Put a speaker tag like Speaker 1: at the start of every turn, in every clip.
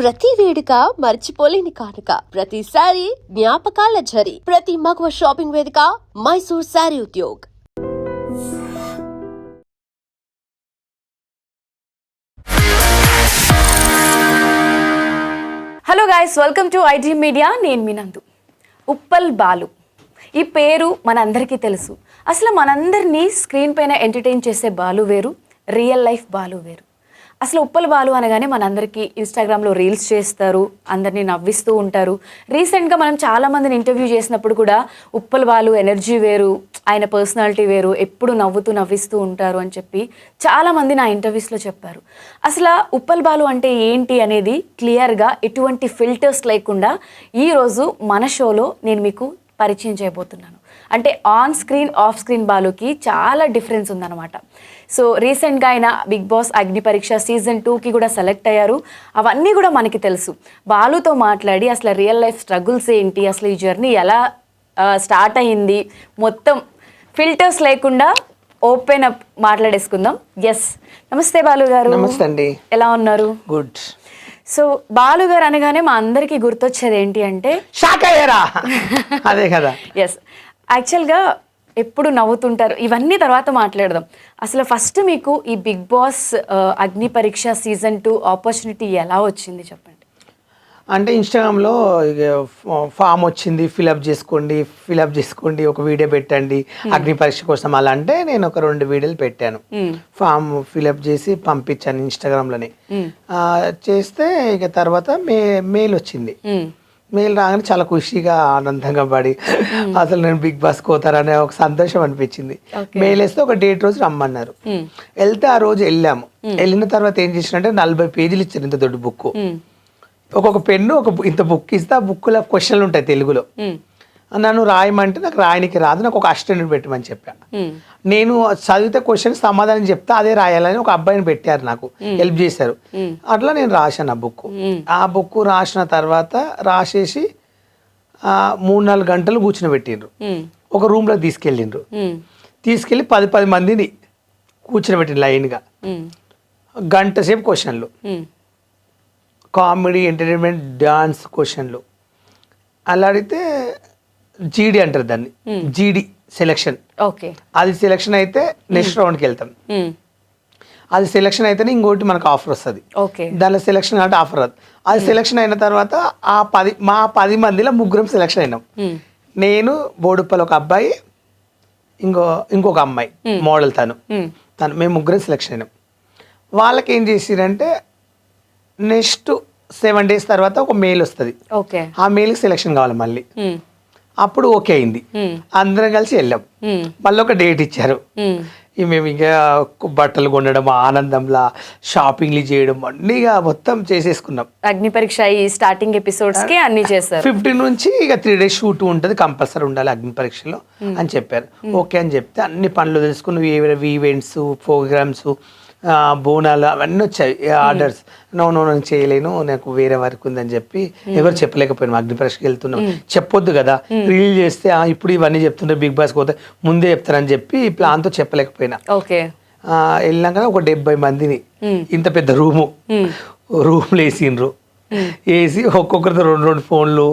Speaker 1: ప్రతి వేడుక మర్చిపోలేని కానుక, ప్రతిసారి జ్ఞాపకాల ఝరి, ప్రతి మగువ షాపింగ్ వేదిక Mysore sari Udyog.
Speaker 2: Hello guys, welcome to iDream media. నేను మీ నందు. ఉప్పల్ బాలు ఈ పేరు మనందరికీ తెలుసు. అసలు మనందరినీ స్క్రీన్ పైన ఎంటర్టైన్ చేసే బాలు వేరు, రియల్ లైఫ్ బాలు వేరు. అసలు ఉప్పల్ బాలు అనగానే మనందరికీ ఇన్స్టాగ్రామ్లో రీల్స్ చేస్తారు, అందరినీ నవ్విస్తూ ఉంటారు. రీసెంట్గా మనం చాలామందిని ఇంటర్వ్యూ చేసినప్పుడు కూడా ఉప్పల్ బాలు ఎనర్జీ వేరు, ఆయన పర్సనాలిటీ వేరు, ఎప్పుడు నవ్విస్తూ ఉంటారు అని చెప్పి చాలామంది నా ఇంటర్వ్యూస్లో చెప్పారు. అసలు ఉప్పల్ బాలు అంటే ఏంటి అనేది క్లియర్గా ఎటువంటి ఫిల్టర్స్ లేకుండా ఈరోజు మన షోలో నేను మీకు పరిచయం చేయబోతున్నాను. అంటే ఆన్ స్క్రీన్ ఆఫ్ స్క్రీన్ బాలుకి చాలా డిఫరెన్స్ ఉందన్నమాట. సో రీసెంట్గా ఆయన బిగ్ బాస్ అగ్ని పరీక్ష సీజన్ 2కి కూడా సెలెక్ట్ అయ్యారు. అవన్నీ కూడా మనకి తెలుసు. బాలుతో మాట్లాడి అసలు రియల్ లైఫ్ స్ట్రగుల్స్ ఏంటి, అసలు ఈ జర్నీ ఎలా స్టార్ట్ అయ్యింది, మొత్తం ఫిల్టర్స్ లేకుండా ఓపెన్ అప్ మాట్లాడేసుకుందాం. ఎస్, నమస్తే బాలు గారు.
Speaker 3: నమస్తే అండి.
Speaker 2: ఎలా ఉన్నారు?
Speaker 3: గుడ్.
Speaker 2: సో బాలు గారు అనగానే మా అందరికీ గుర్తొచ్చేది ఏంటి అంటే
Speaker 3: షాక్ అయ్యారా? అదే కదా.
Speaker 2: ఎస్, యాక్చువల్గా ఎప్పుడు నవ్వుతుంటారు, ఇవన్నీ తర్వాత మాట్లాడదాం. అసలు ఫస్ట్ మీకు ఈ బిగ్ బాస్ అగ్ని పరీక్ష సీజన్ 2 ఆపర్చునిటీ ఎలా వచ్చింది చెప్పండి.
Speaker 3: అంటే ఇన్స్టాగ్రామ్లో ఫామ్ వచ్చింది, ఫిలప్ చేసుకోండి, ఒక వీడియో పెట్టండి అగ్ని పరీక్ష కోసం. అలా అంటే నేను ఒక 2 వీడియోలు పెట్టాను, ఫామ్ ఫిలప్ చేసి పంపించాను ఇన్స్టాగ్రామ్లోనే. చేస్తే ఇక తర్వాత మెయిల్ వచ్చింది. మెయిల్ రాగానే చాలా ఖుషిగా ఆనందంగా పడి అసలు నేను బిగ్ బాస్ పోతారనే ఒక సంతోషం అనిపించింది. మెయిల్ వేస్తే ఒక డేట్ రోజు రమ్మన్నారు. వెళ్తే ఆ రోజు వెళ్ళాము. వెళ్ళిన తర్వాత ఏం చేసినంటే 40 పేజీలు ఇచ్చారు, ఇంత దొడ్డు బుక్. ఒక్కొక్క పెన్ను ఇంత బుక్ ఇస్తే ఆ బుక్లో క్వశ్చన్లు ఉంటాయి తెలుగులో. నన్ను రాయమంటే నాకు రాయనికి రాదు, నాకు ఒక అసిస్టెంట్ పెట్టమని చెప్పా. నేను చదివితే క్వశ్చన్ సమాధానం చెప్తా, అదే రాయాలని ఒక అబ్బాయిని పెట్టారు, నాకు హెల్ప్ చేశారు. అట్లా నేను రాశాను ఆ బుక్ రాసిన తర్వాత రాసేసి 3-4 గంటలు కూర్చుని ఒక రూమ్లో తీసుకెళ్ళి 10 మందిని కూర్చుని లైన్గా. గంట సేపు క్వశ్చన్లు, కామెడీ, ఎంటర్టైన్మెంట్, డాన్స్ క్వశ్చన్లు. అలా అడిగితే జీడీ అంటారు దాన్ని, జీడీ సెలెక్షన్. అది సెలెక్షన్ అయితే నెక్స్ట్ రౌండ్కి వెళ్తాం. అది సెలెక్షన్ అయితేనే ఇంకోటి మనకు ఆఫర్ వస్తుంది. దానిలో సెలెక్షన్ అంటే ఆఫర్ రాదు. అది సెలెక్షన్ అయిన తర్వాత మా 10 మందిలో 3 సెలెక్షన్ అయినాం. నేను, బోడుప్పల్ ఒక అబ్బాయి, ఇంకొక అమ్మాయి మోడల్, తను మేము 3 సెలెక్షన్ అయినాం. వాళ్ళకి ఏం చేసిరంటే నెక్స్ట్ 7 days తర్వాత ఒక మెయిల్ వస్తుంది. ఆ మెయిల్కి సెలెక్షన్ కావాలి మళ్ళీ. అప్పుడు ఓకే అయింది, అందరం కలిసి వెళ్ళాం. మళ్ళీ ఒక డేట్ ఇచ్చారు. మేము ఇంకా బట్టలు కొనడం, ఆనందంలా షాపింగ్లు చేయడం అన్నీ మొత్తం చేసేసుకున్నాం.
Speaker 2: అగ్ని పరీక్ష ఈ స్టార్టింగ్ ఎపిసోడ్స్ కి అన్ని చేస్తారు. 15
Speaker 3: నుంచి ఇక 3 days షూట్ ఉంటుంది, కంపల్సరీ ఉండాలి అగ్ని పరీక్షలో అని చెప్పారు. ఓకే అని చెప్తే అన్ని పనులు తెలుసుకుని ఈవెంట్స్, ప్రోగ్రామ్స్, బోనాలు అవన్నీ వచ్చాయి ఆర్డర్స్. నేను చేయలేను, నాకు వేరే వర్క్ ఉందని చెప్పి ఎవరు చెప్పలేకపోయినా. అగ్ని పరీక్షకి వెళ్తున్నాం, చెప్పొద్దు కదా, రిలీజ్ చేస్తే ఇప్పుడు ఇవన్నీ చెప్తుంటే బిగ్ బాస్ పోతే ముందే చెప్తారని చెప్పి ప్లాన్తో చెప్పలేకపోయినా. వెళ్ళినాక ఒక 70 మందిని ఇంత పెద్ద రూమ్లు వేసిండ్రు. వేసి ఒక్కొక్కరితో 2 ఫోన్లు,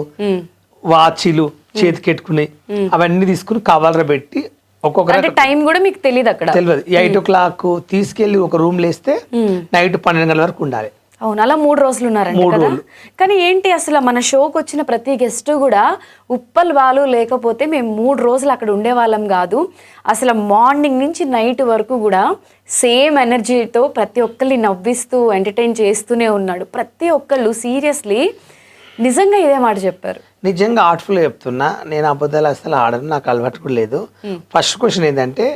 Speaker 3: వాచీలు చేతికెట్టుకుని అవన్నీ తీసుకుని కవర్లో పెట్టి ఒక్కొక్కరు.
Speaker 2: టైం కూడా మీకు తెలియదు, అక్కడ
Speaker 3: తెలియదు. 8 o'clock తీసుకెళ్లి ఒక రూమ్ లేస్తే నైట్ 12 గంటల వరకు ఉండాలి.
Speaker 2: అవును, అలా 3 రోజులు ఉన్నారండి కదా. కానీ ఏంటి, అసలు మన షోకి వచ్చిన ప్రతి గెస్ట్ కూడా ఉప్పల్ బాలు లేకపోతే మేము 3 రోజులు అక్కడ ఉండేవాళ్ళం కాదు. అసలు మార్నింగ్ నుంచి నైట్ వరకు కూడా సేమ్ ఎనర్జీతో ప్రతి ఒక్కరిని నవ్విస్తూ ఎంటర్టైన్ చేస్తూనే ఉన్నాడు. ప్రతి ఒక్కళ్ళు సీరియస్లీ నిజంగా ఇదే మాట చెప్పారు.
Speaker 3: నిజంగా ఆర్ట్ఫుల్గా చెప్తున్నా, నేను అబద్ధాలు అసలు ఆడను, నాకు అలవాటు కూడా లేదు. ఫస్ట్ క్వశ్చన్ ఏంటంటే,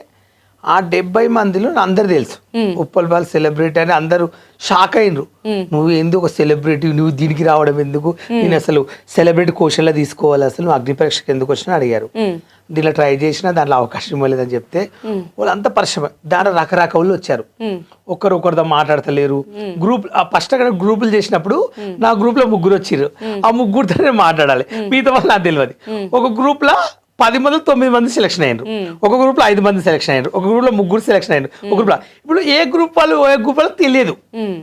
Speaker 3: ఆ 70 మందిలో అందరు తెలుసు ఉప్పల్ బాలు సెలబ్రిటీ అని. అందరూ షాక్ అయినరు, నువ్వు ఎందుకు ఒక సెలబ్రిటీ, నువ్వు దీనికి రావడం ఎందుకు, నేను అసలు సెలబ్రిటీ క్వశ్చన్లో తీసుకోవాలి, అసలు నువ్వు అగ్ని పరీక్షకు ఎందుకు వచ్చినా అడిగారు. దీనిలో ట్రై చేసినా దాంట్లో అవకాశం ఇవ్వలేదని చెప్తే వాళ్ళంతా పరిశ్రమ. దాంట్లో రకరకాలు వచ్చారు, ఒకరితో మాట్లాడతలేరు. ఫస్ట్ అక్కడ గ్రూపులు చేసినప్పుడు నా గ్రూప్ లో 3 వచ్చారు. ఆ 3తోనే మాట్లాడాలి, మిగతా వాళ్ళు నాకు తెలియదు. ఒక గ్రూప్ లో 10 మంది 9 మంది సెలెక్షన్ అయ్యారు. ఒక గ్రూప్ లో 5 మంది సెలెక్షన్ అయ్యారు, ఒక గ్రూప్ లో 3 సెలెక్షన్ అయ్యారు, ఒక గ్రూప్ లో. ఇప్పుడు ఏ గ్రూప్ వాళ్ళకి తెలియదు.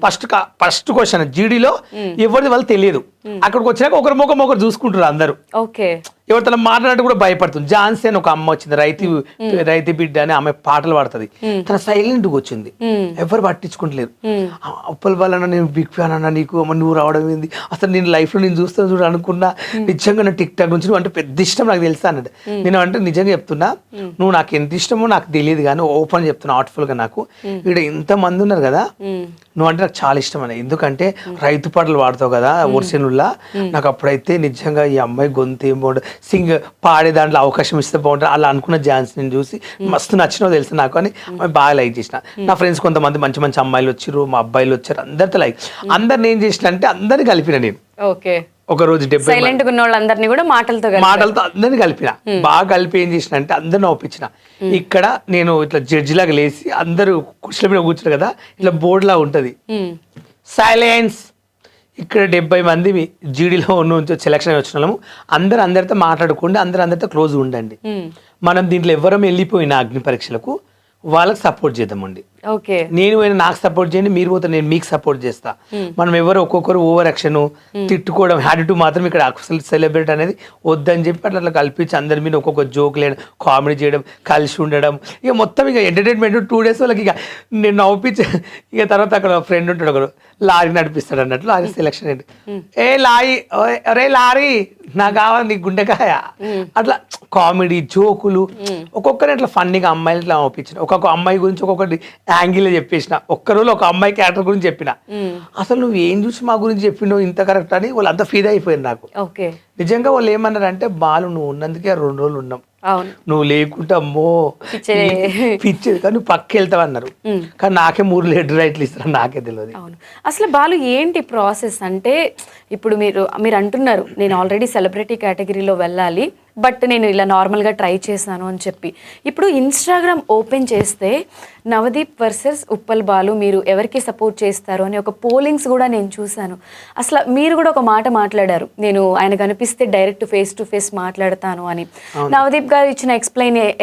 Speaker 3: ఫస్ట్ క్వశ్చన్ జీడీలో ఎవరిది వాళ్ళు తెలియదు. అక్కడికి వచ్చినాక ఒకరి ముఖం ఒకరు చూసుకుంటారు అందరూ. ఎవరు తన మాట్లాడినట్టు కూడా భయపడుతుంది. ఝాన్సీ అని ఒక అమ్మ వచ్చింది, రైతు బిడ్డ అని ఆమె పాటలు పాడుతుంది. తన సైలెంట్ గా వచ్చింది, ఎవరు పట్టించుకుంటలేరు. ఉప్పల్ బాలన్న నేను బిగ్ ఫ్యాన్ అన్న, నీకు అమ్మ నువ్వు రావడం ఏంది, అసలు నేను లైఫ్ లో నేను చూస్తాను చూడ అనుకున్నా, నిజంగా నా టిక్ టాక్ నుంచి నువ్వు అంటే పెద్ద ఇష్టం నాకు తెలుసా అన్నది. నేను అంటే నిజంగా చెప్తున్నా, నువ్వు నాకు ఎంత ఇష్టమో నాకు తెలియదు కానీ ఓపెన్ చెప్తున్నా హార్ట్ఫుల్ గా, నాకు ఇక్కడ ఎంత మంది ఉన్నారు కదా, నువ్వు అంటే నాకు చాలా ఇష్టం అని. ఎందుకంటే రైతు పాటలు పాడతావు కదా ఓర్సేనుల్లా, నాకు అప్పుడైతే నిజంగా ఈ అమ్మాయి గొంతు ఏం బాగుంటుంది, పాడే దాంట్లో అవకాశం ఇస్తే బాగుంటుంది అలా అనుకున్న ఝాన్సీ నేను చూసి మస్తు నచ్చినో తెలుసు నాకు అని బాగా లైక్ చేసిన. నా ఫ్రెండ్స్ కొంతమంది మంచి మంచి అమ్మాయిలు వచ్చారు, మా అబ్బాయిలు వచ్చారు, అందరితో లైక్. అందరిని ఏం చేసిన అంటే అందరిని కలిపిన నేను. ఒక రోజు
Speaker 2: 70 కూడా మాటలతో
Speaker 3: అందరిని కలిపిన. బాగా కలిపి ఏం చేసిన అంటే అందరిని ఒప్పించిన. ఇక్కడ నేను ఇట్లా జడ్జి లాగా లేసి అందరూ కుర్చీల మీద కూర్చున్నారు కదా, ఇట్లా బోర్డు లా ఉంటది, సైలెన్స్. ఇక్కడ 70 మంది జీడీలో నుంచి సెలక్షన్ వచ్చిన వాళ్ళము అందరితో మాట్లాడుకోండి, అందరితో క్లోజ్ ఉండండి. మనం దీంట్లో ఎవరం వెళ్ళిపోయిన అగ్ని పరీక్షలకు వాళ్ళకి సపోర్ట్ చేద్దామండి. నేను నాకు సపోర్ట్ చేయండి, మీరు పోతే నేను మీకు సపోర్ట్ చేస్తా. మనం ఎవరు ఒక్కొక్కరు ఓవర్ యాక్షన్ తిట్టుకోవడం యాటిట్యూడ్ మాత్రం ఇక్కడ సెలబ్రేట్ అనేది వద్దని చెప్పి అట్లా కల్పించి అందరి మీద ఒక్కొక్క జోక్ లేడం, కామెడీ చేయడం, కలిసి ఉండడం, ఇక మొత్తం ఇక ఎంటర్టైన్మెంట్ 2 days వాళ్ళకి. ఇక నేను నవ్వుపించి ఇక తర్వాత అక్కడ ఫ్రెండ్ ఉంటాడు ఒకరు, లారీ నడిపిస్తాడు అన్నట్లు. లారీ సెలక్షన్ ఏంటి, ఏ లారీ, అరే లారీ నాకు కావాలి నీ గుండెకాయ, అట్లా కామెడీ జోకులు ఒక్కొక్కరి అట్లా ఫన్నీగా అమ్మాయిలు ఇట్లా నవ్వుపించిన. ఒక్కొక్క అమ్మాయి గురించి ఒక్కొక్కటి యాంగిల్ చెప్పేసిన. ఒక్క రోజు ఒక అమ్మాయి క్యారెక్టర్ గురించి చెప్పిన, అసలు నువ్వు ఏం చూసి మా గురించి చెప్పినావు ఇంత కరెక్ట్ అని వాళ్ళంతా ఫీల్ అయిపోయింది నాకు. నిజంగా వాళ్ళు ఏమన్నారు అంటే, బాలు నువ్వు ఉన్నందుకే 2 రోజులు ఉన్నాం, నువ్వు లేకుంటే అమ్మో పిచ్చేది కానీ నువ్వు పక్క వెళ్తావు అన్నారు. కానీ నాకే 3 లెటర్ రైట్లు ఇస్తారు, నాకే తెలియదు.
Speaker 2: అసలు బాలు ఏంటి ప్రాసెస్ అంటే, ఇప్పుడు మీరు అంటున్నారు నేను ఆల్రెడీ సెలబ్రిటీ కేటగిరీలో వెళ్ళాలి, బట్ నేను ఇలా నార్మల్గా ట్రై చేశాను అని చెప్పి. ఇప్పుడు ఇన్స్టాగ్రామ్ ఓపెన్ చేస్తే నవదీప్ వర్సెస్ ఉప్పల్ బాలు మీరు ఎవరికి సపోర్ట్ చేస్తారు అని ఒక పోలింగ్స్ కూడా నేను చూశాను. అసలు మీరు కూడా ఒక మాట మాట్లాడారు, నేను ఆయన కనిపిస్తే డైరెక్ట్ ఫేస్ టు ఫేస్ మాట్లాడతాను అని. నవదీప్ గారు ఇచ్చిన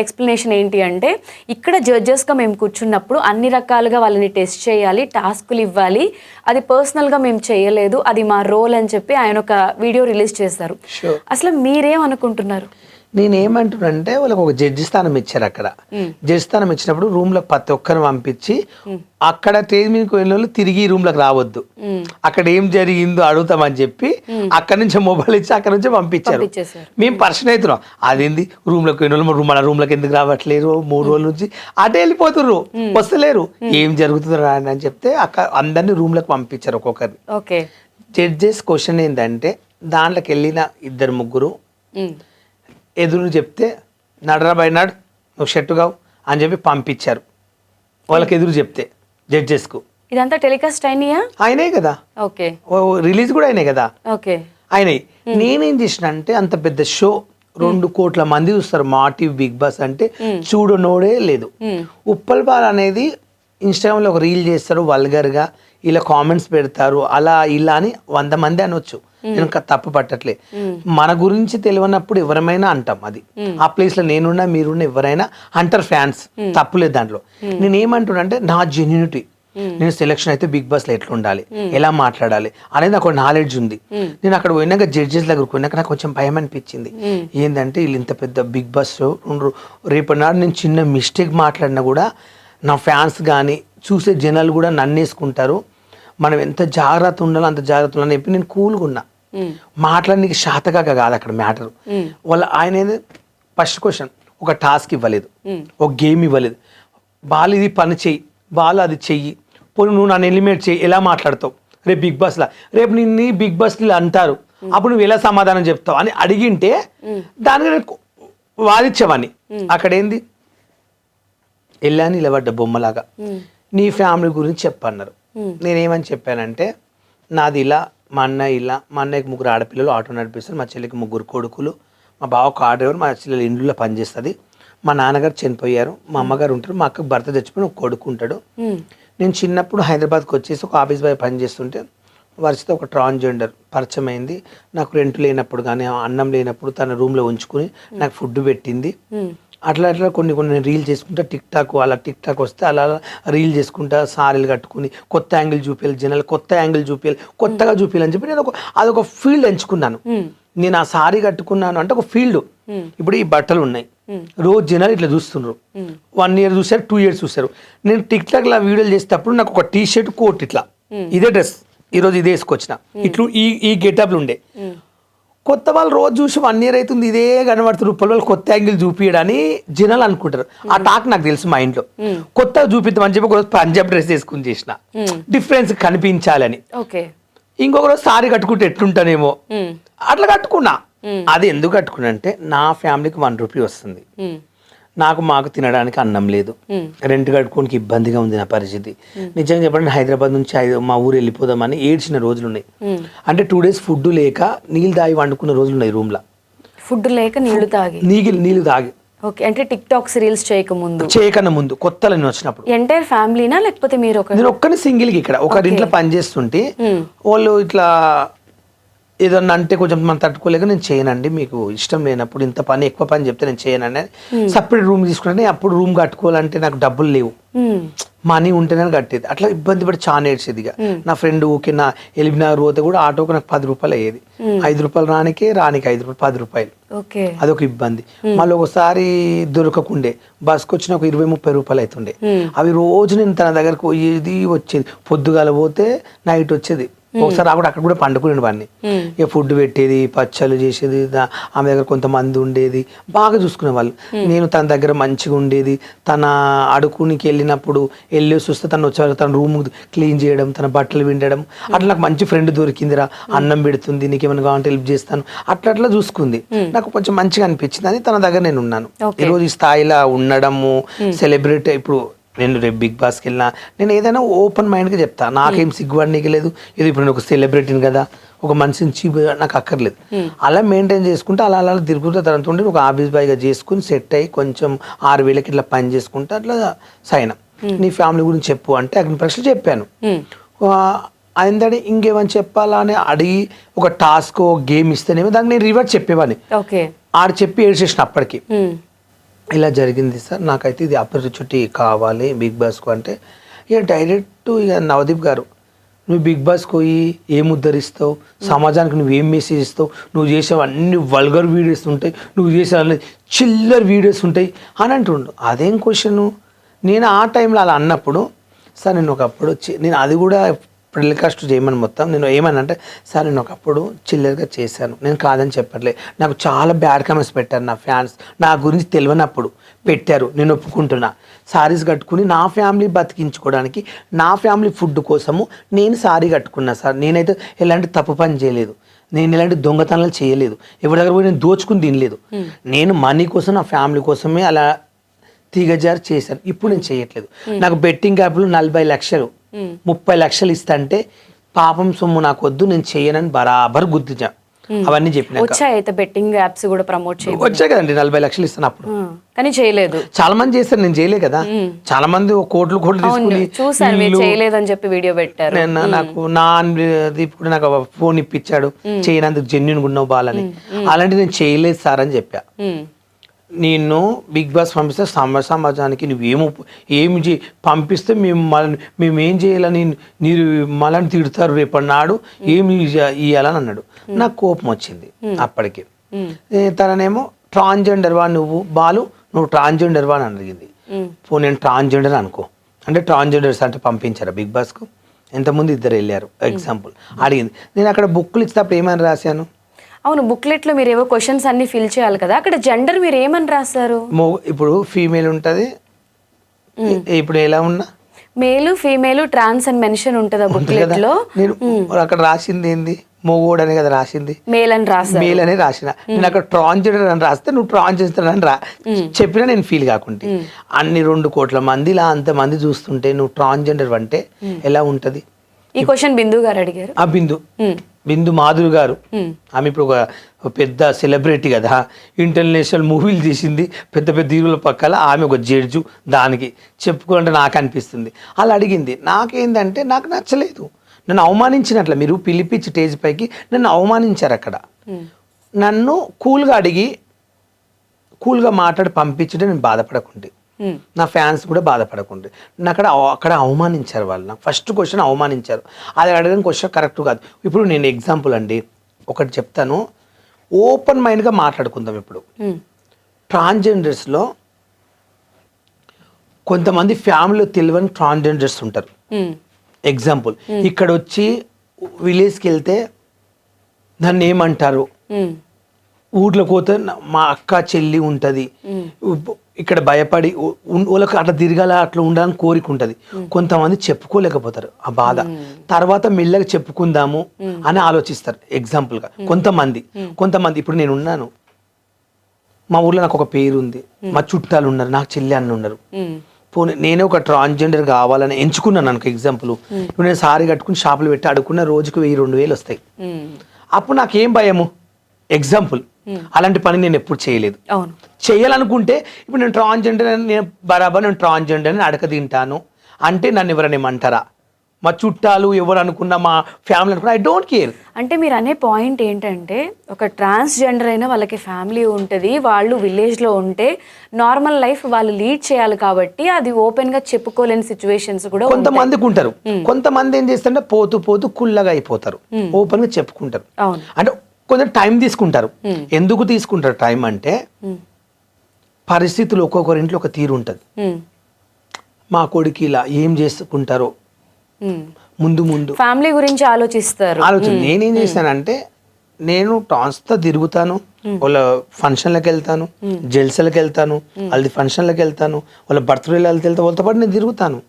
Speaker 2: ఎక్స్ప్లెనేషన్ ఏంటి అంటే, ఇక్కడ జడ్జెస్గా మేము కూర్చున్నప్పుడు అన్ని రకాలుగా వాళ్ళని టెస్ట్ చేయాలి, టాస్కులు ఇవ్వాలి, అది పర్సనల్గా మేము చేయలేదు, అది మా రోల్ అని చెప్పి ఆయన ఒక వీడియో రిలీజ్ చేశారు. అసలు మీరేమనుకుంటున్నారు?
Speaker 3: నేనేమంటున్నానంటే, వాళ్ళకి ఒక జడ్జి స్థానం ఇచ్చారు. అక్కడ జడ్జి స్థానం ఇచ్చినప్పుడు రూమ్ లో ప్రతి ఒక్కరిని పంపించి అక్కడ స్టేజ్ మీదకి వెళ్ళిన వాళ్ళు తిరిగి రూమ్ లోకి రావద్దు, అక్కడ ఏం జరిగిందో అడుగుతామని చెప్పి అక్కడి నుంచి మొబైల్ ఇచ్చి అక్కడ నుంచి పంపించారు. మేము పర్సన్ అవుతున్నాం, అదేంది రూమ్ లోకి వెళ్ళిన వాళ్ళు మన రూమ్ లోకి ఎందుకు రావట్లేరు, 3 రోజుల నుంచి అటే వెళ్ళిపోతుర్రు, వస్తలేరు, ఏం జరుగుతుందో అని చెప్తే అక్కడ అందరినీ రూమ్ లోకి పంపించారు ఒక్కొక్కరిని. జడ్జెస్ క్వశ్చన్ ఏంటంటే, దాంట్లోకి వెళ్ళిన 2-3 ఎదురు చెప్తే నడరా బై నడ్ నువ్వు షెట్టుగావు అని చెప్పి పంపించారు వాళ్ళకి ఎదురు చెప్తే జడ్జెస్కు.
Speaker 2: ఇదంతా టెలికాస్ట్ అయినాయా?
Speaker 3: అయినాయి కదా, రిలీజ్ కూడా అయినాయి కదా, అయినాయి. నేనేం చేసిన అంటే, అంత పెద్ద షో 2 కోట్ల మంది చూస్తారు మా టీవీ బిగ్ బాస్ అంటే, చూడనోడే లేదు. ఉప్పల్ బాల్ అనేది ఇన్స్టాగ్రామ్లో ఒక రీల్ చేస్తారు వల్గర్గా, ఇలా కామెంట్స్ పెడతారు, అలా ఇలా అని 100 మంది అనొచ్చు, నేను తప్పు పట్టట్లే. మన గురించి తెలియనప్పుడు ఎవరైనా అంటాం, అది ఆ ప్లేస్ లో నేనున్నా మీరున్నా ఎవరైనా అంటారు ఫ్యాన్స్, తప్పులేదు దాంట్లో. నేనేమంటున్నా అంటే, నా జెన్యూనిటీ, నేను సెలెక్షన్ అయితే బిగ్ బాస్ లో ఎట్లా ఉండాలి, ఎలా మాట్లాడాలి అనేది నాకు నాలెడ్జ్ ఉంది. నేను అక్కడ పోయినాక జడ్జెస్ దగ్గరకు పోయినాక నాకు కొంచెం భయం అనిపించింది. ఏంటంటే వీళ్ళు ఇంత పెద్ద బిగ్ బాస్ షో, రేపటి నాడు నేను చిన్న మిస్టేక్ మాట్లాడినా కూడా నా ఫ్యాన్స్ కానీ చూసే జనాలు కూడా నన్నేసుకుంటారు, మనం ఎంత జాగ్రత్త ఉండాలో అంత జాగ్రత్త ఉండాలని చెప్పి నేను కూల్గా ఉన్నా. మాట్లాడడానికి శాతకాక కాదు అక్కడ మ్యాటర్. వాళ్ళ ఆయన ఫస్ట్ క్వశ్చన్ ఒక టాస్క్ ఇవ్వలేదు, ఒక గేమ్ ఇవ్వలేదు, బాలు ఇది పని చెయ్యి, బాలు అది చెయ్యి, పోనీ నువ్వు నన్ను ఎలిమినేట్ చెయ్యి, ఎలా మాట్లాడతావు రేపు బిగ్ బాస్లో, రేపు నిన్ను బిగ్ బాస్లో అంటారు, అప్పుడు నువ్వు ఎలా సమాధానం చెప్తావు అని అడిగింటే దానికి వాదించేవాడిని. అక్కడ ఏంది వెళ్ళాను నిలబడ్డ బొమ్మలాగా, నీ ఫ్యామిలీ గురించి చెప్పన్నారు. నేనేమని చెప్పానంటే, నాది ఇలా, మా అన్నయ్య ఇలా, మా అన్నయ్యకి 3 ఆడపిల్లలు ఆటో నడిపిస్తారు, మా చెల్లికి 3 కొడుకులు, మా బావ కార్ డ్రైవర్, మా చెల్లెలు ఇండ్లలో పనిచేస్తుంది, మా నాన్నగారు చనిపోయారు, మా అమ్మగారు ఉంటారు, మా అక్కకి భర్త చచ్చిపోయిన ఒక కొడుకు ఉంటాడు. నేను చిన్నప్పుడు హైదరాబాద్కి వచ్చేసి ఒక ఆఫీస్ బాయ్ పని చేస్తుంటే వర్షిత ఒక ట్రాన్స్జెండర్ పరిచయం అయింది. నాకు రెంట్ లేనప్పుడు కానీ అన్నం లేనప్పుడు తన రూమ్లో ఉంచుకుని నాకు ఫుడ్ పెట్టింది. అట్లా కొన్ని నేను రీల్ చేసుకుంటా, టిక్ టాక్ వస్తే అలా రీల్ చేసుకుంటా, సారీలు కట్టుకుని కొత్త యాంగిల్ చూపించాలి, జనాలు కొత్త యాంగిల్ చూపించాలి, కొత్తగా చూపించాలని చెప్పి నేను అదొక ఫీల్డ్ ఎంచుకున్నాను. నేను ఆ సారీ కట్టుకున్నాను అంటే ఒక ఫీల్డ్. ఇప్పుడు ఈ బట్టలు ఉన్నాయి, రోజు జనాలు ఇట్లా చూస్తున్నారు, 1 year చూసారు, 2 years చూసారు. నేను టిక్ టాక్ లా వీడియోలు చేసేటప్పుడు నాకు ఒక టీ షర్ట్ కోట్ ఇట్లా ఇదే డ్రెస్ ఈరోజు ఇదే వేసుకొచ్చిన, ఇట్లు ఈ గెటప్లు ఉండే. కొత్త వాళ్ళు రోజు చూసి 1 year అవుతుంది ఇదే కనబడుతున్నారు, వాళ్ళు కొత్త యాంగిల్ చూపించడని జనాలు అనుకుంటారు. ఆ టాక్ నాకు తెలుసు మైండ్ లో. కొత్తగా చూపిద్దామని చెప్పి ఒకరోజు పంజాబ్ డ్రెస్ వేసుకుని చేసిన, డిఫరెన్స్ కనిపించాలని. ఇంకొక రోజు సారీ కట్టుకుంటే ఎట్లుంటానేమో అట్లా కట్టుకున్నా. అది ఎందుకు కట్టుకున్నా అంటే నా ఫ్యామిలీకి 1 రూపీ వస్తుంది, మాకు తినడానికి అన్నం లేదు, రెంట్ కట్టుకోనికి ఇబ్బందిగా ఉంది నా పరిస్థితి. నిజంగా చెప్పండి, హైదరాబాద్ నుంచి మా ఊరు వెళ్ళిపోదామని ఏడ్చిన రోజులు ఉన్నాయి. అంటే 2 days ఫుడ్ లేక నీళ్ళు తాగి వండుకున్న రోజులు ఉన్నాయి రూమ్ లో.
Speaker 2: ఫుడ్ లేక నీళ్లు తాగి. ఓకే, అంటే టిక్ టాక్స్ రీల్స్ చేయకన్నా ముందు కొత్తలో నేను వచ్చినప్పుడు. ఎంటైర్ ఫ్యామిలీనా లేకపోతే మీరు?
Speaker 3: నేను ఒక్కని సింగిల్గా ఇక్కడ ఒకరింట్లో పని చేస్తుంటే వాళ్ళు ఇట్లా ఏదన్నా అంటే కొంచెం మనం తట్టుకోలేక నేను చేయనండి, మీకు ఇష్టం లేనప్పుడు ఇంత పని ఎక్కువ పని చెప్తే నేను చేయనండి. సపరేట్ రూమ్ తీసుకుంటే అప్పుడు రూమ్ కట్టుకోవాలంటే నాకు డబ్బులు లేవు, మనీ ఉంటేనే కట్టేది. అట్లా ఇబ్బంది పడి చాలా ఏడ్చేది. ఇక నా ఫ్రెండ్ ఊకే నా ఎలిబినగర్ పోతే కూడా ఆటోకి నాకు 10 రూపాయలు అయ్యేది. 5 రూపాయలు రానికి 5 రూపాయలు, 10 రూపాయలు. అదొక ఇబ్బంది. మళ్ళీ ఒకసారి దొరకకుండే బస్కి వచ్చిన ఒక 20-30 రూపాయలు అవుతుండే. అవి రోజు నేను తన దగ్గరకు పోయేది వచ్చేది. పొద్దుగాల పోతే నైట్ వచ్చేది. ఒకసారి అక్కడ కూడా పండుకునే వాడిని. ఇక ఫుడ్ పెట్టేది, పచ్చళ్ళు చేసేది, ఆమె దగ్గర కొంతమంది ఉండేది, బాగా చూసుకునే వాళ్ళు. నేను తన దగ్గర మంచిగా ఉండేది. తన అడుకునికి వెళ్ళినప్పుడు వెళ్ళేసి వస్తే తను వచ్చేవాళ్ళు, తన రూమ్ క్లీన్ చేయడం, తన బట్టలు విండడం. అట్లా నాకు మంచి ఫ్రెండ్ దొరికిందిరా, అన్నం పెడుతుంది, నీకేమైనా కావాలంటే హెల్ప్ చేస్తాను, అట్లా చూసుకుంది. నాకు కొంచెం మంచిగా అనిపించింది అని తన దగ్గర నేను ఉన్నాను. ఈరోజు ఈ స్థాయిలో ఉండడము, సెలబ్రిటీ. ఇప్పుడు నేను రేపు బిగ్ బాస్కి వెళ్ళినా నేను ఏదైనా ఓపెన్ మైండ్గా చెప్తా, నాకేం సిగ్గుపడనీకి లేదు. ఇది ఇప్పుడు నేను ఒక సెలబ్రిటీని కదా, ఒక మనిషిని చీప్ నాకు అక్కర్లేదు. అలా మెయింటైన్ చేసుకుంటే అలా తిరుగుతూ తనతో ఉండి ఒక ఆఫీస్ బాయ్గా చేసుకుని సెట్ అయ్యి కొంచెం 6,000కి ఇట్లా పని చేసుకుంటే అట్లా సైన్. నీ ఫ్యామిలీ గురించి చెప్పు అంటే అగ్ని పరీక్షలు చెప్పాను. అయిందని ఇంకేమని చెప్పాలా అని అడిగి ఒక టాస్క్ గేమ్ ఇస్తేనేమో దానికి నేను రివర్స్ చెప్పేవాడిని. ఆడు చెప్పి ఏడ్చేసిన అప్పటికి, ఇలా జరిగింది సార్, నాకైతే ఇది ఆపర్చునిటీ కావాలి బిగ్ బాస్కు అంటే. ఇక డైరెక్ట్ ఇక నవదీప్ గారు, నువ్వు బిగ్ బాస్కి పోయి ఏం ఉద్ధరిస్తావు, సమాజానికి నువ్వేం మెసేజ్ ఇస్తావు, నువ్వు చేసేవి అన్ని వల్గర్ వీడియోస్ ఉంటాయి, నువ్వు చేసే చిల్లర్ వీడియోస్ ఉంటాయి అని అంటుండు. అదేం క్వశ్చను? నేను ఆ టైంలో అలా అన్నప్పుడు సార్ నేను ఒకప్పుడు నేను అది కూడా టెలికాస్ట్ చేయమని మొత్తం నేను ఏమన్నా అంటే, సార్ నేను ఒకప్పుడు చిల్లర్గా చేశాను, నేను కాదని చెప్పట్లే, నాకు చాలా బ్యాడ్ కామెంట్స్ పెట్టారు నా ఫ్యాన్స్, నా గురించి తెలియనప్పుడు పెట్టారు, నేను ఒప్పుకుంటున్నా. సారీస్ కట్టుకుని నా ఫ్యామిలీ బతికించుకోవడానికి, నా ఫ్యామిలీ ఫుడ్ కోసము నేను సారీ కట్టుకున్నా సార్. నేనైతే ఎలాంటి తప్పు పని చేయలేదు, నేను ఎలాంటి దొంగతనాలు చేయలేదు, ఎవరి దగ్గర పోయి నేను దోచుకుని తినలేదు. నేను మనీ కోసం, నా ఫ్యామిలీ కోసమే అలా తీగజారు చేశాను. ఇప్పుడు నేను చేయట్లేదు. నాకు బెట్టింగ్ యాప్లు 40 లక్షలు 30 లక్షలు ఇస్తా అంటే పాపం సొమ్ము నాకు వద్దు, నేను చేయనని బరాబర్ గుర్తించా. అవన్నీ చెప్పిన
Speaker 2: బెట్టింగ్ యాప్స్ కూడా ప్రమోట్
Speaker 3: వచ్చాయి కదండి, 40 లక్షలు ఇస్తాను అప్పుడు, కానీ చేయలేదు. చాలా మంది చేస్తారు, నేను చేయలే కదా. చాలా మంది కోట్లు
Speaker 2: చేయలేదని చెప్పి వీడియో పెట్టారు.
Speaker 3: నాకు నా ఇప్పుడు నాకు ఫోన్ ఇప్పించాడు, చేయనందుకు జెన్యున్ ఉన్నావు బాలని. అలాంటి నేను చేయలేదు సార్ అని చెప్పా. నేను బిగ్ బాస్ పంపిస్తే సమాజానికి ఏమి పంపిస్తే మేమేం చేయాలని మీరు మళ్ళీ తిడతారు రేపన్నాడు, ఏమి ఇవ్వాలని అన్నాడు. నాకు కోపం వచ్చింది అప్పటికి. తననేమో ట్రాన్స్జెండర్ వా నువ్వు బాలు, నువ్వు ట్రాన్స్జెండర్ వా అని అడిగింది. నేను ట్రాన్స్జెండర్ అనుకో అంటే ట్రాన్స్జెండర్స్ అంటే పంపించారా బిగ్ బాస్కు? ఎంతమంది 2 వెళ్ళారు ఎగ్జాంపుల్ అడిగింది. నేను అక్కడ బుక్లు ఇచ్చినప్పుడు ఏమని రాశాను?
Speaker 2: అవును, బుక్లెట్ లో మీరు ఏవో క్వశ్చన్స్ అన్ని ఫిల్ చేయాలి కదా, అక్కడ జెండర్ మీరు ఏమని రాశారు?
Speaker 3: ఇప్పుడు ఫీమేల్ ఉంటది, ఇప్పుడు ఎలా ఉన్నా
Speaker 2: మేలు ఫీమేల్ ట్రాన్స్ అని మెన్షన్ ఉంటది ఆ బుక్లెట్ లో.
Speaker 3: నేను అక్కడ రాసింది ఏంది? మొగోడు అని కదా రాసింది,
Speaker 2: మేల్ అని
Speaker 3: రాసిన. నేను అక్కడ ట్రాన్స్జెండర్ అని రాస్తే నువ్వు ట్రాన్స్జెండర్ అని చెప్పినా నేను ఫీల్ కాకుంటే, అన్ని 2 కోట్ల మంది ఇలా అంతమంది చూస్తుంటే నువ్వు ట్రాన్స్జెండర్ అంటే ఎలా ఉంటది?
Speaker 2: ఈ క్వశ్చన్ బిందు గారు అడిగారు.
Speaker 3: ఆ బిందు మాధురి గారు, ఆమె ఇప్పుడు ఒక పెద్ద సెలబ్రిటీ కదా, ఇంటర్నేషనల్ మూవీలు తీసింది, పెద్ద పెద్ద హీరోల పక్కల ఆమె ఒక జడ్జు, దానికి చెప్పుకోవాలంటే నాకు అనిపిస్తుంది. అలా అడిగింది. నాకేందంటే నాకు నచ్చలేదు. నన్ను అవమానించినట్ల మీరు పిలిపించి స్టేజ్ పైకి నన్ను అవమానించారు అక్కడ. నన్ను కూల్గా అడిగి కూల్గా మాట్లాడి పంపించడం నేను బాధపడకుంటే, నా ఫ్యాన్స్ కూడా బాధపడకుండే. అక్కడ అవమానించారు వాళ్ళు. నాకు ఫస్ట్ క్వశ్చన్ అవమానించారు. అది అడగడం క్వశ్చన్ కరెక్ట్ కాదు. ఇప్పుడు నేను ఎగ్జాంపుల్ అండి ఒకటి చెప్తాను, ఓపెన్ మైండ్గా మాట్లాడుకుందాం. ఇప్పుడు ట్రాన్స్జెండర్స్లో కొంతమంది ఫ్యామిలీలో తెలియని ట్రాన్స్జెండర్స్ ఉంటారు. ఎగ్జాంపుల్ ఇక్కడ వచ్చి విలేజ్కి వెళ్తే నన్ను ఏమంటారు, ఊర్లోకి పోతే మా అక్క చెల్లి ఉంటుంది, ఇక్కడ భయపడి వాళ్ళకి అట్లా తిరగాల అట్లా ఉండాలని కోరిక ఉంటుంది. కొంతమంది చెప్పుకోలేకపోతారు ఆ బాధ, తర్వాత మెల్లగా చెప్పుకుందాము అని ఆలోచిస్తారు. ఎగ్జాంపుల్గా కొంతమంది ఇప్పుడు నేను ఉన్నాను, మా ఊర్లో నాకు ఒక పేరు ఉంది, మా చుట్టాలు ఉన్నారు, నాకు చెల్లి అన్న ఉన్నారు. పోనీ నేనే ఒక ట్రాన్స్జెండర్ కావాలని ఎంచుకున్నాను అనుకో. ఎగ్జాంపుల్ ఇప్పుడు నేను సారీ కట్టుకుని షాపులు పెట్టి అడుక్కున్న రోజుకు 1000-2000 వస్తాయి. అప్పుడు నాకేం భయము? ఎగ్జాంపుల్ అలాంటి పని నేను ఎప్పుడు చేయలేదు. చేయాలనుకుంటే ఇప్పుడు నేను ట్రాన్స్జెండర్ అని నేను ట్రాన్స్జెండర్ అని అడక తింటాను అంటే నన్ను ఎవరైనా ఏమంటారా? మా చుట్టాలు ఎవరు అనుకున్నా, మా ఫ్యామిలీ అనుకున్నా, ఐ డోంట్ కేర్.
Speaker 2: అంటే మీరు అనే పాయింట్ ఏంటంటే ఒక ట్రాన్స్జెండర్ అయినా వాళ్ళకి ఫ్యామిలీ ఉంటుంది, వాళ్ళు విలేజ్లో ఉంటే నార్మల్ లైఫ్ వాళ్ళు లీడ్ చేయాలి కాబట్టి అది ఓపెన్గా చెప్పుకోలేని సిచ్యువేషన్స్ కూడా
Speaker 3: కొంతమందికి ఉంటారు. కొంతమంది ఏం చేస్తారంటే పోతూ కుల్లగా అయిపోతారు, ఓపెన్గా చెప్పుకుంటారు. అంటే కొంచెం టైం తీసుకుంటారు. ఎందుకు తీసుకుంటారు టైం అంటే పరిస్థితులు ఒక్కొక్కరి ఇంట్లో ఒక తీరు ఉంటుంది. మా కొడుకు ఇలా ఏం చేసుకుంటారో ముందు
Speaker 2: ఫ్యామిలీ గురించి ఆలోచిస్తారు.
Speaker 3: నేనేం చేశానంటే నేను ట్రాన్స్తో తిరుగుతాను, వాళ్ళ ఫంక్షన్లకు వెళ్తాను, జల్సలకు వెళ్తాను, వాళ్ళది ఫంక్షన్లకు వెళ్తాను, వాళ్ళ బర్త్డేలు వెళ్తే వాళ్ళతో పాటు నేను తిరుగుతాను.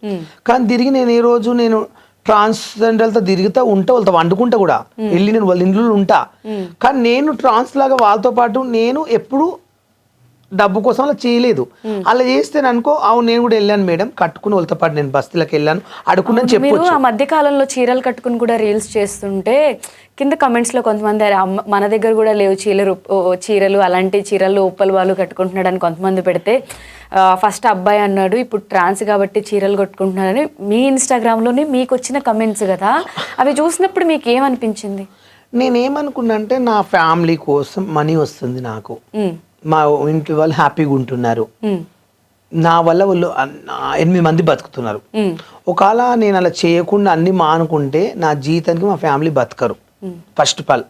Speaker 3: కానీ తిరిగి నేను ఏ రోజు నేను ట్రాన్స్జెండర్లతో తిరుగుతా ఉంటా, వాళ్ళతో వండుకుంటా కూడా, వెళ్ళి నేను వాళ్ళ ఇంట్లో ఉంటా. కానీ నేను ట్రాన్స్ లాగా వాళ్ళతో పాటు నేను ఎప్పుడు డబ్బు కోసం అలా చేయలేదు. అలా చేస్తే అనుకో అవును నేను కూడా వెళ్ళాను మేడం, కట్టుకుని వాళ్ళతో పాటు నేను బస్తీలకు వెళ్ళాను అడుక్కున్నాను చెప్పొచ్చు.
Speaker 2: ఆ మధ్య కాలంలో చీరలు కట్టుకుని కూడా రీల్స్ చేస్తుంటే కింద కమెంట్స్ లో కొంతమంది మన దగ్గర కూడా లేవు చీరలు అలాంటి చీరలు ఉప్పల్ వాళ్ళు కట్టుకుంటున్నాడు అని కొంతమంది పెడితే ఫస్ట్ అబ్బాయి అన్నాడు, ఇప్పుడు ట్రాన్స్ కాబట్టి చీరలు కట్టుకుంటున్నారని మీ ఇన్స్టాగ్రామ్లోనే మీకు వచ్చిన కమెంట్స్ కదా, అవి చూసినప్పుడు మీకు ఏమనిపించింది?
Speaker 3: నేనేమనుకున్నా అంటే నా ఫ్యామిలీ కోసం మనీ వస్తుంది నాకు, మా ఇంటి వాళ్ళు హ్యాపీగా ఉంటున్నారు, నా వల్ల వాళ్ళు 8 మంది బతుకుతున్నారు. ఒకవేళ నేను అలా చేయకుండా అన్ని మానుకుంటే నా జీవితానికి మా ఫ్యామిలీ బతకరు. ఫస్ట్ ఆఫ్ ఆల్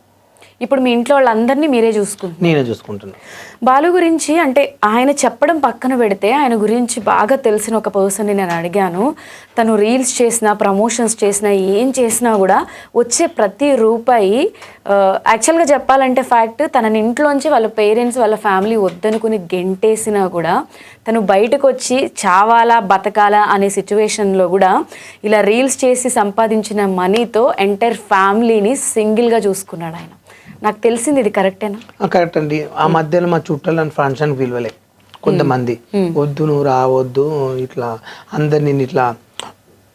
Speaker 2: ఇప్పుడు మీ ఇంట్లో వాళ్ళందరినీ నేనే
Speaker 3: చూసుకుంటున్నాను.
Speaker 2: బాలు గురించి అంటే ఆయన చెప్పడం పక్కన పెడితే ఆయన గురించి బాగా తెలిసిన ఒక పర్సన్ని నేను అడిగాను. తను రీల్స్ చేసినా ప్రమోషన్స్ చేసినా ఏం చేసినా కూడా వచ్చే ప్రతి రూపాయి యాక్చువల్గా చెప్పాలంటే ఫ్యాక్ట్, తన ఇంట్లోంచి వాళ్ళ పేరెంట్స్ వాళ్ళ ఫ్యామిలీ వద్దనుకుని గెంటేసినా కూడా తను బయటకు వచ్చి చావాలా బతకాలా అనే సిచ్యువేషన్లో కూడా ఇలా రీల్స్ చేసి సంపాదించిన మనీతో ఎంటైర్ ఫ్యామిలీని సింగిల్గా చూసుకున్నాడు ఆయన. నాకు తెలిసింది ఇది కరెక్టేనా?
Speaker 3: కరెక్ట్ అండి. ఆ మధ్యలో మా చుట్టాలను ఫంక్షన్ పిలవలే కొంతమంది, వద్దు నువ్వు రావద్దు ఇట్లా అందరినీ ఇట్లా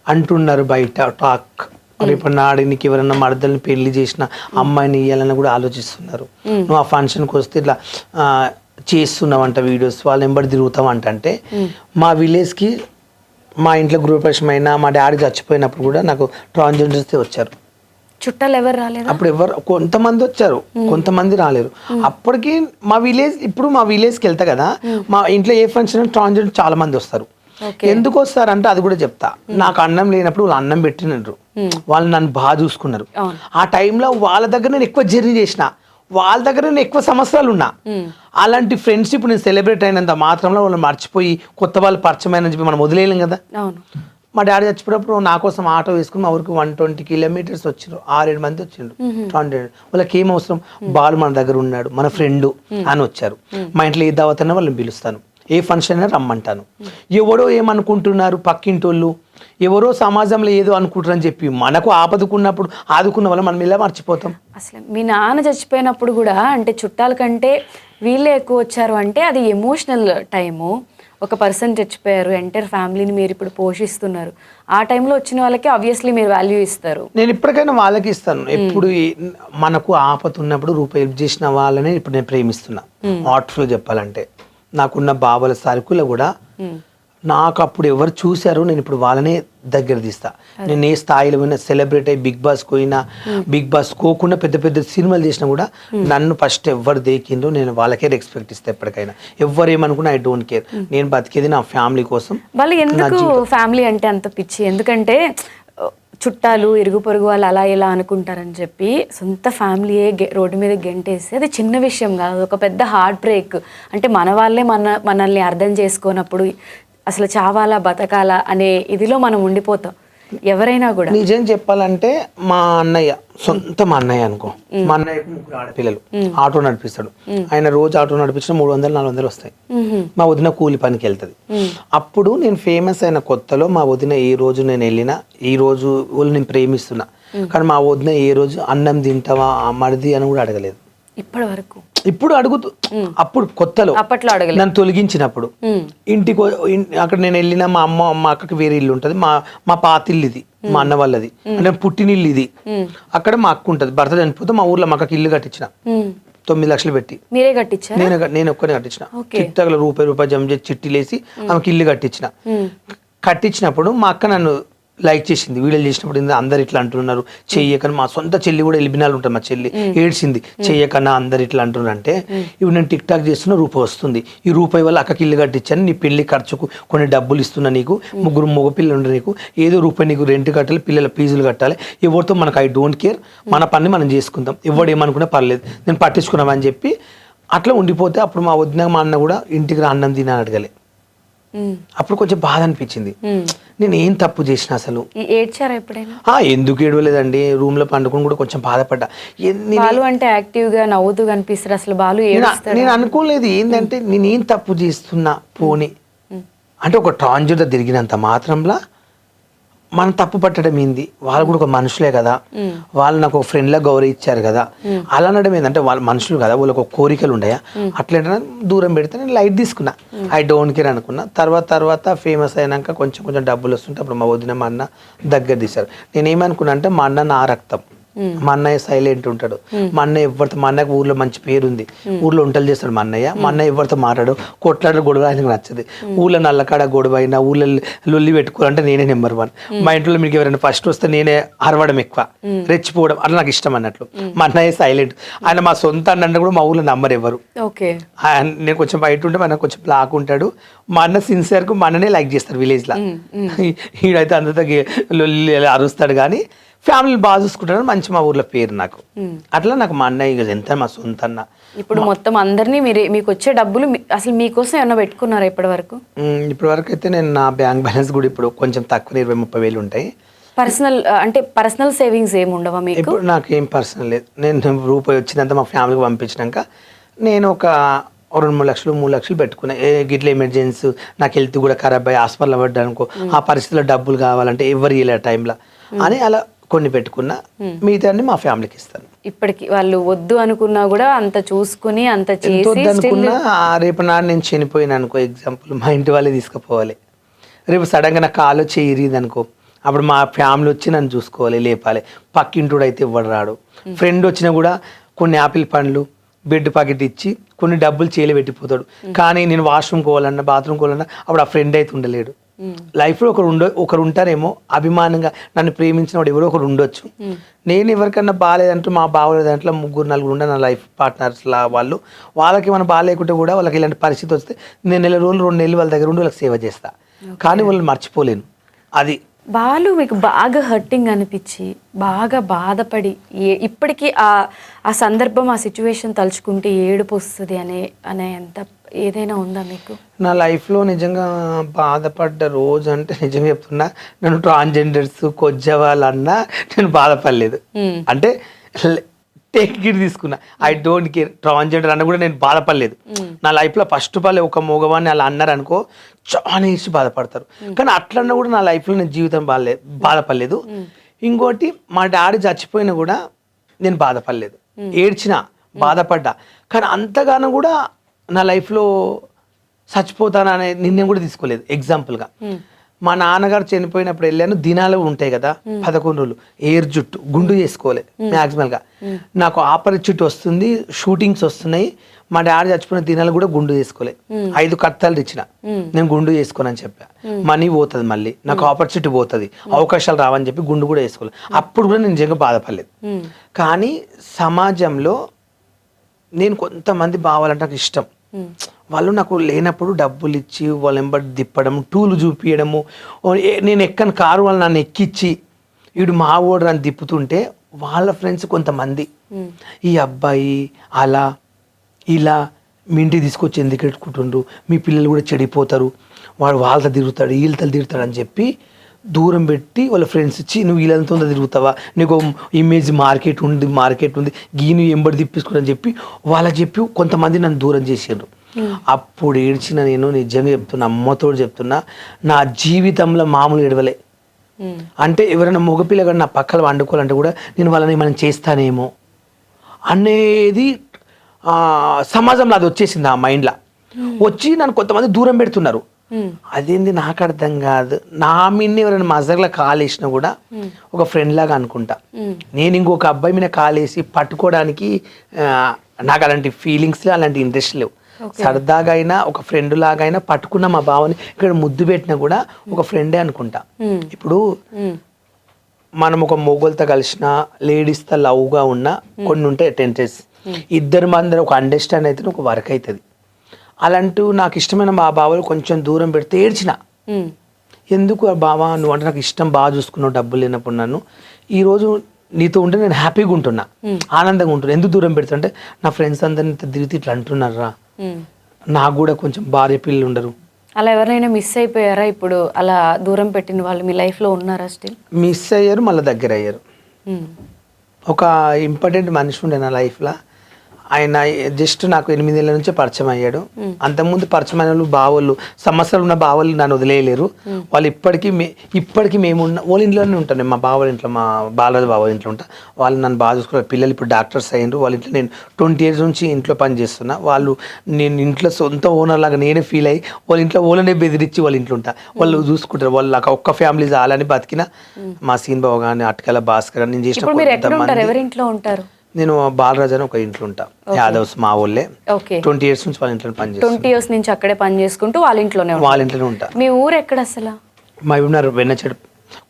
Speaker 3: అంటున్నారు బయట టాక్. రేపు నాడు నీకు ఎవరన్నా మరదల్ని పెళ్లి చేసిన అమ్మాయిని ఇవ్వాలని కూడా ఆలోచిస్తున్నారు. నువ్వు ఆ ఫంక్షన్కి వస్తే ఇట్లా చేస్తున్నావంట వీడియోస్, వాళ్ళు ఎంబడి తిరుగుతావంట. అంటే మా విలేజ్కి మా ఇంట్లో గృహప్రవేశం అయినా మా డాడీ చచ్చిపోయినప్పుడు కూడా నాకు ట్రాన్స్జెండర్స్ వచ్చారు.
Speaker 2: చుట్టాలు ఎవరు రాలేదు.
Speaker 3: అప్పుడు కొంతమంది వచ్చారు, కొంతమంది రాలేరు. అప్పటికి మా విలేజ్కి వెళ్తా కదా, మా ఇంట్లో ఏ ఫంక్షన్ ట్రాన్స్జెండర్ చాలా మంది వస్తారు. ఎందుకు వస్తారంటే అది కూడా చెప్తా. నాకు అన్నం లేనప్పుడు వాళ్ళు అన్నం పెట్టినారు, వాళ్ళు నన్ను బాగా చూసుకున్నారు. ఆ టైంలో వాళ్ళ దగ్గర నేను ఎక్కువ జర్నీ చేసిన, వాళ్ళ దగ్గర నేను ఎక్కువ సంవత్సరాలు ఉన్నా. అలాంటి ఫ్రెండ్షిప్ నేను సెలబ్రేట్ అయినంత మాత్రంలో వాళ్ళు మర్చిపోయి కొత్త వాళ్ళు పరిచయం అని చెప్పి మనం వదిలేయలేం కదా. మా డాడీ చచ్చిపోయినప్పుడు నా కోసం ఆటో వేసుకుని మా ఊరికి 120 కిలోమీటర్స్ వచ్చిండ్రు, 6-7 మంది వచ్చిండ్రు ట్రాన్స్జెండర్. వాళ్ళకి ఏం అవసరం, బాలు మన దగ్గర ఉన్నాడు, మన ఫ్రెండ్ అని వచ్చారు. మా ఇంట్లో ఏ దావత్ అయినా వాళ్ళని పిలుస్తాను, ఏ ఫంక్షన్ అయినా రమ్మంటాను. ఎవరో ఏమనుకుంటున్నారు పక్కింటోళ్ళు, ఎవరో సమాజంలో ఏదో అనుకుంటారని చెప్పి మనకు ఆపదుకున్నప్పుడు ఆదుకున్న వాళ్ళు మనం ఇలా మర్చిపోతాం.
Speaker 2: అసలు మీ నాన్న చచ్చిపోయినప్పుడు కూడా అంటే చుట్టాల కంటే వీళ్ళే ఎక్కువ వచ్చారు అంటే అది ఎమోషనల్ టైము. ఒక పర్సన్ చచ్చిపోయారు, ఎంటైర్ ఫ్యామిలీని మీరు ఇప్పుడు పోషిస్తున్నారు. ఆ టైంలో వచ్చిన వాళ్ళకి ఆబ్వియస్లీ మీరు వాల్యూ ఇస్తారు.
Speaker 3: నేను ఇప్పటికైనా వాళ్ళకి ఇస్తాను. ఎప్పుడు మనకు ఆపద ఉన్నప్పుడు రూపాయి చేసిన వాళ్ళని ఇప్పుడు నేను ప్రేమిస్తున్నా. హార్ట్ఫుల్ చెప్పాలంటే నాకున్న బావల సరుకులు కూడా నాకు అప్పుడు ఎవరు చూశారో నేను ఇప్పుడు వాళ్ళనే దగ్గర తీస్తా. నేను ఏ స్థాయిలో పోయినా, సెలబ్రేట్ అయ్యి బిగ్ బాస్ పోయినా, బిగ్ బాస్ కోకుండా పెద్ద పెద్ద సినిమాలు చేసినా కూడా నన్ను ఫస్ట్ ఎవరు దేకిందో నేను వాళ్ళకే రెస్పెక్ట్ ఇస్తా. ఎప్పటికైనా ఎవరు ఏమనుకున్నా ఐ డోంట్ కేర్. నేను బతికేది నా ఫ్యామిలీ కోసం.
Speaker 2: వాళ్ళు ఎందుకు ఫ్యామిలీ అంటే అంత పిచ్చి? ఎందుకంటే చుట్టాలు ఇరుగు పొరుగు వాళ్ళు అలా ఇలా అనుకుంటారని చెప్పి సొంత ఫ్యామిలీయే రోడ్డు మీద గెంటేసి అది చిన్న విషయం కాదు, ఒక పెద్ద హార్ట్ బ్రేక్. అంటే మన వాళ్ళే మనల్ని అర్థం చేసుకోనప్పుడు అసలు చావాలా బతకాలా అనే ఇదిలో మనం ఉండిపోతాం ఎవరైనా కూడా.
Speaker 3: నిజం చెప్పాలంటే మా అన్నయ్య, మా అన్నయ్య అనుకో, మా అన్నయ్యకు 3 ఆడపిల్లలు, ఆటో నడిపిస్తాడు. ఆయన రోజు ఆటో నడిపించిన 300-400 వస్తాయి. మా వదిన కూలి పనికి వెళ్తుంది. అప్పుడు నేను ఫేమస్ అయిన కొత్తలో మా వదిన ఏ రోజు నేను వెళ్ళినా, ఈ రోజు వాళ్ళు నేను ప్రేమిస్తున్నా, కానీ మా వదిన ఏ రోజు అన్నం తింటావా మరిది అని కూడా అడగలేదు
Speaker 2: ఇప్పటి వరకు.
Speaker 3: ఇప్పుడు అడుగుతూ, అప్పుడు కొత్తలో
Speaker 2: అప్పట్లో అడగలేదు.
Speaker 3: నన్ను తొలగించినప్పుడు ఇంటికి అక్కడ నేను వెళ్ళిన మా అక్కకి వేరే ఇల్లు ఉంటుంది, మా పాతిల్లు ఇది, మా అన్న వాళ్ళది, అంటే పుట్టినిల్లు ఇది. అక్కడ మా అక్క ఉంటుంది, భర్త చనిపోతే మా ఊర్లో మా అక్కకి ఇల్లు కట్టించిన 9 లక్షలు పెట్టి.
Speaker 2: మీరే కట్టించారు?
Speaker 3: నేను ఒక్కనే కట్టించిన. చిట్టగల రూపాయి జమ చేసి చిట్టీలేసి ఆమెకి ఇల్లు కట్టించిన. కట్టించినప్పుడు మా అక్క నన్ను లైక్ చేసింది. వీడియోలు చేసినప్పుడు అందరు ఇట్లా అంటున్నారు చెయ్యకని. మా సొంత చెల్లి కూడా ఎలిబినాలు ఉంటుంది, మా చెల్లి ఏడ్చింది చెయ్యకన్నా అందరు ఇట్లా అంటున్నారు. అంటే ఇప్పుడు నేను టిక్ టాక్ చేస్తున్న రూపాయి వస్తుంది, ఈ రూపాయి వల్ల అక్కకి ఇల్లు కట్టించాను, నీ పెళ్లి ఖర్చుకు కొన్ని డబ్బులు ఇస్తున్నా, నీకు 3 మగపిల్లలు ఉండే, నీకు ఏదో రూపాయి నీకు రెంట్ కట్టాలి, పిల్లల ఫీజులు కట్టాలి, ఎవరితో మనకు ఐ డోంట్ కేర్, మన పని మనం చేసుకుందాం, ఎవడు ఏమనుకున్నా పర్లేదు, నేను పట్టించుకున్నామని చెప్పి అట్లా ఉండిపోతే అప్పుడు మా వదిన మా అన్న కూడా ఇంటికి రా అన్నం తిని అడగలే. అప్పుడు కొంచెం బాధ అనిపించింది, నేను ఏం తప్పు చేసిన అసలు.
Speaker 2: ఏడ్చారా ఎప్పుడైనా?
Speaker 3: ఎందుకు ఏడవలేదండి, రూమ్ లో పండుకొని కూడా కొంచెం బాధపడ్డా.
Speaker 2: బాలు అంటే యాక్టివ్ గా నవ్వుతూ కనిపిస్తారు, అసలు బాలు
Speaker 3: నేను అనుకోలేదు ఏంటంటే నేను ఏం తప్పు చేస్తున్నా పోనీ అంటే ఒక ట్రాన్స్జెండర్ తిరిగినంత మాత్రంలా మనం తప్పు పట్టడం ఏంది, వాళ్ళు కూడా ఒక మనుషులే కదా, వాళ్ళు నాకు ఒక ఫ్రెండ్ లా గౌరవించారు కదా, అలా అనడం ఏంటంటే వాళ్ళు మనుషులు కదా, వాళ్ళకి ఒక కోరికలు ఉన్నాయా, అట్లా దూరం పెడితే నేను లైట్ తీసుకున్నా, ఐ డోంట్ కేర్ అనుకున్నా. తర్వాత ఫేమస్ అయినాక కొంచెం డబ్బులు వస్తుంటే అప్పుడు మా వదిన మా అన్న దగ్గర తీశారు. నేనేమనుకున్నా అంటే మా అన్న నా రక్తం, మా అన్నయ్య సైలెంట్ ఉంటాడు, మా అన్నయ్య ఎవరితో, మా అన్నయ్యకు ఊర్లో మంచి పేరు ఉంది, ఊర్లో వంటలు చేస్తాడు మా అన్నయ్య ఎవరితో మాట్లాడు, కొట్లాడ గొడవ ఆయనకు నచ్చదు, ఊళ్ళో నల్లకాడ గొడవ అయినా ఊళ్ళో లొల్లి పెట్టుకోవాలంటే నేనే నెంబర్ 1, మా ఇంట్లో మీకు ఎవరైనా ఫస్ట్ వస్తే నేనే అరవడం ఎక్కువ, రెచ్చిపోవడం అట్లా నాకు ఇష్టం అన్నట్లు. మా అన్నయ్య సైలెంట్, ఆయన మా సొంత అన్న కూడా మా ఊళ్ళో నంబర్ ఎవరు. నేను కొంచెం బయట ఉంటే మన కొంచెం బ్లాక్ ఉంటాడు, మా అన్న సిన్సియర్ కు మా అన్ననే లైక్ చేస్తారు విలేజ్ లా, ఈడైతే అందరితో లొల్లి అరుస్తాడు కానీ ఫ్యామిలీ బాగా చూసుకుంటారు, మంచి మా ఊర్లో పేరు నాకు. అట్లా నాకు మా అన్నయ్య ఎంత మా సొంత అన్న.
Speaker 2: ఇప్పుడు మొత్తం అందరినీ మీకు వచ్చే డబ్బులు అసలు మీకోసం ఏమన్నా పెట్టుకున్నారా ఇప్పటి వరకు?
Speaker 3: అయితే నేను నా బ్యాంక్ బ్యాలెన్స్ కూడా ఇప్పుడు కొంచెం తక్కువ 20-30 వేలు ఉంటాయి.
Speaker 2: పర్సనల్ సేవింగ్స్ ఏమి ఉండవా మీకు?
Speaker 3: ఇప్పుడు నాకు ఏం పర్సనల్ లేదు, నేను రూపాయి వచ్చినంత మా ఫ్యామిలీకి పంపించినాక నేను ఒక 2-3 లక్షలు 3 లక్షలు పెట్టుకున్నా. గిట్ల ఎమర్జెన్సీ నాకు హెల్త్ కూడా ఖరాబ్ అయ్యి హాస్పిటల్ పడ్డానుకో, ఆ పరిస్థితిలో డబ్బులు కావాలంటే ఎవరు ఇవ్వలే టైంలో అని అలా కొన్ని పెట్టుకున్నా, మిగతా మా ఫ్యామిలీకి ఇస్తాను.
Speaker 2: ఇప్పటికి వాళ్ళు వద్దు అనుకున్నా కూడా అంత చూసుకుని అంత చేసి
Speaker 3: అనుకున్నా, రేపు నాడు నేను చనిపోయినా అనుకో, ఎగ్జాంపుల్ మా ఇంటి వాళ్ళే తీసుకుపోవాలి, రేపు సడన్గా నాకు కాలు చేరిది అనుకో, అప్పుడు మా ఫ్యామిలీ వచ్చి నన్ను చూసుకోవాలి, లేపాలి. పక్కింటోడు అయితే ఇవ్వడు రాడు, ఫ్రెండ్ వచ్చినా కూడా కొన్ని యాపిల్ పండ్లు బెడ్ ప్యాకెట్ ఇచ్చి కొన్ని డబ్బులు చేయలే పెట్టిపోతాడు. కానీ నేను వాష్రూమ్ పోవాలన్నా బాత్రూమ్ పోవాలన్నా అప్పుడు ఆ ఫ్రెండ్ అయితే ఉండలేడు. లైఫ్లో ఒకరు ఉంటారేమో అభిమానంగా నన్ను ప్రేమించిన వాడు ఎవరో ఒకరు ఉండొచ్చు. నేను ఎవరికన్నా బాగాలేదంటూ మా బాగోలేదంటే 3-4 ఉండే నా లైఫ్ పార్ట్నర్స్ లా వాళ్ళకి ఏమైనా బాగాలేకుంటే కూడా వాళ్ళకి ఇలాంటి పరిస్థితి వస్తే నేను 1 నెల రోజులు 2 నెలలు వాళ్ళ దగ్గర ఉండి వాళ్ళకి సేవ చేస్తా, కానీ వాళ్ళని మర్చిపోలేను. అది
Speaker 2: బాలు మీకు బాగా హర్టింగ్ అనిపించి బాగా బాధపడి ఇప్పటికీ ఆ సందర్భం ఆ సిచ్యువేషన్ తలుచుకుంటే ఏడుపు వస్తుంది అనే ఎంత ఏదైనా ఉందా మీకు?
Speaker 3: నా లైఫ్లో నిజంగా బాధపడ్డ రోజు అంటే నిజంగా చెప్తున్నా, నన్ను ట్రాన్స్జెండర్స్ కొజ్జవాళ్ళన్నా నేను బాధపడలేదు. అంటే టేక్ గిట్ తీసుకున్నా, ఐ డోంట్ కేర్, ట్రాన్స్జెండర్ అన్న కూడా నేను బాధపడలేదు. నా లైఫ్లో ఫస్ట్ ఒక మగవాడిని అలా అన్నారు అనుకో చాలా ఇచ్చి బాధపడతారు, కానీ అట్లన్నా కూడా నా లైఫ్లో నేను జీవితం బాధపడలేదు. ఇంకోటి మా డాడీ చచ్చిపోయినా కూడా నేను బాధపడలేదు, ఏడ్చినా బాధపడ్డా, కానీ అంతగానో కూడా నా లైఫ్లో చచ్చిపోతాననే నిర్ణయం కూడా తీసుకోలేదు. ఎగ్జాంపుల్గా మా నాన్నగారు చనిపోయినప్పుడు వెళ్ళాను, దినాలు ఉంటాయి కదా 11 రోజులు, ఎయిర్ జుట్టు గుండు చేసుకోలే మ్యాక్సిమల్గా. నాకు ఆపర్చునిటీ వస్తుంది, షూటింగ్స్ వస్తున్నాయి, మా డాడీ చచ్చిపోయిన దినాలు కూడా గుండు చేసుకోలే. 5 కట్టాలు ఇచ్చిన, నేను గుండు చేసుకోనని చెప్పా. మనీ పోతుంది, మళ్ళీ నాకు ఆపర్చునిటీ పోతుంది, అవకాశాలు రావని చెప్పి గుండు కూడా వేసుకోలేదు. అప్పుడు కూడా నేను నిజంగా బాధపడలేదు. కానీ సమాజంలో నేను కొంతమంది బావాలంటే నాకు ఇష్టం. వాళ్ళు నాకు లేనప్పుడు డబ్బులు ఇచ్చి వాళ్ళ వెంబడి తిప్పడం, టూలు చూపించడము, నేను ఎక్కని కారు వాళ్ళు నన్ను ఎక్కిచ్చి వీడు మా ఓడర్ అని తిప్పుతుంటే వాళ్ళ ఫ్రెండ్స్ కొంతమంది ఈ అబ్బాయి అలా ఇలా మీ ఇంటికి తీసుకొచ్చి ఎందుకు ఎట్టుకుంటుండ్రు, మీ పిల్లలు కూడా చెడిపోతారు, వాడు వాళ్ళతో తిరుగుతాడు వీళ్ళతో తిరుగుతాడు అని చెప్పి దూరం పెట్టి వాళ్ళ ఫ్రెండ్స్ ఇచ్చి నువ్వు వీళ్ళతో తిరుగుతావా, నీకు ఇమేజ్ మార్కెట్ ఉంది గీను ఎంబడి తిప్పించుకోని చెప్పి వాళ్ళకి చెప్పి కొంతమంది నన్ను దూరం చేసారు. అప్పుడు ఏడ్చిన నేను నిజంగా చెప్తున్నా, అమ్మతో చెప్తున్నా, నా జీవితంలో మామూలు ఏడవలే. అంటే ఎవరైనా మగపిల్లగా నా పక్కన వండుకోవాలంటే కూడా నేను వాళ్ళని మనం చేస్తానేమో అనేది సమాజంలో అది వచ్చేసింది ఆ మైండ్లో వచ్చి నన్ను కొంతమంది దూరం పెడుతున్నారు. అదేంది నాకు అర్థం కాదు. నా మీద ఎవరైనా మజర్లో కాలేసినా కూడా ఒక ఫ్రెండ్ లాగా అనుకుంటా. నేను ఇంకొక అబ్బాయి మీద కాలేసి పట్టుకోవడానికి నాకు అలాంటి ఫీలింగ్స్ అలాంటి ఇంట్రెస్ట్ లేవు. సరదాగా అయినా ఒక ఫ్రెండ్ లాగా అయినా పట్టుకున్న మా బావని ఇక్కడ ముద్దు పెట్టినా కూడా ఒక ఫ్రెండే అనుకుంటా. ఇప్పుడు మనం ఒక మొగోళ్ళతో కలిసిన లేడీస్తో లవ్గా ఉన్న కొన్ని ఉంటాయి టెంటెస్, ఇద్దరు మంది ఒక అండర్స్టాండ్ అయితే ఒక వర్క్ అవుతుంది. అలాంటి నాకు ఇష్టమైన మా బావలు కొంచెం దూరం పెడితే ఏడ్చిన, ఎందుకు బావా నువ్వు అంటే నాకు ఇష్టం, బాగా చూసుకున్నావు, డబ్బులు లేనప్పుడు నన్ను ఈరోజు నీతో ఉంటే నేను హ్యాపీగా ఉంటున్నా, ఆనందంగా ఉంటున్నా. ఎందుకు దూరం పెడతా అంటే నా ఫ్రెండ్స్ అందరిని తిరిగి ఇట్లా అంటున్నారా, నాకు కూడా కొంచెం భార్య పిల్లలు ఉండరు.
Speaker 2: అలా ఎవరైనా మిస్ అయిపోయారా ఇప్పుడు అలా దూరం పెట్టిన వాళ్ళు మీ లైఫ్లో ఉన్నారా? స్టిల్
Speaker 3: మిస్ అయ్యారు, మళ్ళీ దగ్గర అయ్యారు. ఒక ఇంపార్టెంట్ మనిషి ఉండే నా లైఫ్లో, ఆయన జస్ట్ నాకు 8 ఏళ్ళ నుంచే పరిచయం అయ్యాడు. అంతకుముందు పరిచయం అయిన వాళ్ళు బావోళ్ళు, సమస్యలు ఉన్న బావోళ్ళు నన్ను వదిలేయలేరు. వాళ్ళు ఇప్పటికీ మేము వాళ్ళ ఇంట్లోనే ఉంటాను. నేను మా బావల ఇంట్లో, మా బాలరాజు బావల ఇంట్లో ఉంటా. వాళ్ళు నన్ను బాగా చూసుకున్నారు. పిల్లలు ఇప్పుడు డాక్టర్స్ అయ్యారు. వాళ్ళ ఇంట్లో నేను 20 years నుంచి ఇంట్లో పని చేస్తున్నా. వాళ్ళు నేను ఇంట్లో సొంత ఓనర్ లాగా నేనే ఫీల్ అయ్యి వాళ్ళ ఇంట్లో ఓనర్నే బెదిరించి వాళ్ళ ఇంట్లో ఉంటా. వాళ్ళు చూసుకుంటారు. వాళ్ళు నాకు ఒక్క ఫ్యామిలీ చాలని బతికిన మా సీన్ బావ కానీ అటకల భాస్కర్ కానీ నేను చేసిన. నేను బాలరాజు అని ఒక ఇంట్లో ఉంటా, యాదవ్స్ మా ఊళ్ళే. 20 years నుంచి వాళ్ళ ఇంట్లో పని చేస్తాను.
Speaker 2: 20 years నుంచి అక్కడే పని చేసుకుంటూ వాళ్ళ ఇంట్లోనే ఉంటా. మీ ఊరు ఎక్కడ అసలు?
Speaker 3: మా ఊరు వెన్నచెడు,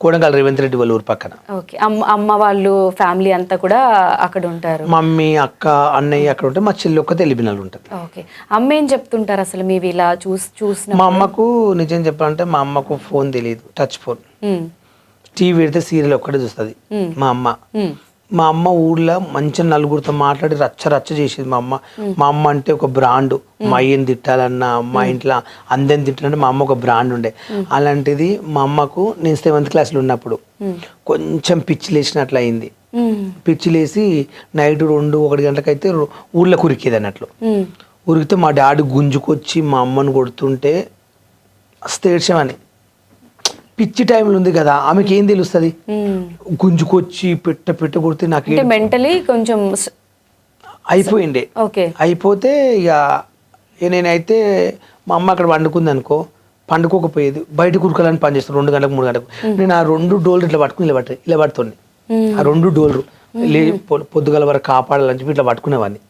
Speaker 3: కోడంగల్ రేవంత్ రెడ్డి వాళ్ళ ఊరు పక్కన.
Speaker 2: ఓకే. అమ్మ వాళ్ళు ఫ్యామిలీ అంతా కూడా అక్కడ ఉంటారు?
Speaker 3: మమ్మీ అక్క అన్నయ్య అక్కడ ఉంటే, మా చెల్లి ఒక్కతే ఎలిబినాలు ఉంటుంది.
Speaker 2: ఓకే. అమ్మ ఏం చెప్తుంటారు అసలు మీవి ఇలా చూసిన?
Speaker 3: మా అమ్మకు నిజం చెప్పాలంటే మా అమ్మకు ఫోన్ తెలియదు, టచ్ ఫోన్. టీవీ పెడితే సీరియల్ ఒక్కటే చూస్తుంది మా అమ్మ. మా అమ్మ ఊర్లో మంచిగా నలుగురితో మాట్లాడి రచ్చ చేసేది మా అమ్మ. మా అమ్మ అంటే ఒక బ్రాండ్, మా అయ్యని తిట్టాలన్నా, మా ఇంట్లో అందరిని తిట్టాలంటే మా అమ్మ ఒక బ్రాండ్ ఉండే. అలాంటిది మా అమ్మకు నేను 7th classలో ఉన్నప్పుడు కొంచెం పిచ్చి లేచినట్లు అయింది. పిచ్చి లేసి నైట్ 2-1 గంటలకైతే ఊళ్ళో కురికేది అన్నట్లు. ఉరికితే మా డాడీ గుంజుకొచ్చి మా అమ్మను కొడుతుంటే అస్తేడ్చామని. పిచ్చి టైంలో ఉంది కదా, ఆమెకి ఏం తెలుస్తుంది, గుంజుకొచ్చి పెట్ట కొడితే నాకు
Speaker 2: మెంటలీ కొంచెం
Speaker 3: అయిపోయిండే. అయిపోతే ఇక నేనైతే మా అమ్మ అక్కడ వండుకుంది అనుకో, పండుకోకపోయేది, బయట కురకాలని పని చేస్తాను 2 గంటలకు 3 గంటలకు. నేను ఆ 2 డోర్లు ఇట్లా పట్టుకుని ఇలా పడుతుంది. ఆ 2 డోర్లు పొద్దుగల వరకు కాపాడాలని చెప్పి ఇట్లా పట్టుకునేవాడిని.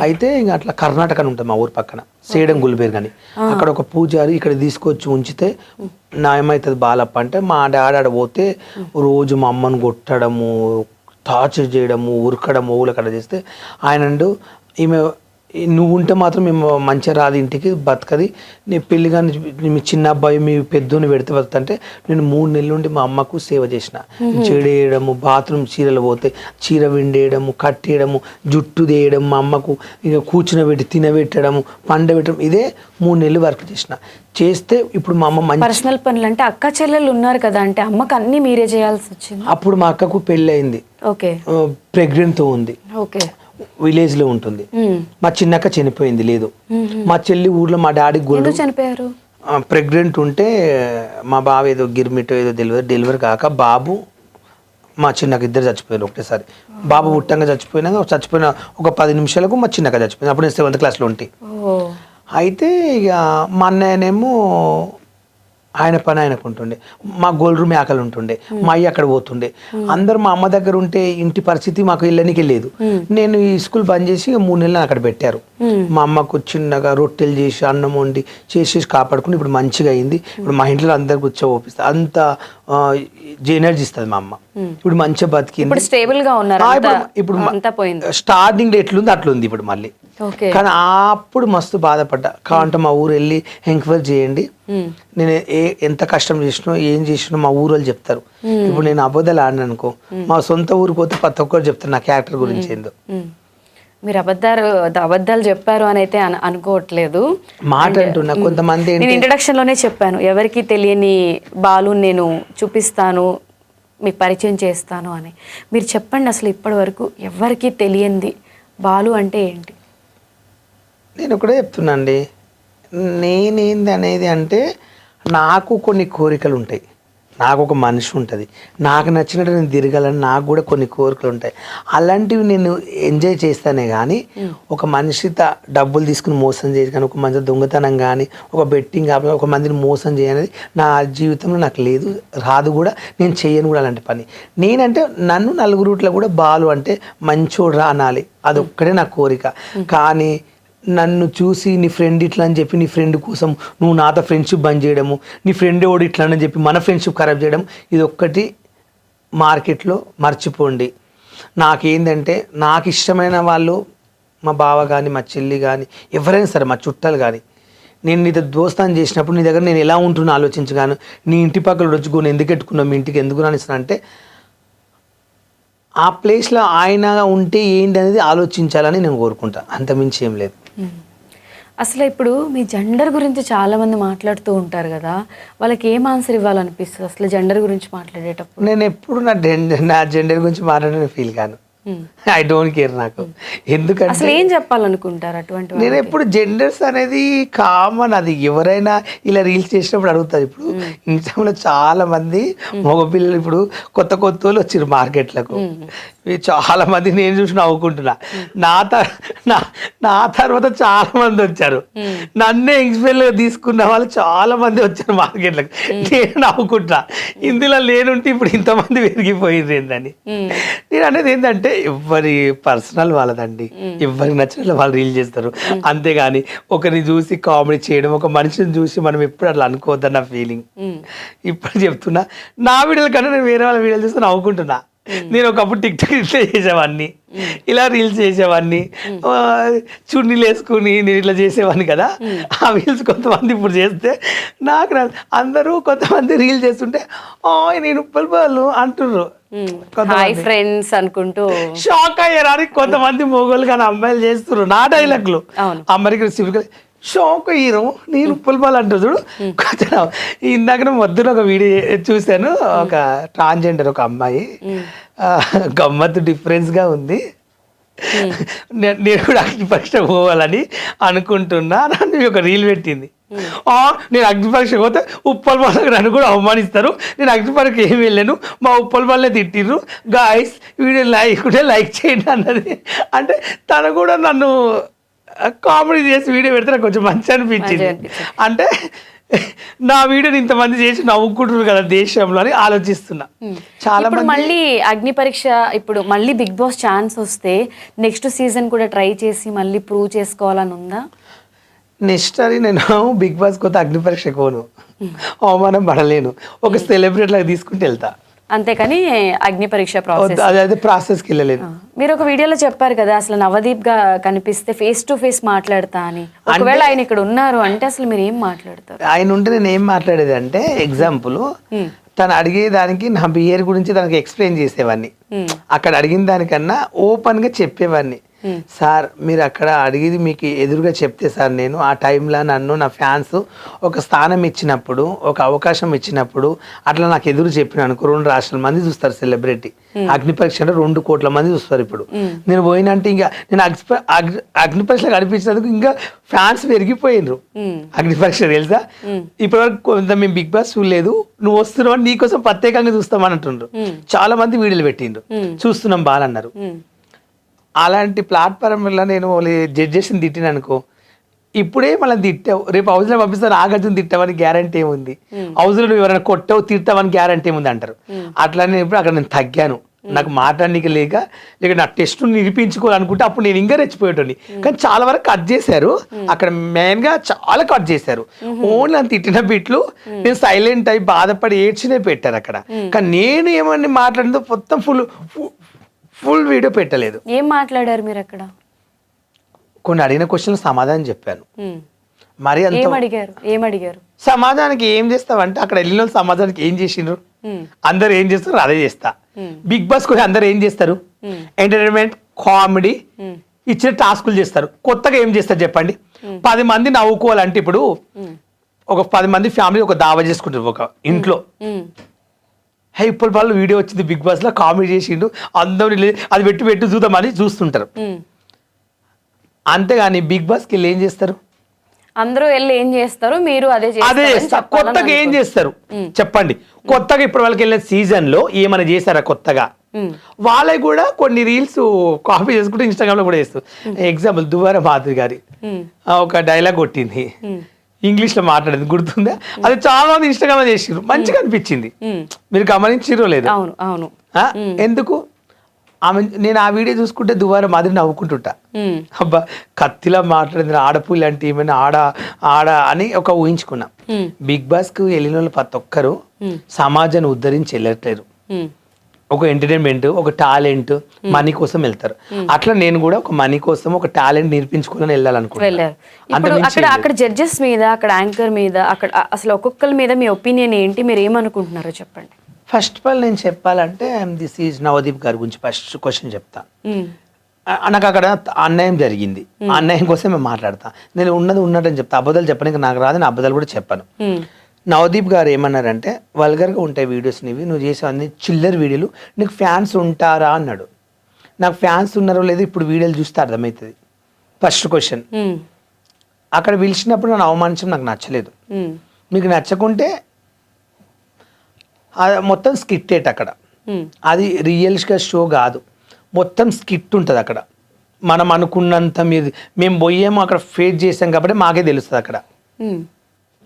Speaker 3: అయితే ఇంకా అట్లా కర్ణాటక అని ఉంటుంది మా ఊరు పక్కన, సేడం గుల్బేర్ కానీ, అక్కడ ఒక పూజారి ఇక్కడ తీసుకొచ్చి ఉంచితే ఏమవుతుంది బాలప్ప అంటే, మా డాడీ ఆడ పోతే రోజు మా అమ్మను కొట్టడము, టార్చర్ చేయడము, ఉరకడము, ఊళ్ళక్కడ చేస్తే ఆయన ఈమె నువ్వు ఉంటే మాత్రం మేము మంచిగా రాదు, ఇంటికి బతకది, నీ పెళ్లి కానీ మీ చిన్న అబ్బాయి మీ పెద్దోని పెడితే బతుకుతంటే నేను 3 నెలల నుండి మా అమ్మకు సేవ చేసిన. చెడేయడము, బాత్రూమ్ చీరలు పోతే చీర విండేయడము, కట్టేయడము, జుట్టు తీయడం, మా అమ్మకు ఇక కూర్చునబెట్టి తినబెట్టడము, పండబెట్టడం, ఇదే 3 నెలలు వర్క్ చేస్తే ఇప్పుడు మా అమ్మ మంచి
Speaker 2: పర్సనల్ పనులు. అంటే అక్క చెల్లెలు ఉన్నారు కదా, అంటే అమ్మకు అన్ని మీరే చేయాల్సి వచ్చింది.
Speaker 3: అప్పుడు మా అక్కకు పెళ్ళి అయింది, ప్రెగ్నెంట్తో ఉంది, విలేజ్ లో ఉంటుంది. మా చిన్నక్క చనిపోయింది, లేదు. మా చెల్లి ఊర్లో మా డాడీ
Speaker 2: చనిపోయారు,
Speaker 3: ప్రెగ్నెంట్ ఉంటే మా బావ ఏదో గిర్మిటో ఏదో డెలివరీ కాక బాబు మా చిన్నక్క ఇద్దరు చచ్చిపోయారు ఒకటేసారి. బాబు పుట్టంగా చచ్చిపోయిన ఒక 10 నిమిషాలకు మా చిన్నక్క చచ్చిపోయింది. అప్పుడు నేను 7th classలో ఉంటే. అయితే ఇక మా అన్నయ్యనేమో ఆయన పని ఆయనకు ఉంటుండే, మా గోల్ రూమ్ ఆకలి ఉంటుండే, మా అయ్య అక్కడ పోతుండే, అందరు మా అమ్మ దగ్గర ఉంటే ఇంటి పరిస్థితి మాకు వెళ్ళనికి లేదు. నేను ఈ స్కూల్ బంద్ చేసి 3 నెలలు అక్కడ పెట్టారు. మా అమ్మకు చిన్నగా రొట్టెలు చేసి అన్నం వండి చేసేసి కాపాడుకుని ఇప్పుడు మంచిగా అయింది. ఇప్పుడు మా ఇంట్లో అందరు కూర్చోపిస్తుంది, అంత ఎనర్జీ ఇస్తుంది మా అమ్మ. ఇప్పుడు మంచిగా బతికింది,
Speaker 2: ఇప్పుడు స్టేబుల్ గా ఉన్నారు.
Speaker 3: ఇప్పుడు
Speaker 2: అంతా పోయింది.
Speaker 3: స్టార్టింగ్ ఎట్లుంది అట్లుంది ఇప్పుడు మళ్ళీ. కానీ అప్పుడు మస్తు బాధపడ్డా. కావంటే మా ఊరు వెళ్ళి ఎంక్వైరీ చేయండి, నేను ఎంత కష్టం చేసినో ఏం చేసినో మా ఊరు వాళ్ళు చెప్తారు. ఇప్పుడు నేను అబద్ధాలు ఆడిన అనుకో, మా సొంత ఊరికి పోతే ప్రతి ఒక్కరు చెప్తారు నా క్యారెక్టర్ గురించి ఏందో.
Speaker 2: మీరు అబద్ధాలు చెప్పారు అని అయితే అనుకోవట్లేదు,
Speaker 3: మాట అంటున్నా. కొంతమంది
Speaker 2: నేను ఇంట్రడక్షన్ లోనే చెప్పాను, ఎవరికి తెలియని బాలు నేను చూపిస్తాను, మీకు పరిచయం చేస్తాను అని. మీరు చెప్పండి అసలు ఇప్పటి వరకు ఎవరికి తెలియంది బాలు అంటే ఏంటి?
Speaker 3: నేను ఒకటే చెప్తున్నాండి, నేనేంది అనేది అంటే నాకు కొన్ని కోరికలు ఉంటాయి, నాకు ఒక మనిషి ఉంటుంది, నాకు నచ్చినట్టు నేను తిరగాలని నాకు కూడా కొన్ని కోరికలు ఉంటాయి. అలాంటివి నేను ఎంజాయ్ చేస్తానే కానీ ఒక మనిషి డబ్బులు తీసుకుని మోసం చేసి కానీ, ఒక మంచి దొంగతనం కానీ, ఒక బెట్టింగ్ కానీ, ఒక మందిని మోసం చేయనేది నా జీవితంలో నాకు లేదు, రాదు కూడా, నేను చేయను కూడా అలాంటి పని. నేనంటే నన్ను నలుగురుట్లో కూడా బాలు అంటే మంచోడు రా అనాలి, అదొక్కడే నా కోరిక. కానీ నన్ను చూసి నీ ఫ్రెండ్ ఇట్లా అని చెప్పి నీ ఫ్రెండ్ కోసం నువ్వు నాతో ఫ్రెండ్షిప్ బంద్ చేయడము, నీ ఫ్రెండ్ ఓడి ఇట్లా అని చెప్పి మన ఫ్రెండ్షిప్ ఖరాబ్ చేయడం, ఇది ఒక్కటి మార్కెట్లో మర్చిపోండి. నాకేంటంటే నాకు ఇష్టమైన వాళ్ళు మా బావ కానీ మా చెల్లి కానీ ఎవరైనా సరే మా చుట్టాలు కానీ, నేను నీతో దోస్తాను చేసినప్పుడు నీ దగ్గర నేను ఎలా ఉంటున్నా ఆలోచించగాను, నీ ఇంటి పక్కన వచ్చుకొని ఎందుకు పెట్టుకున్నావు, మీ ఇంటికి ఎందుకు రానిస్తాను అంటే ఆ ప్లేస్లో ఆయన ఉంటే ఏంటి అనేది ఆలోచించాలని నేను కోరుకుంటా, అంతమించి ఏం లేదు.
Speaker 2: అసలు ఇప్పుడు మీ జెండర్ గురించి చాలా మంది మాట్లాడుతూ ఉంటారు కదా, వాళ్ళకి ఏం ఆన్సర్ ఇవ్వాలనిపిస్తుంది అసలు జెండర్ గురించి మాట్లాడేటప్పుడు?
Speaker 3: నేను ఎప్పుడు నా జెండర్ గురించి మాట్లాడిన ఫీల్ కాను, ఐ డోంట్ కేర్. నాకు ఎందుకంటే
Speaker 2: అసలు ఏం చెప్పాలనుకుంటారు అటువంటి?
Speaker 3: నేను ఎప్పుడు జెండర్స్ అనేది కామన్, అది ఎవరైనా ఇలా రీల్స్ చేసినప్పుడు అడుగుతారు. ఇప్పుడు ఇన్స్టాగ్రామ్లో చాలా మంది మగపిల్లలు ఇప్పుడు కొత్త వాళ్ళు వచ్చారు మార్కెట్లకు, చాలా మంది నేను చూసి నవ్వుకుంటున్నా. నా తర్వాత చాలా మంది వచ్చారు, నన్నే ఎక్స్పెల్ తీసుకున్న వాళ్ళు చాలా మంది వచ్చారు మార్కెట్లకు, నేను నవ్వుకుంటా. ఇందులో లేనుంటే ఇప్పుడు ఇంతమంది పెరిగిపోయింది ఏందని. నేను అనేది ఏంటంటే ఎవరి పర్సనల్ వాళ్ళదండి, ఎవరికి నచ్చినట్లు వాళ్ళు రీల్ చేస్తారు, అంతేగాని ఒకరిని చూసి కామెడీ చేయడం, ఒక మనిషిని చూసి మనం ఎప్పుడు అట్లా అనుకోవద్దని నా ఫీలింగ్. ఇప్పుడు చెప్తున్నా, నా వీడియోల కన్నా నేను వేరే వాళ్ళ వీడియోలు చూస్తే నవ్వుకుంటున్నా. నేను ఒకప్పుడు టిక్టాక్ ఇట్లా చేసేవాడిని, ఇలా రీల్స్ చేసేవాడిని, చున్నీలు వేసుకుని నేను ఇట్లా చేసేవాడిని కదా. ఆ రీల్స్ కొంతమంది ఇప్పుడు చేస్తే నాకు అందరూ కొంతమంది రీల్ చేస్తుంటే నేను ఉప్పల్ అంటుర్రు,
Speaker 2: ఫ్రెండ్స్ అనుకుంటూ
Speaker 3: షాక్ అయ్యారు. కొంతమంది మొగోళ్ళు కానీ అమ్మాయిలు చేస్తున్నారు నా డైలాగ్లు, అమెరికా షాక్ అయ్యారు. నేను ఉప్పల్ అంటారు చూడు. కొంచెం ఇందాక మధ్యలో ఒక వీడియో చూశాను, ఒక ట్రాన్స్జెండర్ ఒక అమ్మాయి, గమ్మత్తు డిఫరెన్స్గా ఉంది. నేను కూడా అగ్ని పరీక్ష పోవాలని అనుకుంటున్నా అని ఒక రీల్ పెట్టింది. నేను అగ్ని పరీక్ష పోతే ఉప్పల్ వాళ్ళకి నన్ను కూడా అవమానిస్తారు, నేను అగ్ని పరీక్ష ఏమి వెళ్ళాను, మా ఉప్పల్ వాళ్ళే తిట్టిర్రు, గాయస్ వీడియో లైక్ చేయండి అన్నది. అంటే తను కూడా నన్ను కామెడీ చేసి వీడియో పెడితే నాకు కొంచెం మంచి అనిపించింది. అంటే నా వీడియోని ఇంతమంది చేసి నవ్వుకుంటున్నారు కదా దేశంలో అని ఆలోచిస్తున్నా. చాలా మంది
Speaker 2: మళ్ళీ అగ్ని పరీక్ష, ఇప్పుడు మళ్ళీ బిగ్ బాస్ ఛాన్స్ వస్తే నెక్స్ట్ సీజన్ కూడా ట్రై చేసి మళ్ళీ ప్రూవ్ చేసుకోవాలని ఉందా?
Speaker 3: నెక్స్ట్ అది నేను బిగ్ బాస్ కొత్త అగ్ని పరీక్ష పోను, అవమానం పడలేను, ఒక సెలబ్రిటీ లాగా తీసుకుంటూ వెళ్తా,
Speaker 2: అంతేకాని అగ్ని పరీక్ష ప్రాసెస్
Speaker 3: అదే ప్రాసెస్కి వెళ్ళలేదు.
Speaker 2: మీరు ఒక వీడియోలో చెప్పారు కదా, అసలు నవదీప్ గా కనిపిస్తే ఫేస్ టు ఫేస్ మాట్లాడతా అని. ఒకవేళ ఆయన ఇక్కడ ఉన్నారు అంటే అసలు మీరు ఏం మాట్లాడతారు?
Speaker 3: ఆయన ఉంటే నేను ఏం మాట్లాడేది అంటే, ఎగ్జాంపుల్ తను అడిగేదానికి నా బిహేవియర్ గురించి తనకి ఎక్స్ప్లెయిన్ చేసేవాడిని, అక్కడ అడిగిన దానికన్నా ఓపెన్ గా చెప్పేవాడిని. సార్ మీరు అక్కడ అడిగేది మీకు ఎదురుగా చెప్తే సార్, నేను ఆ టైంలో నన్ను నా ఫ్యాన్స్ ఒక స్థానం ఇచ్చినప్పుడు, ఒక అవకాశం ఇచ్చినప్పుడు అట్లా నాకు ఎదురు చెప్పిన అనుకో, 2 రాష్ట్రాల మంది చూస్తారు సెలబ్రిటీ. అగ్ని పరీక్ష అంటే 2 కోట్ల మంది చూస్తారు. ఇప్పుడు నేను పోయినంటే ఇంకా నేను అగ్ని పరీక్షలకు అనిపించినందుకు ఇంకా ఫ్యాన్స్ పెరిగిపోయినరు. అగ్ని పరీక్ష తెలుసా, ఇప్పటివరకు కొంత మేము బిగ్ బాస్ చూడలేదు, నువ్వు వస్తున్నావు నీకోసం ప్రత్యేకంగా చూస్తామని అంటుండ్రు. చాలా మంది వీడియోలు పెట్టిండ్రు, చూస్తున్నాం బాలన్నారు. అలాంటి ప్లాట్ఫారంలో నేను జడ్జెస్ని తిట్టిన అనుకో, ఇప్పుడే మళ్ళీ తిట్టావు, రేపు హౌస్లో పంపిస్తే నాగార్జున తిట్టావని గ్యారంటీ ఏముంది, హౌస్లో నువ్వు ఎవరైనా కొట్టావు తిట్టావని గ్యారంటీ ఏముంది అంటారు. అట్లానే ఇప్పుడు అక్కడ నేను తగ్గాను, నాకు మాట్లాడడానికి లేక నా టెస్ట్ నిరూపించుకోవాలనుకుంటే అప్పుడు నేను ఇంకా రెచ్చిపోయేటోని. కానీ చాలా వరకు కట్ చేశారు, అక్కడ మెయిన్గా చాలా కట్ చేశారు. ఓన్లీ అని తిట్టిన బిట్లు నేను సైలెంట్ అయి బాధపడి ఏడ్చినే పెట్టారు అక్కడ. కానీ నేను ఏమని మాట్లాడిందో మొత్తం ఫుల్ వీడియో పెట్టలేదు.
Speaker 2: ఏం మాట్లాడారు మీరు అక్కడ?
Speaker 3: కొన్ని అడిగిన క్వశ్చన్ సమాధానం చెప్పాను. మరి
Speaker 2: ఏమడిగారు?
Speaker 3: సమాధానానికి ఏం చేస్తావంటే అక్కడ వెళ్ళిన సమాధానానికి ఏం చేసిండ్రు, అందరు ఏం చేస్తారు అదే చేస్తా. బిగ్ బాస్ కూడా అందరు ఏం చేస్తారు, ఎంటర్టైన్మెంట్, కామెడీ ఇచ్చిన టాస్కులు చేస్తారు. కొత్తగా ఏం చేస్తారు చెప్పండి? 10 మంది నవ్వుకోవాలంటే ఇప్పుడు ఒక 10 మంది ఫ్యామిలీ ఒక దావా చేసుకుంటారు ఒక ఇంట్లో. హే ఇప్పుడు వాళ్ళు వీడియో వచ్చింది బిగ్ బాస్ లో, కామెడీ చేసిండు, అందరూ అది పెట్టి చూద్దామని చూస్తుంటారు. అంతేగాని బిగ్ బాస్కి వెళ్ళి ఏం చేస్తారు?
Speaker 2: అందరూ వెళ్ళి ఏం చేస్తారు, మీరు అదే
Speaker 3: చేస్తారు. కొత్తగా ఏం చేస్తారు చెప్పండి? కొత్తగా ఇప్పుడు వాళ్ళకి వెళ్ళిన సీజన్ లో ఏమైనా చేశారా కొత్తగా? వాళ్ళకి కూడా కొన్ని రీల్స్ కాపీ చేసుకుంటే ఇన్స్టాగ్రామ్ లో కూడా చేస్తారు. ఎగ్జాంపుల్ దువ్వార మాధురి గారి ఒక డైలాగ్ కొట్టింది, ఇంగ్లీష్ లో మాట్లాడింది, గుర్తుందా? అది చాలా మంది ఇన్స్టాగ్రామ్ లో చేసిర్రు, మంచిగా అనిపించింది. మీరు గమనించిరో లేదు?
Speaker 2: అవును.
Speaker 3: ఎందుకు ఆమె, నేను ఆ వీడియో చూసుకుంటే దువార మాదిరి నవ్వుకుంటుంటా. అబ్బా కత్తిలా మాట్లాడింది, ఆడపుల్లి అంటే ఏమైనా ఆడ అని ఒక ఊహించుకున్నా. బిగ్ బాస్ కు వెళ్ళిన వాళ్ళు ప్రతి ఒక్కరు సమాజాన్ని ఉద్ధరించి వెళ్ళట్లేరు. ఒక ఎంటర్టైన్మెంట్, ఒక టాలెంట్, మనీ కోసం వెళ్తారు. అట్లా నేను కూడా ఒక మనీ కోసం ఒక టాలెంట్ నేర్పించుకోవాలని వెళ్ళాలనుకుంటున్నాను.
Speaker 2: అక్కడ జడ్జెస్ మీద, అక్కడ యాంకర్ మీద, అక్కడ అసలు ఒక్కొక్కరి మీద మీ ఒపీనియన్ ఏంటి, మీరు ఏమనుకుంటున్నారో చెప్పండి.
Speaker 3: ఫస్ట్ ఆఫ్ ఆల్ నేను చెప్పాలంటే దిస్ ఈజ్ నవదీప్ గారి గురించి ఫస్ట్ క్వశ్చన్ చెప్తా. నాకు అక్కడ అన్యాయం జరిగింది, అన్యాయం కోసం మేము మాట్లాడతా. నేను ఉన్నదని చెప్తా, అబద్ధాలు చెప్పడానికి నాకు రాదు, నేను అబద్ధాలు కూడా చెప్పాను. నవదీప్ గారు ఏమన్నారంటే, వల్గర్గా ఉంటాయి వీడియోస్ నీవి, నువ్వు చేసే అన్ని చిల్లర్ వీడియోలు, నీకు ఫ్యాన్స్ ఉంటారా అన్నాడు. నాకు ఫ్యాన్స్ ఉన్నారో లేదో ఇప్పుడు వీడియోలు చూస్తే అర్థమవుతుంది. First question. అక్కడ పిలిచినప్పుడు నన్ను అవమానించడం నాకు నచ్చలేదు. మీకు నచ్చకుంటే మొత్తం స్కిట్టేట్ అక్కడ, అది రియల్గా షో కాదు, మొత్తం స్కిట్ ఉంటుంది అక్కడ. మనం అనుకున్నంత మేము పోయేమో అక్కడ ఫేస్ చేసాం కాబట్టి మాకే తెలుస్తుంది అక్కడ.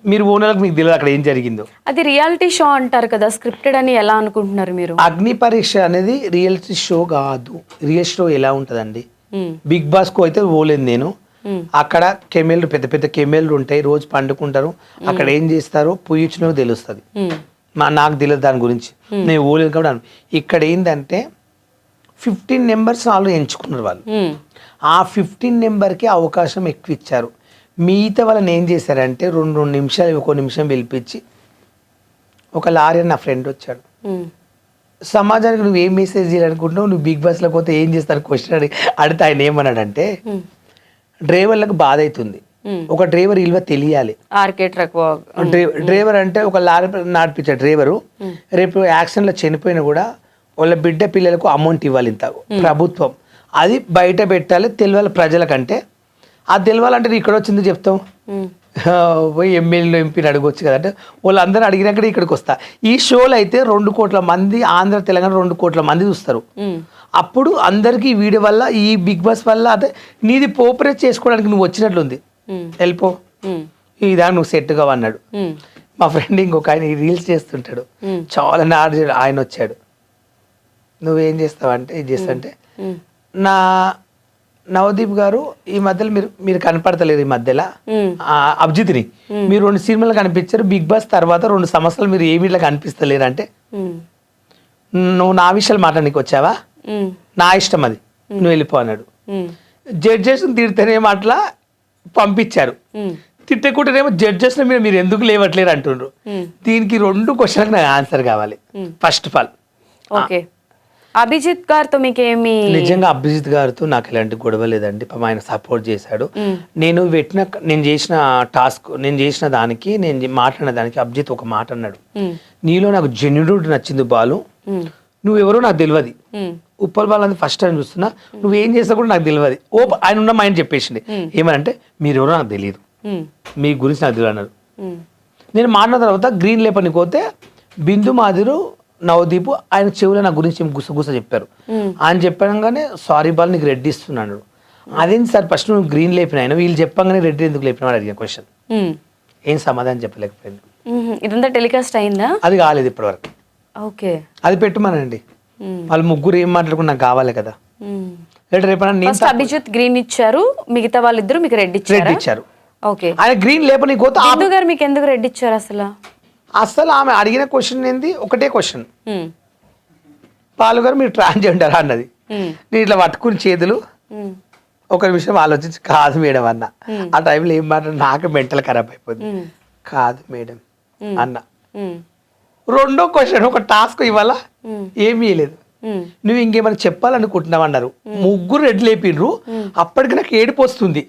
Speaker 3: మీరు ఓనర్లకు మీకు తెలియదు అక్కడ ఏం జరిగిందో.
Speaker 2: అది రియాలిటీ షో అంటారు కదా, స్క్రిప్టెడ్ అని ఎలా అనుకుంటున్నారు మీరు?
Speaker 3: అగ్ని పరీక్ష అనేది రియాలిటీ షో కాదు. రియల్ షో ఎలా ఉంటుందండి? బిగ్ బాస్ కు అయితే పోలేదు నేను. అక్కడ కెమెల్లు, పెద్ద పెద్ద కెమెల్లు ఉంటాయి, రోజు పండుకుంటారు. అక్కడ ఏం చేస్తారో పూయించినో తెలుస్తుంది. నాకు తెలియదు దాని గురించి, నేను పోలేదు కాబట్టి. ఇక్కడ ఏంటంటే 15 నెంబర్స్ వాళ్ళు ఎంచుకున్నారు వాళ్ళు. ఆ 15 నెంబర్కి అవకాశం ఎక్కువ ఇచ్చారు. మిగతా వాళ్ళని ఏం చేశారంటే 2 నిమిషాలు, 1 నిమిషం పిలిపించి, ఒక లారీ నా ఫ్రెండ్ వచ్చాడు, సమాజానికి నువ్వు ఏం మెసేజ్ చేయాలనుకుంటున్నావు, నువ్వు బిగ్ బాస్లో పోతే ఏం చేస్తాను క్వశ్చన్ అడిగితే ఆయన ఏమన్నాడంటే, డ్రైవర్లకు బాధ అవుతుంది, ఒక డ్రైవర్ విలువ తెలియాలి. డ్రైవర్ అంటే ఒక లారీ నడిపించే డ్రైవరు రేపు యాక్సిడెంట్లో చనిపోయినా కూడా వాళ్ళ బిడ్డ పిల్లలకు అమౌంట్ ఇవ్వాలి ఇంత ప్రభుత్వం, అది బయట పెట్టాలి తెలియాలి ప్రజలకంటే. అది తెలియాలంటే ఇక్కడ వచ్చింది చెప్తాం, పోయి ఎమ్మెల్యేలు ఎంపీని అడగొచ్చు కదంటే, వాళ్ళందరూ అడిగినాక ఇక్కడికి వస్తా. ఈ షోలో అయితే 2 కోట్ల మంది, ఆంధ్ర తెలంగాణ 2 కోట్ల మంది చూస్తారు. అప్పుడు అందరికీ వీడియో వల్ల, ఈ బిగ్ బాస్ వల్ల అదే నీది పోపరేట్ చేసుకోవడానికి నువ్వు వచ్చినట్లుంది, వెళ్ళిపో ఇదా నువ్వు సెట్ కావు అన్నాడు. మా ఫ్రెండ్ ఇంకొక ఆయన రీల్స్ చేస్తుంటాడు, చాలా నాడు ఆయన వచ్చాడు, నువ్వేం చేస్తావంటే ఇది చేస్తాంటే, నా నవదీప్ గారు ఈ మధ్యలో మీరు కనపడతలేరు, ఈ మధ్యలో అభిజిత్ని మీరు 2 సినిమాలు కనిపించారు, బిగ్ బాస్ తర్వాత 2 సంవత్సరాలు మీరు ఏమిట్లా కనిపిస్తలేరు అంటే, నువ్వు నా విషయాలు మాట్లాడడానికి వచ్చావా, నా ఇష్టం అది, నువ్వు వెళ్ళిపో అన్నాడు. జడ్జెస్ తిడితేనేమో అట్లా పంపించారు, తిట్టకుంటేనేమో జడ్జెస్ మీరు ఎందుకు లేవట్లేరు అంటుండ్రు. దీనికి 2 క్వశ్చన్లకు నాకు ఆన్సర్ కావాలి. First of all
Speaker 2: okay, Abhijit గారితో మీకేమి?
Speaker 3: నిజంగా అభిజిత్ గారితో నాకు ఎలాంటి గొడవ లేదండి. ఆయన సపోర్ట్ చేశాడు. నేను చేసిన టాస్క్, నేను చేసిన దానికి, నేను మాట్లాడిన దానికి అభిజిత్ ఒక మాట అన్నాడు, నీలో నాకు జెన్యునిటీ నచ్చింది బాలు, నువ్వెవరో నాకు తెలియదు, ఉప్పల్ బాల్ అని ఫస్ట్ టైం చూస్తున్నా, నువ్వేం చేస్తా కూడా నాకు తెలియదు. ఆయన ఉన్న మైండ్ చెప్పేసింది, ఏమనంటే మీరెవరో నాకు తెలియదు, మీ గురించి నాకు తెలియదు అన్నారు. నేను మాట్లాడిన తర్వాత గ్రీన్ లేపనికి పోతే బిందు మాదిరు, నవదీప్ ఆయన చెవులో నా గురించి గుసగుస చెప్పారు. ఆయన చెప్పగానే సారీ బాల్ నీకు రెడ్ ఇస్తున్నాడు. అదేంటి సార్ ఫస్ట్ నువ్వు గ్రీన్ లేపినాయన వీళ్ళు చెప్పంగానే రెడ్ ఎందుకు లేపినా అడిగిన క్వశ్చన్. ఏం సమాధానం చెప్పలేకపోయింది.
Speaker 2: ఇదంతా టెలికాస్ట్ అయిందా?
Speaker 3: అది కాలేదు ఇప్పటివరకు.
Speaker 2: ఓకే,
Speaker 3: అది పెట్టుమానండి. వాళ్ళు ముగ్గురు ఏం మాట్లాడుకుని నాకు కావాలి కదా. రేపన్నా నేను
Speaker 2: ఫస్ట్ అభిజిత్ గ్రీన్ ఇచ్చారు, మిగతా వాళ్ళిద్దరు మీకు రెడ్
Speaker 3: రెడ్ ఇచ్చారు.
Speaker 2: ఓకే,
Speaker 3: ఆయన గ్రీన్ లేపని
Speaker 2: బిందు గారు మీకు ఎందుకు రెడ్ ఇచ్చారు అసలు?
Speaker 3: అసలు ఆమె అడిగిన క్వశ్చన్ ఏంది, ఒకటే క్వశ్చన్, పాలు గారు మీరు ట్రాన్స్జెండర్ అన్నది. నేను ఇట్లా పట్టుకుని చేతులు ఒక నిమిషం ఆలోచించి కాదు మేడం అన్న. ఆ టైంలో ఏం మాట నాకు మెంటల్ ఖరాబ్ అయిపోయింది. కాదు మేడం అన్న. రెండో క్వశ్చన్ ఒక టాస్క్ ఇవాళ ఏమీ లేదు, నువ్వు ఇంకేమైనా చెప్పాలనుకుంటున్నావు అన్నారు. ముగ్గురు రెడ్ లేపిండ్రు. అప్పటికి నాకు ఏడుపు వస్తుంది.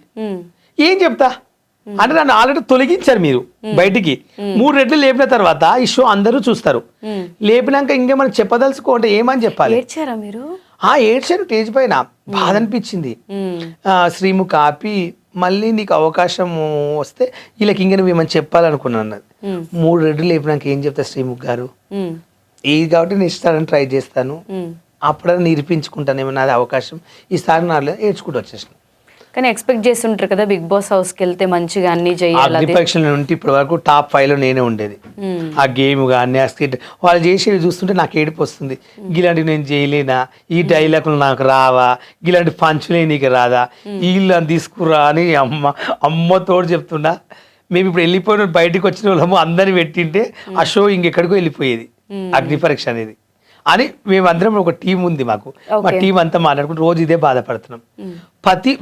Speaker 3: ఏం చెప్తా అంటే నన్ను ఆల్రెడీ తొలగించారు మీరు బయటికి. 3 రెడ్లు లేపిన తర్వాత ఈ షో అందరూ చూస్తారు. లేపినాక ఇంకేమైనా చెప్పదలుచుకోంటే ఏమని చెప్పాలి?
Speaker 2: ఏడ్చారా మీరు?
Speaker 3: ఏడ్చాను స్టేజ్ పైన. బాధ అనిపించింది. శ్రీముఖ ఆపి మళ్ళీ నీకు అవకాశం వస్తే వీళ్ళకి ఇంకా నువ్వు ఏమని చెప్పాలనుకున్నాను. 3 రెడ్లు లేపినాక ఏం చెప్తా శ్రీముఖ్ గారు, ఇది కాబట్టి నేను ఇస్తానని ట్రై చేస్తాను, అప్పుడైనా నిరూపించుకుంటాను ఏమన్నా అది అవకాశం ఈసారి నాలో ఏడ్చుకుంటూ వచ్చేసిన.
Speaker 2: కానీ ఎక్స్పెక్ట్ చేస్తుంటారు కదా బిగ్ బాస్ హౌస్కి వెళ్తే మంచిగా అన్ని చేయాలి.
Speaker 3: అగ్ని పరీక్షల నుండి ఇప్పటి వరకు టాప్ 5 లో నేనే ఉండేది. ఆ గేమ్ కానీ ఆ స్కిట్ వాళ్ళు చేసేవి చూస్తుంటే నాకు ఏడుపు వస్తుంది. ఇలాంటివి నేను చేయలేనా, ఈ డైలాగులు నాకు రావా, ఇలాంటి పంచులే నీకు రాదా, వీళ్ళని తీసుకురా అని అమ్మతోడు చెప్తున్నా. మేము ఇప్పుడు వెళ్ళిపోయిన బయటకు వచ్చిన వాళ్ళము అందరిని పెట్టింటే ఆ షో ఇంకెక్కడికో వెళ్ళిపోయేది అగ్ని పరీక్ష అనేది అని. మేమందరం ఒక టీం ఉంది మాకు. మా టీం అంతా మాట్లాడుకుంటూ రోజు ఇదే బాధపడుతున్నాం.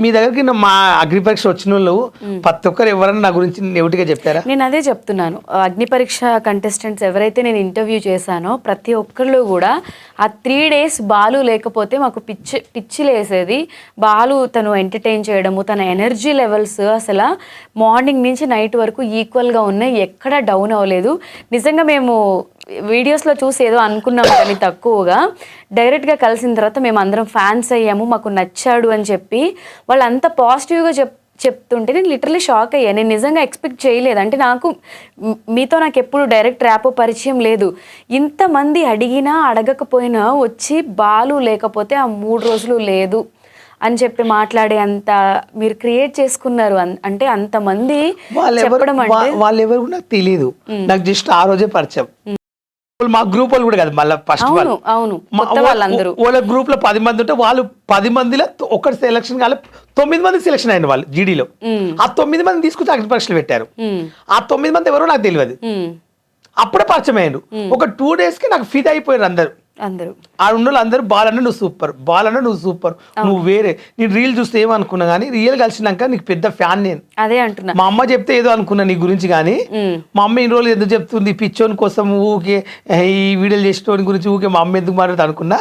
Speaker 3: మీ దగ్గరికి మా అగ్ని పరీక్ష వచ్చిన వాళ్ళు ప్రతి ఒక్కరు ఎవరన్నా నా గురించి నెగిటివ్గా చెప్పారా?
Speaker 2: నేను అదే చెప్తున్నాను. అగ్ని పరీక్ష కంటెస్టెంట్స్ ఎవరైతే నేను ఇంటర్వ్యూ చేశానో ప్రతి ఒక్కళ్ళు కూడా ఆ 3 days బాలు లేకపోతే మాకు పిచ్చి లేసేది. బాలు తను ఎంటర్టైన్ చేయడము, తన ఎనర్జీ లెవెల్స్ అసలు మార్నింగ్ నుంచి నైట్ వరకు ఈక్వల్గా ఉన్నాయి, ఎక్కడ డౌన్ అవ్వలేదు. నిజంగా మేము వీడియోస్లో చూసి ఏదో అనుకున్నాం కానీ తక్కువగా డైరెక్ట్గా కలిసిన తర్వాత మేము అందరం ఫ్యాన్స్ అయ్యాము, మాకు నచ్చాడు అని చెప్పి వాళ్ళు అంత పాజిటివ్గా చెప్తుంటే నేను లిటరలీ షాక్ అయ్యాను. నేను నిజంగా ఎక్స్పెక్ట్ చేయలేదు. అంటే మీతో నాకు ఎప్పుడు డైరెక్ట్ ర్యాపో పరిచయం లేదు. ఇంతమంది అడిగినా అడగకపోయినా వచ్చి బాలు లేకపోతే ఆ 3 రోజులు లేదు అని చెప్పి మాట్లాడే అంత మీరు క్రియేట్ చేసుకున్నారు. అంటే అంతమంది చెప్పడం అంటే
Speaker 3: వాళ్ళు ఎవరు నాకు తెలియదు. నాకు జస్ట్ ఆ రోజే పరిచయం. మా గ్రూప్ వాళ్ళు కూడా కదా మళ్ళీ ఫస్ట్ వాళ్ళ గ్రూప్ లో 10 మంది ఉంటే వాళ్ళు 10 మందిలో ఒకటి సెలక్షన్ కాలే, 9 మంది సెలక్షన్ అయిన వాళ్ళు జీడీలో. ఆ 9 మంది తీసుకొచ్చి అగ్ని పరీక్షలు పెట్టారు. ఆ 9 మంది ఎవరో నాకు తెలియదు. అప్పుడే పరిచయం అయ్యారు. ఒక 2 days కి నాకు ఫిదా అయిపోయారు అందరు. ఆ ఉన్న అందరూ బాలన్న నువ్వు సూపర్, బాలన్న నువ్వు సూపర్, నువ్వు వేరే. నేను రీల్ చూస్తే ఏమనుకున్నా కానీ రియల్ కలిసినాక నీకు పెద్ద ఫ్యాన్ నేను.
Speaker 2: అదే అంటున్నా.
Speaker 3: మా అమ్మ చెప్తే ఏదో అనుకున్నా నీ గురించి, కానీ మా అమ్మ ఇన్ని రోజులు ఎందుకు చెప్తుంది పిచ్చోని కోసం ఊకే ఈ వీడియోలు చేసేటోని గురించి ఊకే మా అమ్మ ఎందుకు మాట్లాడుతూ అనుకున్నా.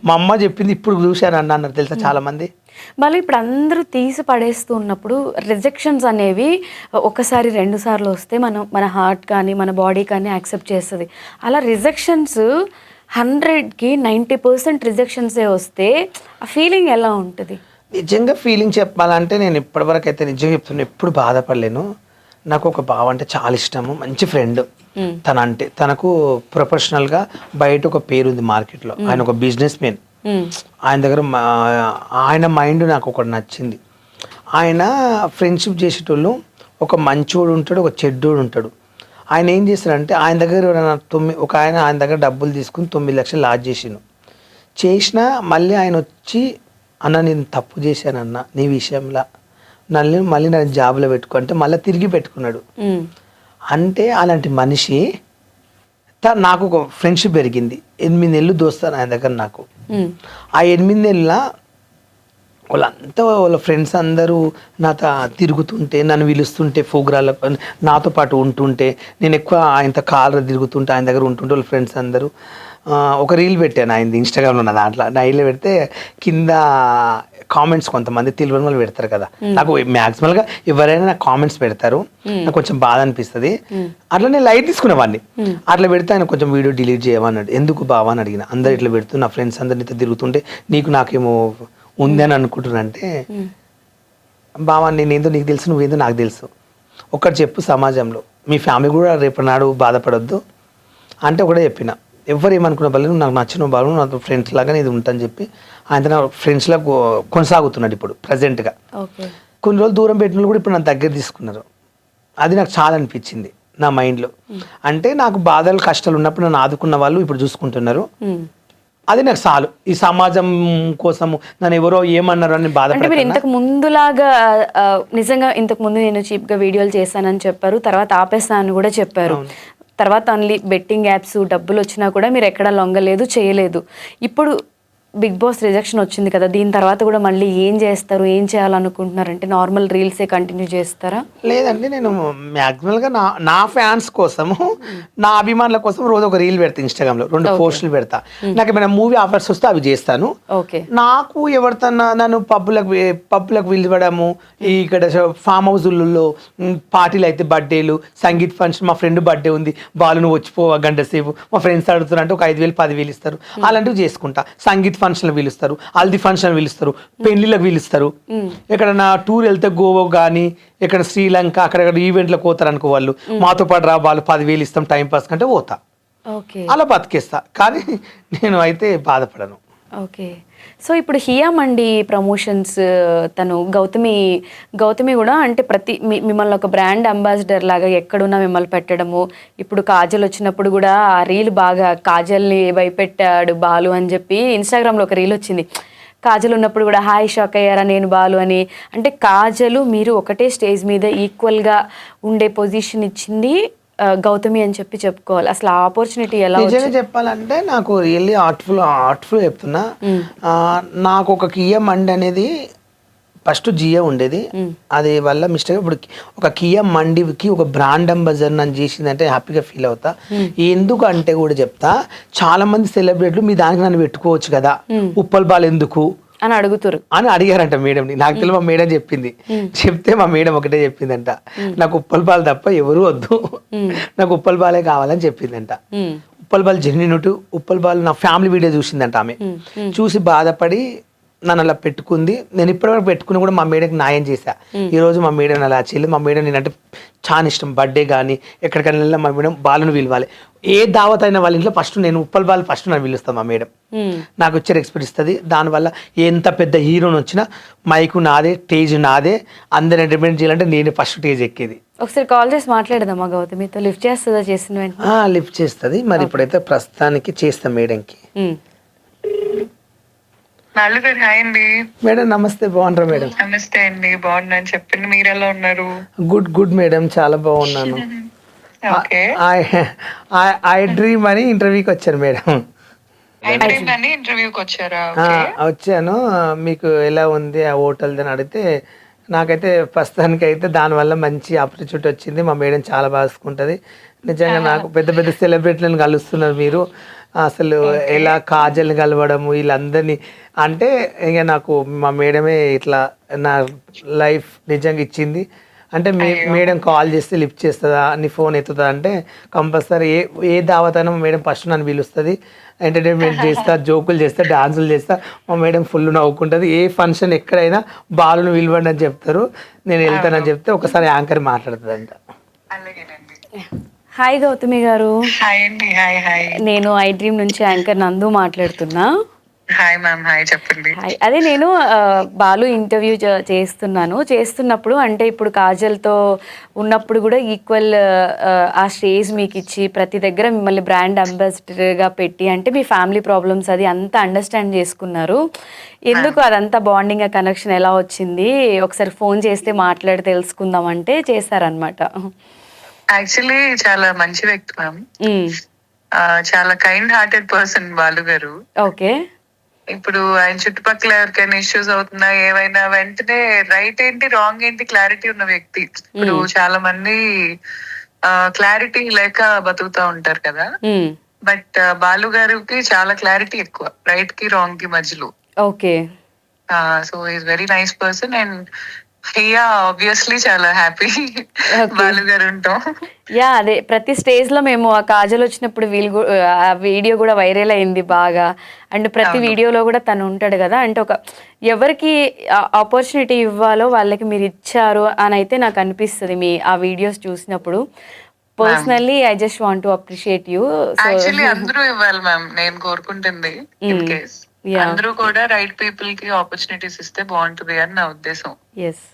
Speaker 3: మా అమ్మ చెప్పింది ఇప్పుడు చూశాను అన్నారు తెలుసా చాలా మంది.
Speaker 2: మళ్ళీ ఇప్పుడు అందరూ తీసి పడేస్తూ ఉన్నప్పుడు రిజెక్షన్స్ అనేవి ఒకసారి 2 సార్లు వస్తే మన హార్ట్ కానీ మన బాడీ కానీ యాక్సెప్ట్ చేస్తుంది. అలా రిజెక్షన్స్ 100కి 90% రిజెక్షన్సే వస్తే ఆ ఫీలింగ్ ఎలా ఉంటుంది?
Speaker 3: నిజంగా ఫీలింగ్ చెప్పాలంటే నేను ఇప్పటివరకు అయితే నిజంగా చెప్తున్నా, ఎప్పుడు బాధపడలేను. నాకు ఒక బావ అంటే చాలా ఇష్టము, మంచి ఫ్రెండ్. తనకు ప్రొఫెషనల్గా బయట ఒక పేరు ఉంది మార్కెట్లో. ఆయన ఒక బిజినెస్ మ్యాన్. ఆయన దగ్గర ఆయన మైండ్ నాకు ఒకటి నచ్చింది. ఆయన ఫ్రెండ్షిప్ చేసేటోళ్ళు ఒక మంచోడు ఉంటాడు, ఒక చెడ్డోడు ఉంటాడు. ఆయన ఏం చేస్తారంటే ఆయన దగ్గర ఆయన దగ్గర డబ్బులు తీసుకుని 9 లక్షలు లాజ్ చేసినా మళ్ళీ ఆయన వచ్చి అన్న నేను తప్పు చేశానన్న నీ విషయంలో మళ్ళీ నన్ను జాబ్లో పెట్టుకుంటే మళ్ళీ తిరిగి పెట్టుకున్నాడు. అంటే అలాంటి మనిషి నాకు ఒక ఫ్రెండ్షిప్ పెరిగింది. 8 నెలలు దోస్తాను ఆయన దగ్గర నాకు. ఆ 8 నెలల వాళ్ళంతా వాళ్ళ ఫ్రెండ్స్ అందరూ నాతో తిరుగుతుంటే, నన్ను పిలుస్తుంటే ప్రోగ్రాంలకు నాతో పాటు ఉంటుంటే, నేను ఎక్కువ ఆయనతో కాళ్ళ తిరుగుతుంటే ఆయన దగ్గర ఉంటుంటే వాళ్ళ ఫ్రెండ్స్ అందరూ ఒక రీల్ పెట్టాను ఆయనది ఇన్స్టాగ్రామ్లో. ఉన్న దాంట్లో నా రీల్ పెడితే కింద కామెంట్స్ కొంతమంది తెలియని వాళ్ళు పెడతారు కదా. నాకు మ్యాక్సిమల్గా ఎవరైనా నాకు కామెంట్స్ పెడతారు, నాకు కొంచెం బాధ అనిపిస్తుంది. అట్లా నేను లైట్ తీసుకునేవాడిని. అట్లా పెడితే ఆయన కొంచెం వీడియో డిలీట్ చేయమన్నాడు. ఎందుకు బావా అని అడిగిన. అందరు ఇట్లా పెడుతూ నా ఫ్రెండ్స్ అందరితో తిరుగుతుంటే నీకు నాకేమో ఉంది అని అనుకుంటున్నానంటే, బావా నేనేందో నీకు తెలుసు, నువ్వేందో నాకు తెలుసు, ఒకటి చెప్పు సమాజంలో మీ ఫ్యామిలీ కూడా రేపు నాడు బాధపడొద్దు అంటే ఒకటే చెప్పిన. ఎవరు ఏమనుకున్న వాళ్ళు నాకు నచ్చిన వాళ్ళు నాతో ఫ్రెండ్స్ లాగా ఇది ఉంటాని చెప్పి ఆయన నా ఫ్రెండ్స్లా కొనసాగుతున్నాడు ఇప్పుడు ప్రజెంట్గా.
Speaker 2: ఓకే.
Speaker 3: కొన్ని రోజులు దూరం పెట్టిన వాళ్ళు కూడా ఇప్పుడు నా దగ్గర తీసుకున్నారు. అది నాకు చాలా అనిపించింది నా మైండ్లో. అంటే నాకు బాధలు కష్టాలు ఉన్నప్పుడు నన్ను ఆదుకున్న వాళ్ళు ఇప్పుడు చూసుకుంటున్నారు. అది నాకు చాలు. ఈ సమాజం కోసము నన్ను ఎవరో ఏమన్నారు అని
Speaker 2: అంటే
Speaker 3: బాధపడ.
Speaker 2: మీరు ఇంతకు ముందులాగా నిజంగా ఇంతకు ముందు నేను చీప్గా వీడియోలు చేశానని చెప్పారు, తర్వాత ఆపేస్తానని కూడా చెప్పారు. తర్వాత ఓన్లీ బెట్టింగ్ యాప్స్ డబ్బులు వచ్చినా కూడా మీరు ఎక్కడ లొంగలేదు, చేయలేదు. ఇప్పుడు బిగ్ బాస్ రిజెక్షన్ వచ్చింది కదా, దీని తర్వాత కూడా మళ్ళీ ఏం చేస్తారు, ఏం చేయాలనుకుంటున్నారంటే నార్మల్ రీల్సే కంటిన్యూ చేస్తారా?
Speaker 3: లేదండి, నేను మ్యాక్సిమల్గా నా ఫ్యాన్స్ కోసము, నా అభిమానుల కోసం రోజు ఒక రీల్ పెడతా, ఇన్స్టాగ్రామ్లో 2 పోస్టులు పెడతా. నాకు ఏమైనా మూవీ ఆఫర్స్ వస్తే అవి చేస్తాను.
Speaker 2: ఓకే.
Speaker 3: నాకు ఎవరితోన్నా నన్ను పబ్బులకు పిలవడము, ఇక్కడ ఫామ్ హౌస్లలో పార్టీలు అయితే, బర్త్డేలు, సంగీత్ ఫంక్షన్, మా ఫ్రెండ్ బర్త్డే ఉంది బాలును వచ్చిపో గంట సేపు, మా ఫ్రెండ్స్ అడుగుతారంటే ఒక 5,000 10,000 ఇస్తారు, అలాంటివి చేసుకుంటా. సంగీత్ ఫంక్షన్లు పిలుస్తారు, హల్దీ ఫంక్షన్ పిలుస్తారు, పెళ్లిళ్ళకి పిలుస్తారు. ఎక్కడన్నా టూర్ వెళ్తే గోవా కానీ ఎక్కడ శ్రీలంక అక్కడెక్కడ ఈవెంట్లకు పోతారు అనుకో, వాళ్ళు మాతో పాటు రా, వాళ్ళు 10,000 ఇస్తాం టైం పాస్ కంటే పోతా, అలా బతికేస్తా. కానీ నేను అయితే బాధపడను.
Speaker 2: ఓకే. సో ఇప్పుడు హియా మండి ప్రమోషన్స్ తను గౌతమి కూడా అంటే మిమ్మల్ని ఒక బ్రాండ్ అంబాసిడర్ లాగా ఎక్కడున్నా మిమ్మల్ని పెట్టడము. ఇప్పుడు కాజల్ వచ్చినప్పుడు కూడా ఆ రీల్ బాగా కాజల్ని భయపెట్టాడు బాలు అని చెప్పి ఇన్స్టాగ్రామ్లో ఒక రీల్ వచ్చింది. కాజల్ ఉన్నప్పుడు కూడా హాయ్ షాక్ అయ్యారా నేను బాలు అని. అంటే కాజలు మీరు ఒకటే స్టేజ్ మీద ఈక్వల్గా ఉండే పొజిషన్ ఇచ్చింది గౌతమి అని చెప్పుకోవాలి. అసలు ఆ ఆపర్చునిటీ ఎలా?
Speaker 3: నిజంగా చెప్పాలంటే నాకు రియల్లీ ఆర్ట్ఫుల్ చెప్తున్నా. నాకు ఒక కియా మండి అనేది ఫస్ట్ జియో ఉండేది, అది వల్ల మిస్టేక్ ఇప్పుడు ఒక కియా మండికి ఒక బ్రాండ్ అంబాసిడర్ నన్ను చేసిందంటే హ్యాపీగా ఫీల్ అవుతా. ఎందుకు అంటే కూడా చెప్తా, చాలా మంది సెలబ్రిటీలు మీ దానికి నన్ను పెట్టుకోవచ్చు కదా, ఉప్పల్ బాల్ ఎందుకు
Speaker 2: అని
Speaker 3: అడిగారంట మేడంని. నాకు తెలియదు, మా మేడం చెప్పింది. చెప్తే మా మేడం ఒకటే చెప్పిందంట, నాకు ఉప్పల్ బాల్ తప్ప ఎవరు వద్దు, నాకు ఉప్పల్ బాలే కావాలని చెప్పిందంట. ఉప్పల్ బాల్ జెన్యూనిటీ, ఉప్పల్ బాల్ నా ఫ్యామిలీ వీడియో చూసిందంట. ఆమె చూసి బాధపడి నన్ను అలా పెట్టుకుంది. నేను ఇప్పటివరకు పెట్టుకుని కూడా మా మేడంకి న్యాయం చేశా. ఈరోజు మా మేడం అలా చేయలేదు. మా మేడం నేనంటే చాలా ఇష్టం. బర్త్డే కానీ ఎక్కడికైనా వెళ్ళినా మా మేడం బాలును పిలవాలి. ఏ దావత్ అయిన వాళ్ళ ఇంట్లో ఫస్ట్ నేను ఉప్పల్ బాల్ ఫస్ట్ నన్ను పిలుస్తాను. మా మేడం నాకు వచ్చే రెస్పెక్ట్ ఇస్తుంది. దానివల్ల ఎంత పెద్ద హీరోని వచ్చినా మైకు నాదే, స్టేజ్ నాదే, అందరు ఎంటర్టైన్మెంట్ చేయాలంటే నేను ఫస్ట్ స్టేజ్ ఎక్కేది.
Speaker 2: ఒకసారి కాల్ చేసి మాట్లాడదామా గౌతమితో? లిఫ్ట్ చేస్తుందా? చేసిన
Speaker 3: లిఫ్ట్ చేస్తుంది. మరి ఇప్పుడైతే ప్రస్తుతానికి చేస్తాం మేడంకి.
Speaker 4: హాయ్ అండి
Speaker 3: మేడం. నమస్తే, బాగున్నారా మేడం?
Speaker 4: నమస్తే అండి, బాగున్నాను. చెప్పండి, మీరు ఎలా ఉన్నారు?
Speaker 3: గుడ్ మేడం, చాలా బాగున్నాను. ఐ డ్రీమ్ అని ఇంటర్వ్యూకి వచ్చాను మేడం.
Speaker 4: ఇంటర్వ్యూకి వచ్చారా?
Speaker 3: వచ్చాను. మీకు ఎలా ఉంది ఆ హోటల్ అని అడిగితే, నాకైతే ప్రస్తుతానికి అయితే దానివల్ల మంచి ఆపర్చునిటీ వచ్చింది. మా మేడం చాలా బాగుంటుంది. నిజంగా నాకు పెద్ద పెద్ద సెలబ్రిటీలను కలుస్తున్నారు మీరు. అసలు ఎలా కాజల్ని కలవడము వీళ్ళందరినీ అంటే ఇక నాకు మా మేడమే ఇట్లా నా లైఫ్ నిజంగా ఇచ్చింది. అంటే మేడం కాల్ చేస్తే లిఫ్ట్ చేస్తుందా, నీ ఫోన్ ఎత్తుతుందా అంటే కంపల్సరీ ఏ దావతైనా మేడం ఫస్ట్ నన్ను పిలుస్తుంది. ఎంటర్టైన్మెంట్ చేస్తా, జోకులు చేస్తా, డాన్సులు చేస్తా. మా మేడం ఫుల్ నవ్వుకుంటుంది. ఏ ఫంక్షన్ ఎక్కడైనా బాలును పిలవండి అని చెప్తారు, నేను వెళ్తానని చెప్తే ఒకసారి యాంకర్ మాట్లాడుతుందంట.
Speaker 2: హాయ్ గౌతమి గారు.
Speaker 4: హాయ్ అండి. హాయ్.
Speaker 2: నేను ఐ డ్రీమ్ నుంచి యాంకర్ నందు మాట్లాడుతున్నా.
Speaker 4: Hi ma'am. హాయ్, చెప్పండి.
Speaker 2: అదే నేను బాలు ఇంటర్వ్యూ చేస్తున్నప్పుడు అంటే ఇప్పుడు కాజల్తో ఉన్నప్పుడు కూడా ఈక్వల్ ఆ స్టేజ్ మీకు ఇచ్చి ప్రతి దగ్గర మిమ్మల్ని బ్రాండ్ అంబాసిడర్గా పెట్టి అంటే మీ ఫ్యామిలీ ప్రాబ్లమ్స్ అది అంతా అండర్స్టాండ్ చేసుకున్నారు. ఎందుకు అదంతా బాండింగ్, ఆ కనెక్షన్ ఎలా వచ్చింది? ఒకసారి ఫోన్ చేస్తే మాట్లాడి తెలుసుకుందాం అంటే చేశారనమాట.
Speaker 4: యాక్చువల్లీ చాలా మంచి వ్యక్తి మ్యామ్. చాలా కైండ్ హార్టెడ్ పర్సన్ బాలు గారు.
Speaker 2: ఓకే.
Speaker 4: ఇప్పుడు ఆయన చుట్టుపక్కల ఎవరికైనా ఇష్యూస్ అవుతున్నా ఏమైనా వెంటనే రైట్ ఏంటి రాంగ్ ఏంటి క్లారిటీ ఉన్న వ్యక్తి. ఇప్పుడు చాలా మంది క్లారిటీ లేక బతుకుతా ఉంటారు కదా, బట్ బాలు గారికి చాలా క్లారిటీ ఎక్కువ, రైట్ కి రాంగ్ కి మధ్యలో.
Speaker 2: Okay.
Speaker 4: So is very nice person and obviously చాలా హ్యాపీ బాలు గారు ఉంటాం.
Speaker 2: అదే ప్రతి స్టేజ్ లో మేము ఆ కాజల్ వచ్చినప్పుడు ఆ వీడియో కూడా వైరల్ అయింది బాగా. అండ్ ప్రతి వీడియోలో కూడా తను ఉంటాడు కదా, అంటే ఒక ఎవరికి ఆపర్చునిటీ ఇవ్వాలో వాళ్ళకి మీరు ఇచ్చారు అని అయితే నాకు అనిపిస్తుంది మీ ఆ వీడియోస్ చూసినప్పుడు. Personally I just want to appreciate you.
Speaker 4: Actually అందరూ ఇవ్వాలి మ్యామ్, నేను కోరుకుంటుంది ఇన్ కేస్ అందరూ కూడా రైట్ పీపుల్ కి ఆపర్చునిటీస్ ఇస్తే బాగుంటుంది అని నా ఉద్దేశం.
Speaker 2: Yes,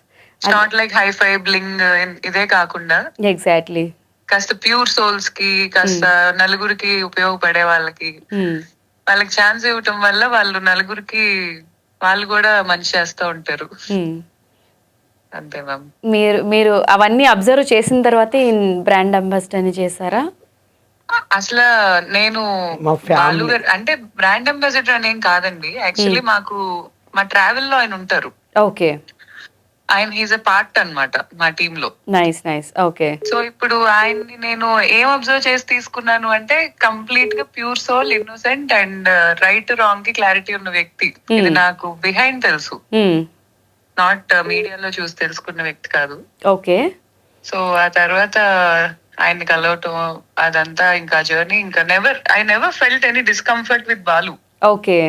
Speaker 4: not like hi fi bling ఇదే కాకుండా
Speaker 2: ఎగ్జాక్ట్లీ
Speaker 4: కాస్త ప్యూర్ సోల్స్ కి, కాస్త నలుగురికి ఉపయోగపడే వాళ్ళకి వాళ్ళకి ఛాన్స్ ఇవ్వటం వల్ల వాళ్ళు నలుగురికి వాళ్ళు కూడా మంచి చేస్తూ ఉంటారు. అంతే మ్యామ్.
Speaker 2: మీరు అవన్నీ అబ్జర్వ్ చేసిన తర్వాత బ్రాండ్ అంబాసిడర్ అని చేశారా?
Speaker 4: అసలు నేను బాలు గారు అంటే బ్రాండ్ అంబాసిడర్ అనేం కాదండి. యాక్చువల్లీ మాకు మా ట్రావెల్ లో ఆయన ఉంటారు.
Speaker 2: ఓకే,
Speaker 4: ఆయన ఈజ్ ఎ పార్ట్ అన్నమాట మా టీమ్ లో.
Speaker 2: Nice nice. ఓకే,
Speaker 4: సో ఇప్పుడు ఆయన్ని నేను ఏం అబ్జర్వ్ చేసి తీసుకున్నాను అంటే కంప్లీట్ గా pure soul, innocent and right wrong కి క్లారిటీ ఉన్న వ్యక్తి. ఇది నాకు బిహైండ్ తెలుసు, నాట్ మీడియాలో చూసి తెలుసుకున్న వ్యక్తి కాదు.
Speaker 2: ఓకే.
Speaker 4: సో ఆ తర్వాత ఆయన్ని కలవటం అదంతా ఇంకా జర్నీ ఇంకా I never felt any discomfort with Balu.
Speaker 2: Okay.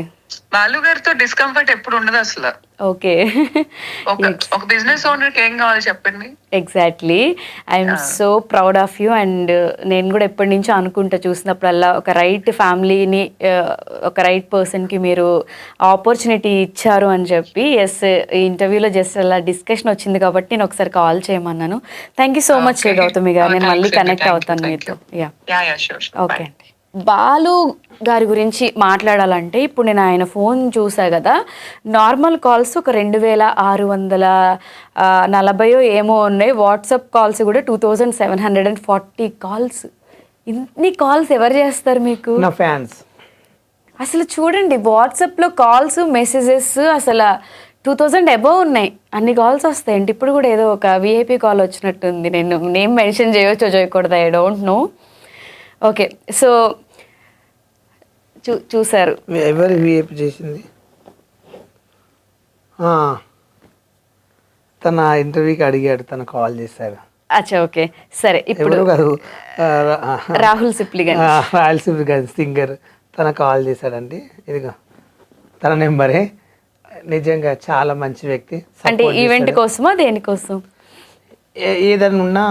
Speaker 4: Balu గారితో డిస్కంఫర్ట్ ఎప్పుడు ఉండదు అసలు.
Speaker 2: ఓకే.
Speaker 4: ఒక బిజినెస్ ఓనర్ కి ఏం కావాలి చెప్పండి.
Speaker 2: Exactly, I'm so proud of you. And నేను కూడా ఎప్పటి నుంచో అనుకుంటా, చూసినప్పుడల్లా ఒక రైట్ ఫ్యామిలీని, ఒక రైట్ పర్సన్కి మీరు ఆపర్చునిటీ ఇచ్చారు అని చెప్పి. ఎస్, ఈ ఇంటర్వ్యూలో జస్ట్ అలా డిస్కషన్ వచ్చింది కాబట్టి నేను ఒకసారి కాల్ చేయమన్నాను. Thank you so much Gautami garu. నేను మళ్ళీ కనెక్ట్ అవుతాను మీతో. ఓకే అండి. బాలు గారి గురించి మాట్లాడాలంటే ఇప్పుడు నేను ఆయన ఫోన్ చూసా కదా, నార్మల్ కాల్స్ ఒక 2640 ఏమో ఉన్నాయి. వాట్సాప్ కాల్స్ కూడా 2740 కాల్స్. ఇన్ని కాల్స్ ఎవరు చేస్తారు మీకు?
Speaker 3: నా ఫ్యాన్స్.
Speaker 2: అసలు చూడండి, వాట్సాప్లో కాల్స్, మెసేజెస్ అసలు 2000 అబవ్ ఉన్నాయి. అన్ని కాల్స్ వస్తాయండి. ఇప్పుడు కూడా ఏదో ఒక విఐపి కాల్ వచ్చినట్టుంది. నేను నేమ్ మెన్షన్ చేయవచ్చో చేయకూడదు, I don't know. Okay, so చూసారు.
Speaker 3: ఎవరు విఐపి చేసింది? తన ఇంటర్వ్యూకి అడిగాడు, తన కాల్ చేశారు.
Speaker 2: అచ్చా, ఓకే, సరే. ఇప్పుడు
Speaker 3: కాదు,
Speaker 2: రాహుల్ సిప్లిగంజ్,
Speaker 3: రాయల్ సిప్లిగంజ్ సింగర్, తన కాల్ చేశాడండి. ఇదిగో తన నెంబరే. నిజంగా చాలా మంచి వ్యక్తి.
Speaker 2: అంటే ఈవెంట్ కోసమా, దేనికోసం?
Speaker 3: ఏదైనా ఉన్నా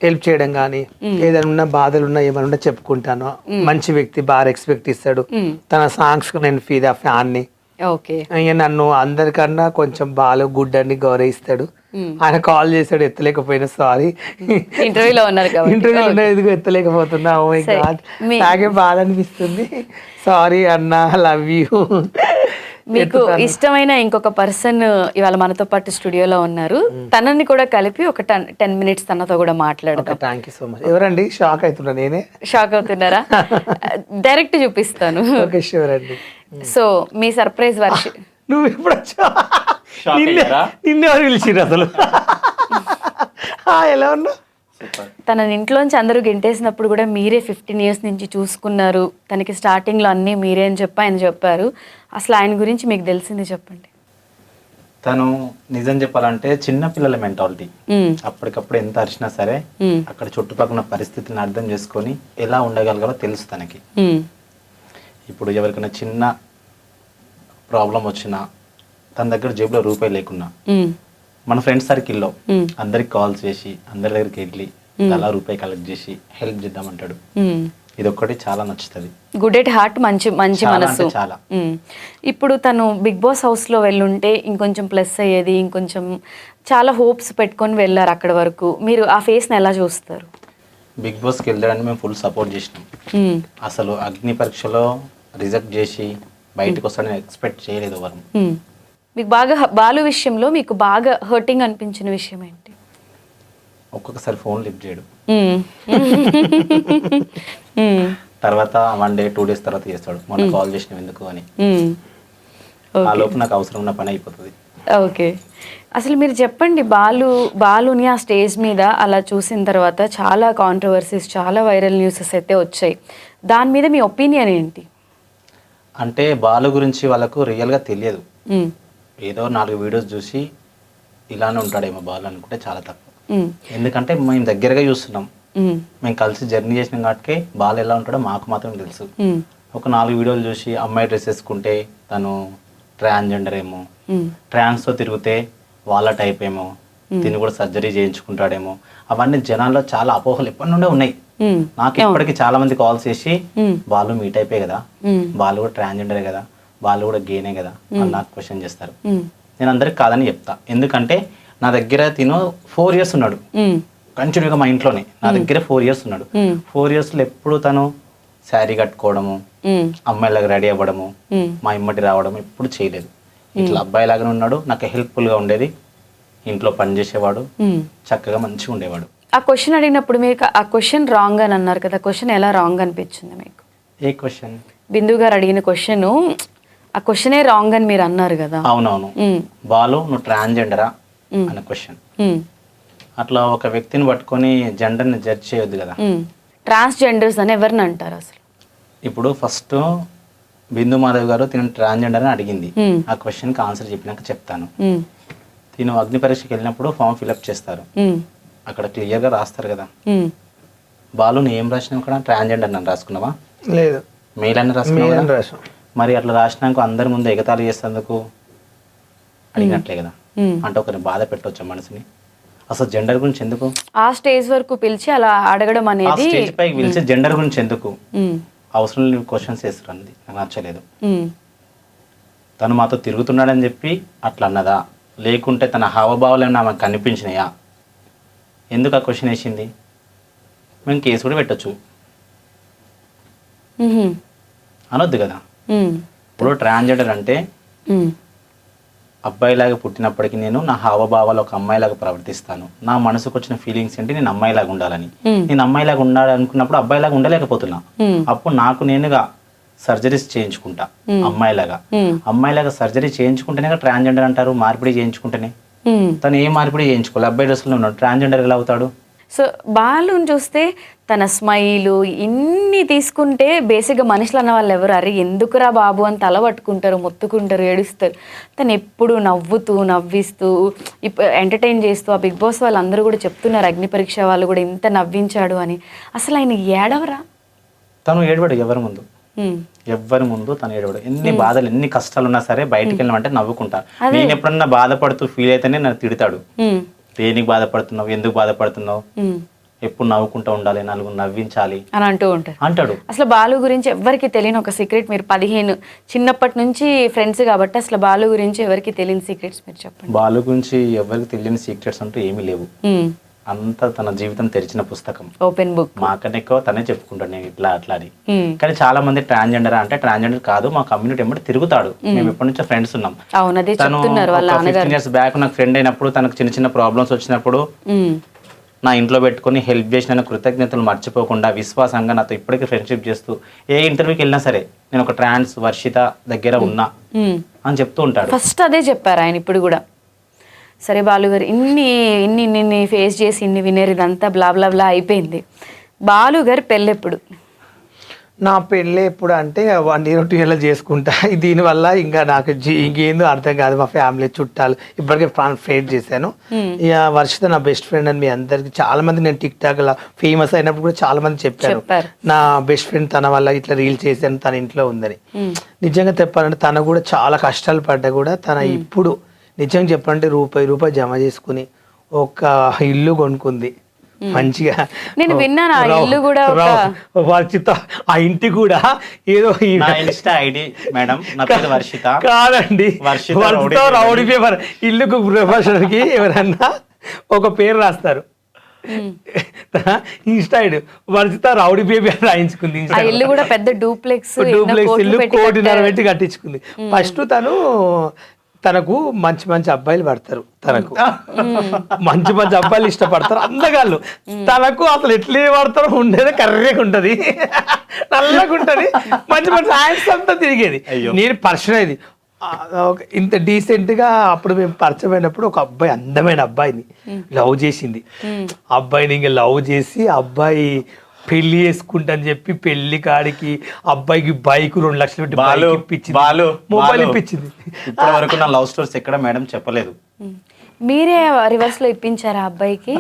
Speaker 3: హెల్ప్ చేయడం కానీ, ఏదైనా ఉన్నా బాధలు ఉన్నా ఏమైనా ఉన్నా చెప్పుకుంటాను. మంచి వ్యక్తి, బాగా రెస్పెక్ట్ ఇస్తాడు. తన సాంగ్స్ నేను ఫీదా ఫ్యాన్ని.
Speaker 2: ఓకే.
Speaker 3: ఇక నన్ను అందరికన్నా కొంచెం బాగా గుడ్ అని గౌరవిస్తాడు. ఆయన కాల్ చేశాడు, ఎత్తలేకపోయినా సారీ.
Speaker 2: ఇంటర్వ్యూలో ఉన్నారు కాబట్టి.
Speaker 3: ఇంటర్వ్యూలో ఎదుగు ఎత్తలేకపోతున్నా. ఓ మై గాడ్, నాకే బాధ అనిపిస్తుంది. సారీ అన్న, లవ్ యూ.
Speaker 2: మీకు ఇష్టమైన ఇంకొక పర్సన్ ఇవాళ మనతో పాటు స్టూడియోలో ఉన్నారు. తనని కూడా కలిపి ఒక 10 minutes తనతో కూడా మాట్లాడదాం.
Speaker 3: Thank you so much. ఎవరండి? షాక్ అవుతున్నా. నేనే
Speaker 2: షాక్ అవుతున్నారా? డైరెక్ట్ చూపిస్తాను.
Speaker 3: ఓకే, షూర్ అండి.
Speaker 2: సో మీ సర్ప్రైజ్ వర్షి.
Speaker 3: నువ్వు ఎప్పుడు వచ్చావు? నిన్నెవరు పిలిచిరు అసలు? ఎలా ఉన్నా?
Speaker 2: తన ఇంట్లోంచి అందరూ గెంటేసినప్పుడు కూడా మీరే 15 years నుంచి చూసుకున్నారు. తనకి స్టార్టింగ్లో అన్నీ మీరే అని చెప్పి ఆయన చెప్పారు. అసలు ఆయన గురించి మీకు తెలిసింది చెప్పండి.
Speaker 5: తను నిజం చెప్పాలంటే చిన్న పిల్లల మెంటాలిటీ. అప్పటికప్పుడు ఎంత అరిచినా సరే అక్కడ చుట్టుపక్కల పరిస్థితిని అర్థం చేసుకొని ఎలా ఉండగలగాలో తెలుసు తనకి. ఇప్పుడు ఎవరికైనా చిన్న ప్రాబ్లం వచ్చినా, తన దగ్గర జేబులో రూపాయి లేకున్నా, మన ఫ్రెండ్స్ సర్కిల్లో అందరికి కాల్ చేసి అందరి దగ్గరికి వెళ్ళి అలా రూపాయి కలెక్ట్ చేసి హెల్ప్ చేద్దామంటాడు. ఇది ఒక్కటి చాలా నచ్చుతుంది.
Speaker 2: గుడ్ ఎట్ హార్ట్, మంచి మనసు.
Speaker 5: చాలా.
Speaker 2: ఇప్పుడు తను బిగ్ బాస్ హౌస్లో వెళ్ళుంటే ఇంకొంచెం ప్లస్ అయ్యేది, ఇంకొంచెం చాలా హోప్స్ పెట్టుకొని వెళ్ళారు అక్కడ వరకు. మీరు ఆ ఫేస్ని ఎలా చూస్తారు?
Speaker 5: బిగ్ బాస్కి వెళ్ళడానికి మేము ఫుల్ సపోర్ట్ చేసినాం. అసలు అగ్ని పరీక్షలో రిజెక్ట్ చేసి బయటకు వస్తాడని ఎక్స్పెక్ట్ చేయలేదు ఎవరు.
Speaker 2: మీకు బాగా బాలు విషయంలో మీకు బాగా హర్టింగ్ అనిపించిన విషయం ఏంటి?
Speaker 5: ఒక్కొక్కసారి ఫోన్ లిఫ్ట్ చేయడు, తర్వాత 1 day 2 days తర్వాత చేస్తాడు. మొన్న కాల్ చేసినాం ఎందుకు అని. ఆ లోపు నాకు అవసరం ఉన్న పని అయిపోతుంది.
Speaker 2: ఓకే, అసలు మీరు చెప్పండి, బాలుని ఆ స్టేజ్ మీద అలా చూసిన తర్వాత చాలా కాంట్రవర్సీస్, చాలా వైరల్ న్యూసెస్ అయితే వచ్చాయి. దాని మీద మీ ఒపీనియన్ ఏంటి?
Speaker 5: అంటే బాలు గురించి వాళ్ళకు రియల్గా తెలియదు. ఏదో 4 వీడియోస్ చూసి ఇలానే ఉంటాడేమో బాలు అనుకుంటే చాలా తక్కువ. ఎందుకంటే మేము దగ్గరగా చూస్తున్నాం, మేము కలిసి జర్నీ చేసినాం కాబట్టి బాలు ఎలా ఉంటాడో మాకు మాత్రం తెలుసు. ఒక 4 వీడియోలు చూసి అమ్మాయి డ్రెస్ వేసుకుంటే తను ట్రాన్స్జెండర్ ఏమో, ట్రాన్స్తో తిరిగితే వాళ్ళ టైప్ ఏమో, తిని కూడా సర్జరీ చేయించుకుంటాడేమో, అవన్నీ జనాల్లో చాలా అపోహలు ఎప్పటి నుండే ఉన్నాయి. నాకు ఇప్పటికి చాలా మంది కాల్స్ చేసి వాళ్ళు మీ టైపే కదా, వాళ్ళు కూడా ట్రాన్స్జెండరే కదా, వాళ్ళు కూడా గేనే కదా అని నాకు క్వశ్చన్ చేస్తారు. నేను అందరికి కాదని చెప్తా, ఎందుకంటే నా దగ్గర తిను 4 years ఉన్నాడు కంటిన్యూగా మా ఇంట్లోనే. నా దగ్గర 4 years ఉన్నాడు. 4 yearsలో ఎప్పుడు తను శారీ కట్టుకోవడము, అమ్మాయిలాగా రెడీ అవ్వడము, మా ఇమ్మటి రావడం ఎప్పుడు చేయలేదు. ఇట్లా అబ్బాయిలాగానే ఉన్నాడు, నాకు హెల్ప్ఫుల్గా ఉండేది, ఇంట్లో పని చేసేవాడు, చక్కగా మంచిగా ఉండేవాడు.
Speaker 2: ఆ క్వశ్చన్ అడిగినప్పుడు మీకు ఆ క్వశ్చన్ రాంగ్ అని అన్నారు కదా, క్వశ్చన్ ఎలా రాంగ్ అనిపించింది మీకు?
Speaker 5: ఏ క్వశ్చన్?
Speaker 2: బిందు గారు అడిగిన క్వశ్చన్, ఆ క్వశ్చనే రాంగ్ అని మీరు అన్నారు కదా.
Speaker 5: అవునవును, బాలు నువ్వు ట్రాన్స్జెండరా అనే క్వశ్చన్. అట్లా ఒక వ్యక్తిని పట్టుకొని జెండర్ని జడ్జ్ చేయొద్దు కదా.
Speaker 2: ట్రాన్స్జెండర్స్ అని ఎవరిని అంటారు అసలు?
Speaker 5: ఇప్పుడు ఫస్ట్ బిందు మాధవ్ గారు తిను ట్రాన్స్జెండర్ అని అడిగింది, ఆ క్వశ్చన్కి ఆన్సర్ చెప్పినాక చెప్తాను. తిను అగ్ని పరీక్షకి వెళ్ళినప్పుడు ఫామ్ ఫిల్అప్ చేస్తారు, అక్కడ క్లియర్గా రాస్తారు కదా. బాలు నువ్వు ఏం రాసినావు అక్కడ? ట్రాన్స్జెండర్ అని రాసుకున్నావా?
Speaker 3: లేదు,
Speaker 5: మెయిల్ అని రాసుకున్నావా? మరి అట్లా రాసినాక అందరి ముందు ఎగతాళి చేసేందుకు అడిగినట్లే కదా. అంటే ఒకరిని బాధ పెట్టవచ్చు మనసుని. అసలు జెండర్ గురించి ఎందుకు
Speaker 2: ఆ స్టేజ్ వరకు పిలిచి అలా అడగడం అనేది?
Speaker 5: స్టేజ్ పైకి పిలిచి జెండర్ గురించి ఎందుకు అవసరం లేని క్వశ్చన్స్ వేస్తారండి, నాకు నచ్చలేదు. తను మాతో తిరుగుతున్నాడని చెప్పి అట్లా అన్నదా, లేకుంటే తన హావభావాలు ఏమైనా ఆమెకు కనిపించినాయా? ఎందుకు ఆ క్వశ్చన్ వేసింది? మేము కేసు కూడా పెట్టచ్చు, అనొద్దు కదా. ఇప్పుడు ట్రాన్స్జెండర్ అంటే అబ్బాయిలాగా పుట్టినప్పటికీ నేను నా హావభావాలు ఒక అమ్మాయిలాగా ప్రవర్తిస్తాను, నా మనసుకు వచ్చిన ఫీలింగ్స్ ఏంటి, నేను అమ్మాయిలాగా ఉండాలని. నేను అమ్మాయిలాగా ఉండాలనుకున్నప్పుడు అబ్బాయిలాగా ఉండలేకపోతున్నా, అప్పుడు నాకు నేనుగా సర్జరీస్ చేయించుకుంటా అమ్మాయిలాగా సర్జరీ చేయించుకుంటేనే ట్రాన్స్జెండర్ అంటారు. మార్పిడి చేయించుకుంటేనే. తను ఏ మార్పిడి చేయించుకోవాలి, అబ్బాయి డ్రెస్సులో ఉన్నాడు, ట్రాన్స్జెండర్ ఎలా అవుతాడు?
Speaker 2: సో బాలుని చూస్తే తన స్మైలు ఇన్ని తీసుకుంటే బేసిక్గా మనుషులు అన్న వాళ్ళు ఎవరు, అరే ఎందుకురా బాబు అని తల పట్టుకుంటారు, మొత్తుకుంటారు, ఏడుస్తారు. తను ఎప్పుడు నవ్వుతూ నవ్విస్తూ ఎంటర్టైన్ చేస్తూ, ఆ బిగ్ బాస్ వాళ్ళందరూ కూడా చెప్తున్నారు, అగ్ని పరీక్ష వాళ్ళు కూడా ఇంత నవ్వించాడు అని. అసలు ఆయన ఏడవరా?
Speaker 5: తను ఏడవాడు ఎవరి ముందు, ఎవ్వరి ముందు తను ఏడవాడు. ఎన్ని బాధలు ఎన్ని కష్టాలు ఉన్నా సరే బయటికి వెళ్ళమంటే నవ్వుకుంటా. నేను ఎప్పుడన్నా బాధపడుతూ ఫీల్ అయితేనే నన్ను తిడతాడు, దేనికి బాధపడుతున్నావు, ఎందుకు బాధపడుతున్నావు, ఎప్పుడు నవ్వుకుంటూ ఉండాలి, నలుగురు నవ్వించాలి
Speaker 2: అని అంటాడు. అసలు బాలు గురించి ఎవరికి తెలియని ఒక సీక్రెట్, మీరు 15 చిన్నప్పటి నుంచి ఫ్రెండ్స్ కాబట్టి అసలు బాలు గురించి ఎవరికి తెలియని సీక్రెట్స్ మీరు చెప్పండి.
Speaker 5: బాలు గురించి ఎవరికి తెలియని సీక్రెట్స్ అంటూ ఏమీ లేవు, అంతా తన జీవితం తెరిచిన పుస్తకం, ఓపెన్ బుక్. మాకన్నా ఎక్కువ తనే చెప్పుకుంటాడు నేను ఇట్లా అట్లా అని. కానీ చాలా మంది ట్రాన్స్జెండర్ అంటే ట్రాన్స్జెండర్ కాదు, మా కమ్యూనిటీ ఎమ్మటి తిరుగుతాడు, మేము ఎప్పటి నుంచో ఫ్రెండ్స్ ఉన్నాం. తను 15 years బ్యాక్ నాకు ఫ్రెండ్ అయినప్పుడు తనకు చిన్న చిన్న ప్రాబ్లమ్స్ వచ్చినప్పుడు నా ఇంట్లో పెట్టుకుని హెల్ప్ చేసిన కృతజ్ఞతలు మర్చిపోకుండా విశ్వాసంగా నాతో ఇప్పటికీ ఫ్రెండ్షిప్ చేస్తూ ఏ ఇంటర్వ్యూకి వెళ్ళినా సరే నేను ఒక ట్రాన్స్ వర్షిత దగ్గర ఉన్నా అని చెప్తూ ఉంటాడు.
Speaker 2: ఫస్ట్ అదే చెప్పారు ఆయన ఇప్పుడు కూడా. సరే బాలుగారు ఇన్ని ఫేస్ చేసి ఇన్ని వినేరు, ఇదంతా బ్లా బ్లా బ్లా అయిపోయింది. బాలుగారు పెళ్ళెప్పుడు?
Speaker 3: నా పెళ్ళి ఎప్పుడు అంటే 1 year 2 years చేసుకుంటా. దీనివల్ల ఇంకా నాకు ఇంకేందో అర్థం కాదు. మా ఫ్యామిలీ చుట్టాలు ఇప్పటికే ఫేస్ చేశాను. ఇక వర్షిత నా బెస్ట్ ఫ్రెండ్ అని మీ అందరికి చాలా మంది, నేను టిక్ టాక్ లా ఫేమస్ అయినప్పుడు కూడా చాలా మంది చెప్పారు నా బెస్ట్ ఫ్రెండ్ తన వల్ల ఇట్లా రీల్ చేశాను, తన ఇంట్లో ఉందని. నిజంగా చెప్పాలంటే తను కూడా చాలా కష్టాలు పడ్డా కూడా తన ఇప్పుడు నిజంగా చెప్పాలంటే రూపాయి జమ చేసుకుని ఒక ఇల్లు కొనుక్కుంది మంచిగా.
Speaker 2: నేను విన్నాను ఆ ఇల్లు కూడా
Speaker 3: వర్షిత ఆ ఇంటి కూడా ఏదో
Speaker 5: ఇన్స్టా ఐడి మేడం నా పేరు వర్షిత
Speaker 3: కాదండి, వర్షిత రౌడీ పేపర్ ఇల్లుకు ప్రొఫెషనల్కి ఎవరన్నా ఒక పేరు రాస్తారు, Insta ID Varshitha rowdy paper రాయించుకుంది.
Speaker 2: ఇల్లు కూడా పెద్ద డూప్లెక్స్
Speaker 3: ఇల్లు 1.5 పెట్టి కట్టించుకుంది. ఫస్ట్ తనకు మంచి అబ్బాయిలు పడతారు, తనకు మంచి అబ్బాయిలు ఇష్టపడతారు, అందగాళ్ళు. తనకు అసలు ఎట్లే పడతారో ఉండేది కర్రేగా ఉంటది, నల్లగా ఉంటది, మంచి హ్యాండ్స్ అంతా తిరిగేది. నేను పరిచయం అయింది ఇంత డీసెంట్ గా. అప్పుడు మేము పరిచయం అయినప్పుడు ఒక అబ్బాయి, అందమైన అబ్బాయిని లవ్ చేసింది. అబ్బాయిని ఇంకా లవ్ చేసి అబ్బాయి పెళ్లి చేసుకుంటా అని చెప్పి పెళ్లి కాడికి అబ్బాయికి బైక్ 2 లక్షలు పెట్టి మొబైల్ ఇప్పించింది.
Speaker 5: ఇప్పటి వరకు నా లవ్ స్టోరీస్ ఎక్కడ మేడం చెప్పలేదు.
Speaker 2: మీరే రివర్స్ లో ఇప్పించారా అబ్బాయికి?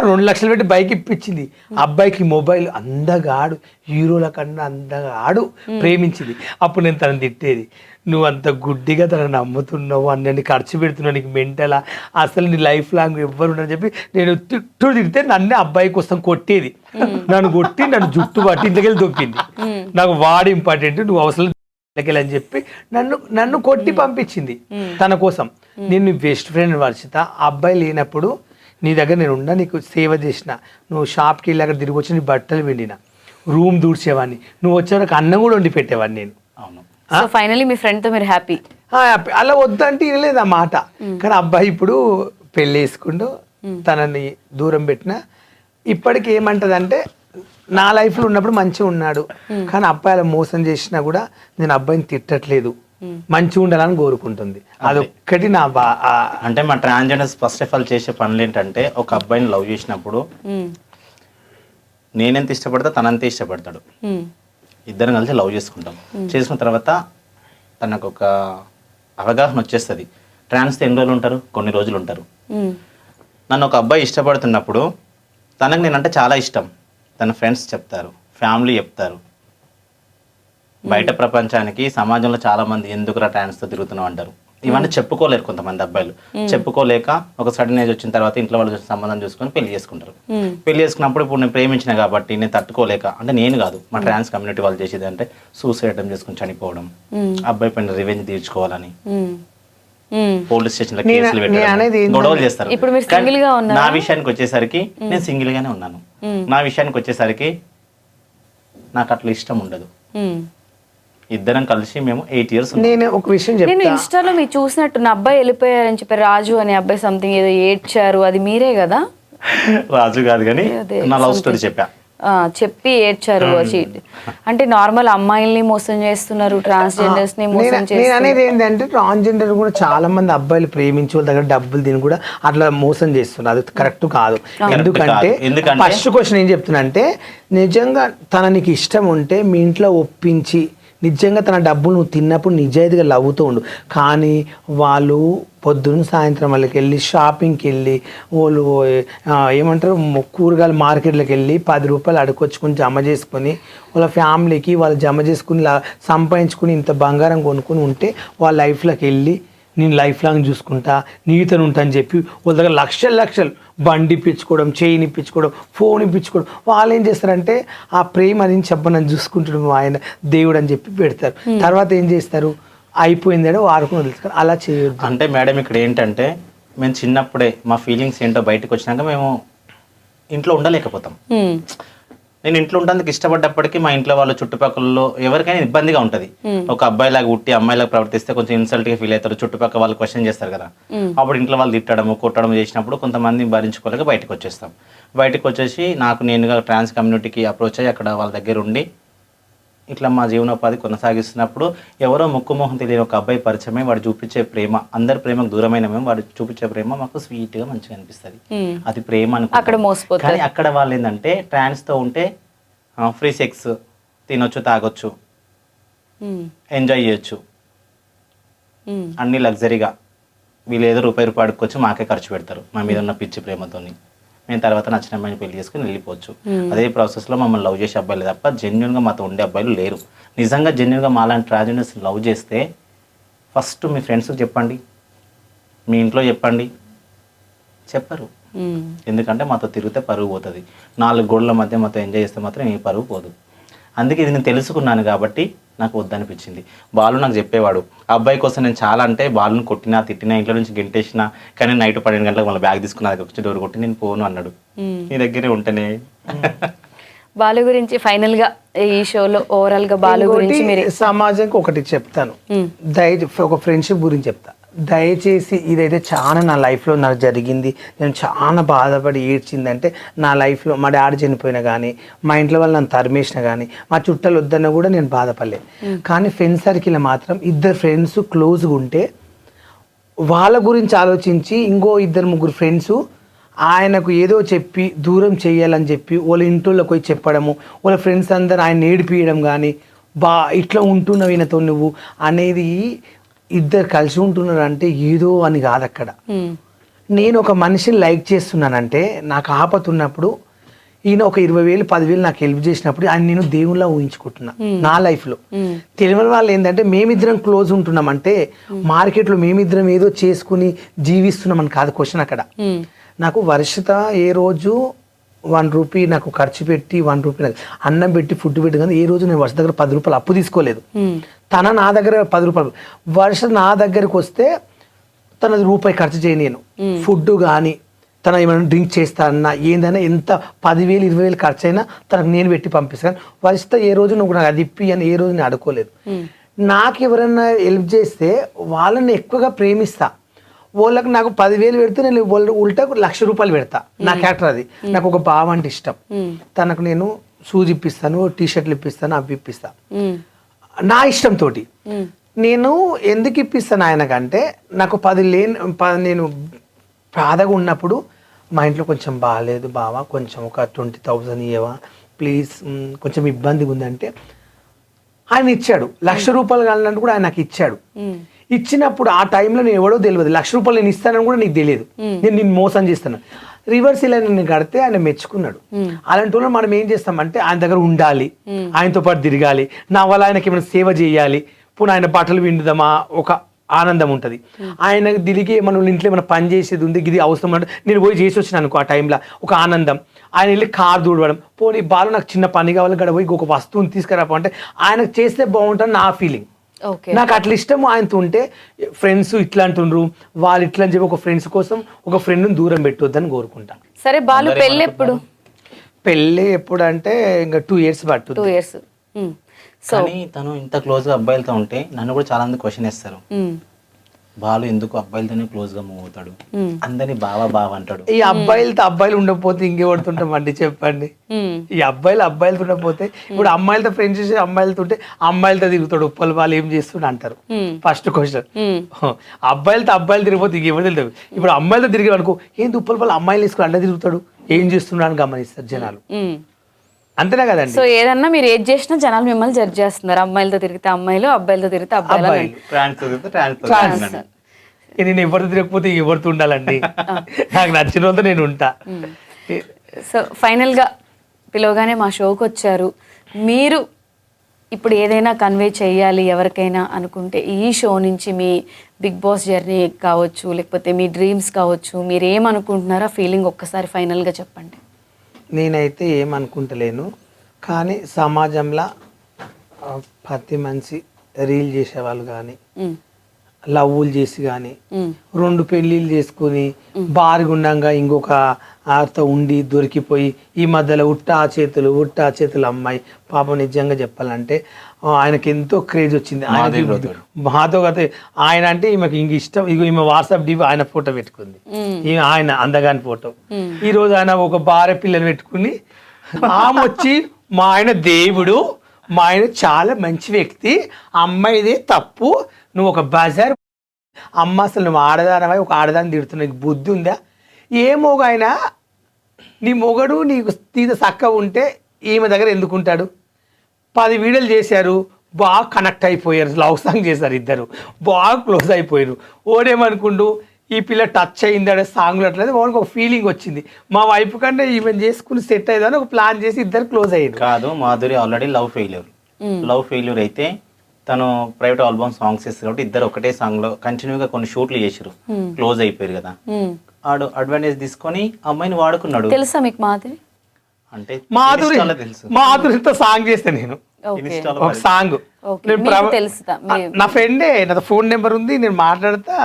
Speaker 3: 2 లక్షలు పెట్టి బైక్ ఇప్పించింది. అబ్బాయికి మొబైల్, అందగాడు, హీరోల కన్నా అందగాడు, ప్రేమించింది. అప్పుడు నేను తనని తిట్టేది, నువ్వు అంత గుడ్డిగా తనని నమ్ముతున్నావు, అన్నీ ఖర్చు పెడుతున్నావు, నీకు మెంటలా, అసలు నీ లైఫ్ లాంగ్ ఎవ్వరు ఉండని చెప్పి నేను తిడితే నన్నే అబ్బాయి కోసం కొట్టేది. నన్ను కొట్టి నన్ను జుట్టు పట్టి ఇంతకెళ్ళి దొప్పింది. నాకు వాడు ఇంపార్టెంట్, నువ్వు అవసరం అని చెప్పి నన్ను కొట్టి పంపించింది తన కోసం. నేను నీ బెస్ట్ ఫ్రెండ్ వర్షిత, ఆ అబ్బాయి లేనప్పుడు నీ దగ్గర నేను ఉన్నా, నీకు సేవ చేసిన, నువ్వు షాప్కి వెళ్ళి అక్కడ తిరిగి వచ్చి నీ బట్టలు పిండిన, రూమ్ దూడ్చేవాడిని, నువ్వు వచ్చేవరకు అన్నం కూడా వండి పెట్టేవాడిని నేను.
Speaker 5: అవును.
Speaker 2: సో ఫైనలీ మీ ఫ్రెండ్తో మీరు హ్యాపీ.
Speaker 3: అలా వద్దంటే వినలేదు ఆ మాట. కానీ అబ్బాయి ఇప్పుడు పెళ్ళి వేసుకుంటూ తనని దూరం పెట్టిన, ఇప్పటికి ఏమంటదంటే నా లైఫ్లో ఉన్నప్పుడు మంచిగా ఉన్నాడు, కానీ అబ్బాయి అలా మోసం చేసినా కూడా నేను అబ్బాయిని తిట్టట్లేదు, మంచిగా ఉండాలని కోరుకుంటుంది. అదొక్కటి నా
Speaker 5: అంటే మా ట్రాన్స్జెండర్స్ ఫస్ట్ ఆఫ్ ఆల్ చేసే పనులు ఏంటంటే, ఒక అబ్బాయిని లవ్ చేసినప్పుడు నేనెంత ఇష్టపడతా తనంతే ఇష్టపడతాడు, ఇద్దరం కలిసి లవ్ చేసుకుంటాం. చేసుకున్న తర్వాత తనకు ఒక అవగాహన వచ్చేస్తుంది. ట్రాన్స్తో ఎన్ని రోజులు ఉంటారు, కొన్ని రోజులు ఉంటారు. నన్ను ఒక అబ్బాయి ఇష్టపడుతున్నప్పుడు తనకు నేనంటే చాలా ఇష్టం, తన ఫ్రెండ్స్ చెప్తారు, ఫ్యామిలీ చెప్తారు, బయట ప్రపంచానికి సమాజంలో చాలా మంది ఎందుకురా ట్రాన్స్తో తిరుగుతున్నావు అంటారు. ఇవన్నీ చెప్పుకోలేరు కొంతమంది అబ్బాయిలు. చెప్పుకోలేక ఒక సడన్ ఏజ్ వచ్చిన తర్వాత ఇంట్లో వాళ్ళు సంబంధం చూసుకొని పెళ్లి చేసుకుంటారు. పెళ్లి చేసుకున్నప్పుడు ఇప్పుడు నేను ప్రేమించిన కాబట్టి నేను తట్టుకోలేక, అంటే నేను కాదు మా ట్రాన్స్ కమ్యూనిటీ వాళ్ళు చేసేది అంటే సూసైడ్ అటెంప్ట్ చేసుకుని చనిపోవడం, అబ్బాయి పైన రివెంజ్ తీర్చుకోవాలని పోలీస్ స్టేషన్ లో కేసులు పెట్టడం, గొడవలు చేస్తారు. నా విషయానికి వచ్చేసరికి నేను సింగిల్ గానే ఉన్నాను. నా విషయానికి వచ్చేసరికి నాకు అట్లా ఇష్టం ఉండదు. ఇద్దరం కలిసి మేము 8 years.
Speaker 3: నేను ఒక విషయం
Speaker 2: నేను ఇన్స్టాలో మీరు చూసినట్టు నా అబ్బాయి వెళ్ళిపోయారని చెప్పి రాజు అనే అబ్బాయి సంథింగ్ ఏదో ఏడ్చారు, అది మీరే కదా?
Speaker 5: రాజు కాదు కానీ నా లవ్ స్టోరీ
Speaker 2: చెప్పి ఏడ్చారు. అంటే నార్మల్ అమ్మాయిల్ని మోసం చేస్తున్నారు, ట్రాన్స్జెండర్స్ ని మోసం చేస్తున్నారు.
Speaker 3: నేను అనేది ఏంటంటే ట్రాన్స్జెండర్ కూడా చాలా మంది అబ్బాయిలు ప్రేమించే వాళ్ళ దగ్గర డబ్బులు తిని కూడా అట్లా మోసం చేస్తున్నారు. అది కరెక్ట్ కాదు. ఎందుకంటే ఫస్ట్ క్వశ్చన్ ఏం చెప్తున్నా అంటే, నిజంగా తన నీకు ఇష్టం ఉంటే మీ ఇంట్లో ఒప్పించి నిజంగా తన డబ్బులు నువ్వు తిన్నప్పుడు నిజాయితీగా లవ్వుతూ ఉండు. కానీ వాళ్ళు పొద్దున్న సాయంత్రం వాళ్ళకి వెళ్ళి షాపింగ్కి వెళ్ళి వాళ్ళు ఏమంటారు కూరగాయల మార్కెట్లోకి వెళ్ళి 10 రూపాయలు అడుకొచ్చుకొని జమ చేసుకొని వాళ్ళ ఫ్యామిలీకి వాళ్ళు జమ చేసుకుని సంపాదించుకుని ఇంత బంగారం కొనుక్కొని ఉంటే వాళ్ళ లైఫ్లోకి వెళ్ళి నేను లైఫ్ లాంగ్ చూసుకుంటా, నీతను ఉంటా అని చెప్పి వాళ్ళ దగ్గర లక్షలు బండి ఇప్పించుకోవడం, చైన్ ఇప్పించుకోవడం, ఫోన్ ఇప్పించుకోవడం. వాళ్ళు ఏం చేస్తారంటే ఆ ప్రేమ అని చెప్పనని చూసుకుంటాడు ఆయన దేవుడు అని చెప్పి పెడతారు. తర్వాత ఏం చేస్తారు, అయిపోయిందేడో వాడుకుని వదిలేస్తారు. అలా చేయొద్దు.
Speaker 5: అంటే మేడం ఇక్కడ ఏంటంటే, మేము చిన్నప్పుడే మా ఫీలింగ్స్ ఏంటో బయటకు వచ్చినాక మేము ఇంట్లో ఉండలేకపోతాం. నేను ఇంట్లో ఉండడానికి ఇష్టపడ్డప్పటికీ మా ఇంట్లో వాళ్ళు చుట్టుపక్కలలో ఎవరికైనా ఇబ్బందిగా ఉంటుంది. ఒక అబ్బాయిలాగా ఉట్టి అమ్మాయిలాగా ప్రవర్తిస్తే కొంచెం ఇన్సల్ట్ గా ఫీల్ అవుతారు, చుట్టుపక్కల వాళ్ళు క్వశ్చన్ చేస్తారు కదా. అప్పుడు ఇంట్లో వాళ్ళు తిట్టడము కొట్టడం చేసినప్పుడు కొంతమంది భరించుకోలేక బయటకు వచ్చేస్తాం. బయటకు వచ్చేసి నాకు నేనుగా ట్రాన్స్ కమ్యూనిటీకి అప్రోచ్ అయ్యి అక్కడ వాళ్ళ దగ్గర ఉండి ఇట్లా మా జీవనోపాధి కొనసాగిస్తున్నప్పుడు ఎవరో ముక్కుమోహం తెలియని ఒక అబ్బాయి పరిచయమై వాడు చూపించే ప్రేమ, అందరి ప్రేమకు దూరమైన మేము వాడు చూపించే ప్రేమ మాకు స్వీట్ గా మంచిగా అనిపిస్తుంది. అది ప్రేమ అనుకో. కానీ అక్కడ వాళ్ళు ఏంటంటే ట్రాన్స్ తో ఉంటే ఫ్రీ సెక్స్, తినొచ్చు, తాగొచ్చు, ఎంజాయ్ చేయొచ్చు, అన్ని లగ్జరీగా. వీళ్ళు ఏదో రూపాయి అడుక్కొచ్చి మాకే ఖర్చు పెడతారు మా మీద ఉన్న పిచ్చి ప్రేమతోని. మేము తర్వాత నచ్చిన అమ్మాయిని పెళ్లి చేసుకుని వెళ్ళిపోవచ్చు. అదే ప్రాసెస్లో మమ్మల్ని లవ్ చేసే అబ్బాయిలు తప్ప జెన్యున్గా మాతో ఉండే అబ్బాయిలు లేరు. నిజంగా జెన్యున్గా మాలాంటి ట్రాన్స్జెండర్స్ లవ్ చేస్తే ఫస్ట్ మీ ఫ్రెండ్స్కి చెప్పండి, మీ ఇంట్లో చెప్పండి. చెప్పరు, ఎందుకంటే మాతో తిరిగితే పరుగు పోతుంది. 4 గోడల మధ్య మాతో ఎంజాయ్ చేస్తే మాత్రం ఏ పరుగు పోదు. అందుకే ఇది నేను తెలుసుకున్నాను కాబట్టి నాకు వద్దనిపించింది. బాలు నాకు చెప్పేవాడు, అబ్బాయి కోసం నేను చాలా అంటే బాలుని కొట్టినా తిట్టినా ఇంట్లో నుంచి గెంటేసినా, కానీ నైట్ 12 గంటలకు మళ్ళీ బ్యాగ్ తీసుకున్నా దగ్గర వచ్చి డోర్ కొట్టి నేను పోను అన్నాడు. నీ దగ్గరే ఉంటేనే.
Speaker 2: బాలు గురించి ఫైనల్ గా ఈ షోలో ఓవరాల్ గా బాలు గురించి మీరు
Speaker 3: సమాజానికి ఒకటి చెప్తాను, ఒక ఫ్రెండ్షిప్ గురించి చెప్తా. దయచేసి ఇదైతే చాలా నా లైఫ్లో నాకు జరిగింది, నేను చాలా బాధపడి ఏడ్చిందంటే నా లైఫ్లో మా డాడీ చనిపోయినా కానీ, మా ఇంట్లో వాళ్ళు నన్ను తరిమేసినా కానీ, మా చుట్టాలు వద్దన్నా కూడా నేను బాధపడలేదు. కానీ ఫ్రెండ్స్ సర్కిల్ మాత్రం 2 ఫ్రెండ్స్ క్లోజ్గా ఉంటే వాళ్ళ గురించి ఆలోచించి ఇంకో 2-3 ఫ్రెండ్స్ ఆయనకు ఏదో చెప్పి దూరం చేయాలని చెప్పి వాళ్ళ ఇంట్లోకి పోయి చెప్పడము, వాళ్ళ ఫ్రెండ్స్ అందరు ఆయన ఏడిపియడం కానీ, ఇట్లా ఉంటున్నావు ఈయనతో నువ్వు అనేది. 2 కలిసి ఉంటున్నారు అంటే ఏదో అని కాదు. అక్కడ నేను ఒక మనిషిని లైక్ చేస్తున్నానంటే నాకు ఆపత ఉన్నప్పుడు ఈయన ఒక 20,000 10,000 నాకు హెల్ప్ చేసినప్పుడు ఆయన నేను దేవుళ్ళ ఊహించుకుంటున్నా నా లైఫ్లో. తెలియని వాళ్ళు ఏంటంటే మేమిద్దరం క్లోజ్ ఉంటున్నాం అంటే మార్కెట్లో మేమిద్దరం ఏదో చేసుకుని జీవిస్తున్నాం అని కాదు క్వశ్చన్ అక్కడ. నాకు వర్షిత ఏ రోజు 1 రూపీ నాకు ఖర్చు పెట్టి 1 రూపీ నాకు అన్నం పెట్టి ఫుడ్ పెట్టి కానీ ఏ రోజు నేను వర్ష దగ్గర 10 రూపాయలు అప్పు తీసుకోలేదు. తన నా దగ్గర 10 రూపాయలు, వర్ష నా దగ్గరకు వస్తే తన రూపాయి ఖర్చు చేయను నేను. ఫుడ్ కానీ తన ఏమైనా డ్రింక్ చేస్తా అన్నా ఏందైనా ఎంత 10,000 20,000 ఖర్చు అయినా తనకు నేను పెట్టి పంపిస్తాను. వర్షిత ఏ రోజు నువ్వు నాకు అది ఇప్పి అని ఏ రోజు నేను అడుకోలేదు. నాకు ఎవరైనా హెల్ప్ చేస్తే వాళ్ళని ఎక్కువగా ప్రేమిస్తా. వాళ్ళకి నాకు 10,000 పెడితే నేను ఉల్టా 1,00,000 రూపాయలు పెడతా. నా క్యారెక్టర్ అది. నాకు ఒక బావ అంటే ఇష్టం. తనకు నేను షూస్ ఇప్పిస్తాను, టీషర్ట్లు ఇప్పిస్తాను, అవి ఇప్పిస్తా నా ఇష్టంతో. నేను ఎందుకు ఇప్పిస్తాను ఆయనకంటే నాకు 10 నేను బాధగా ఉన్నప్పుడు మా ఇంట్లో కొంచెం బాగాలేదు బావా, కొంచెం ఒక 20,000 ఇవ్వవా ప్లీజ్, కొంచెం ఇబ్బందిగా ఉందంటే ఆయన ఇచ్చాడు. 1,00,000 రూపాయలు కావాలంటే కూడా ఆయన నాకు ఇచ్చాడు. ఇచ్చినప్పుడు ఆ టైంలో నేను ఎవడో తెలియదు, 1,00,000 రూపాయలు నేను ఇస్తానని కూడా నీకు తెలియదు, నేను నిన్ను మోసం చేస్తాను. రివర్స్ ఇలా నేను కడితే ఆయన మెచ్చుకున్నాడు. అలాంటి వాళ్ళు మనం ఏం చేస్తామంటే ఆయన దగ్గర ఉండాలి, ఆయనతో పాటు తిరగాలి, నా వల్ల ఆయనకి ఏమైనా సేవ చేయాలి, పోనీ ఆయన బట్టలు విండుదామా, ఒక ఆనందం ఉంటుంది. ఆయన తిరిగి మనం ఇంట్లో ఏమైనా పని చేసేది ఉంది, ఇది అవసరం అంటే నేను పోయి చేసి వచ్చిన అనుకో, ఆ టైంలో ఒక ఆనందం. ఆయన వెళ్ళి కారు దూడవడం, పోనీ బాలు నాకు చిన్న పని కావాలి గడ పోయి ఒక వస్తువుని తీసుకురాపంటే ఆయనకు చేస్తే బాగుంటుంది నా ఫీలింగ్. నాకు అట్లా ఇష్టం ఆయనతో ఉంటే. ఫ్రెండ్స్ ఇట్లా అంటుండ్రు, వాళ్ళు ఇట్లా అని చెప్పి ఒక ఫ్రెండ్స్ కోసం ఒక ఫ్రెండ్ని దూరం పెట్టొద్దని కోరుకుంటాను.
Speaker 2: సరే బాలు పెళ్ళి ఎప్పుడు?
Speaker 3: పెళ్ళి ఎప్పుడు అంటే ఇంకా 2 years పట్టు.
Speaker 2: 2 years.
Speaker 5: కానీ తను ఇంత క్లోజ్ గా అబ్బాయిలతో ఉంటే నన్ను కూడా చాలా మంది క్వశ్చన్ వేస్తారు, బాలు ఎందుకు అబ్బాయిలతోనే క్లోజ్ గా మూవ్ అవుతాడు, అందరినీ బావా అంటాడు.
Speaker 3: ఈ అబ్బాయిలు ఉండకపోతే ఇంకెవడుతుంటామండి చెప్పండి. ఈ అబ్బాయిలతో ఉండకపోతే ఇప్పుడు అమ్మాయిలతో ఫ్రెండ్స్ చేసి అమ్మాయిలతో ఉంటే అమ్మాయిలతో తిరుగుతాడు, ఉప్పలు వాళ్ళు ఏం చేస్తుండ అంటారు ఫస్ట్ క్వశ్చన్. అబ్బాయిలు తిరిగిపోతే ఇంకెవరు తెలుసు. ఇప్పుడు అమ్మాయిలతో తిరిగి అనుకో, ఏంది ఉప్పల వాళ్ళు అమ్మాయిలు వేసుకుని అంట తిరుగుతాడు, ఏం చేస్తున్నాడు అని గమనిస్తారు జనాలు. అంతేనా కదండి.
Speaker 2: సో ఏదన్నా మీరు ఏది చేసినా జనాలు మిమ్మల్ని జడ్జ్ చేస్తున్నారు. అమ్మాయిలతో తిరిగితే అమ్మాయిలు, అబ్బాయిలతో తిరిగితే అబ్బాయిలు.
Speaker 3: నేను ఎవరితో తిరగకపోతే ఎవరితో ఉండాలండి, నాకు నచ్చిన వాళ్ళతో నేను ఉంటా.
Speaker 2: సో ఫైనల్గా పిలవగానే మా షోకి వచ్చారు. మీరు ఇప్పుడు ఏదైనా కన్వే చేయాలి ఎవరికైనా అనుకుంటే ఈ షో నుంచి మీ బిగ్ బాస్ జర్నీ కావచ్చు, లేకపోతే మీ డ్రీమ్స్ కావచ్చు, మీరు ఏమనుకుంటున్నారో ఫీలింగ్ ఒక్కసారి ఫైనల్గా చెప్పండి.
Speaker 3: నేనైతే ఏమనుకుంటలేను, కానీ సమాజంలో ప్రతి మనిషి రీల్ చేసేవాళ్ళు కానీ, లవ్వులు చేసి కానీ, 2 పెళ్ళిళ్ళు చేసుకుని బారుగుండంగా ఇంకొక ఆతో ఉండి దొరికిపోయి ఈ మధ్యలో ఉట్టా చేతులు అమ్మాయి పాపం. నిజంగా చెప్పాలంటే ఆయనకి ఎంతో క్రేజ్ వచ్చింది మాతో కథ. ఆయన అంటే ఈమెకి ఇంక ఇష్టం. ఇక ఈమె వాట్సాప్ డివి ఆయన ఫోటో పెట్టుకుంది, ఆయన అందగాని ఫోటో. ఈ రోజు ఆయన ఒక భార్య పిల్లని పెట్టుకుని ఆమె వచ్చి మా ఆయన దేవుడు, మా ఆయన చాలా మంచి వ్యక్తి, అమ్మాయిదే తప్పు, నువ్వు ఒక బజార్ అమ్మ, అసలు నువ్వు ఆడదానమై ఒక ఆడదాన్ని తిడుతున్నావు, నీకు బుద్ధి ఉందా? ఏ మొగైనా నీ మొగడు నీకు తీద చక్కగా ఉంటే ఈమె దగ్గర ఎందుకుంటాడు? 10 వీడియోలు చేశారు, బాగా కనెక్ట్ అయిపోయారు, లవ్ సాంగ్ చేశారు, ఇద్దరు బాగా క్లోజ్ అయిపోయారు. ఓడేమనుకుంటూ ఈ పిల్ల టచ్ అయింది అనే సాంగ్లు అట్లేదు, వాళ్ళకి ఒక ఫీలింగ్ వచ్చింది, మా వైఫ్ కంటే ఈవెన్ చేసుకుని సెట్ అయ్యిందని ఒక ప్లాన్ చేసి ఇద్దరు క్లోజ్ అయ్యారు.
Speaker 5: కాదు, మాధురి ఆల్రెడీ లవ్ ఫెయిల్యూర్ అయితే తను ప్రైవేట్ ఆల్బమ్ సాంగ్స్ చేస్తారు కాబట్టి ఇద్దరు ఒకటే సాంగ్ లో కంటిన్యూగా కొన్ని షూట్లు చేసారు, క్లోజ్ అయిపోయారు కదా. ఆడు అడ్వాంటేజ్ తీసుకొని అమ్మాయిని వాడుకున్నాడు.
Speaker 2: తెలుసా మీకు మాధురి?
Speaker 5: అంటే
Speaker 3: మాధురితో సాంగ్ చేస్తే నేను ఒక సాంగ్, నా ఫ్రెండే నా ఫోన్ నెంబర్ ఉంది, నేను మాట్లాడతా,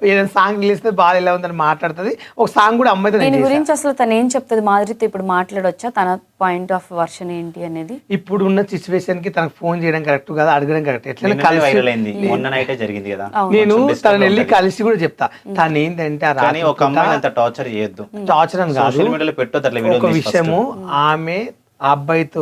Speaker 3: ఏదైనా సాంగ్ తెలిస్తే బాగా ఎలా ఉందని మాట్లాడుతుంది. ఒక సాంగ్ కూడా అమ్మాయితో.
Speaker 2: దీని గురించి అసలు తను ఏం చెప్తుంది మాధురితో? ఇప్పుడు మాట్లాడొచ్చా తన పాయింట్ ఆఫ్ వర్షన్ ఏంటి అనేది?
Speaker 3: ఇప్పుడు ఉన్న సిచ్యువేషన్ కి తనకు ఫోన్ చేయడం కరెక్ట్ కదా, అడగడం కరెక్ట్. ఎట్లా
Speaker 5: జరిగింది కదా,
Speaker 3: నేను తనని వెళ్ళి కలిసి కూడా చెప్తా. తను ఏంటంటే
Speaker 5: ఒక అమ్మాయిని అంత టార్చర్ చేయొద్దు,
Speaker 3: టార్చర్ అని కాదు. ఒక విషయము, ఆమె ఆ అబ్బాయితో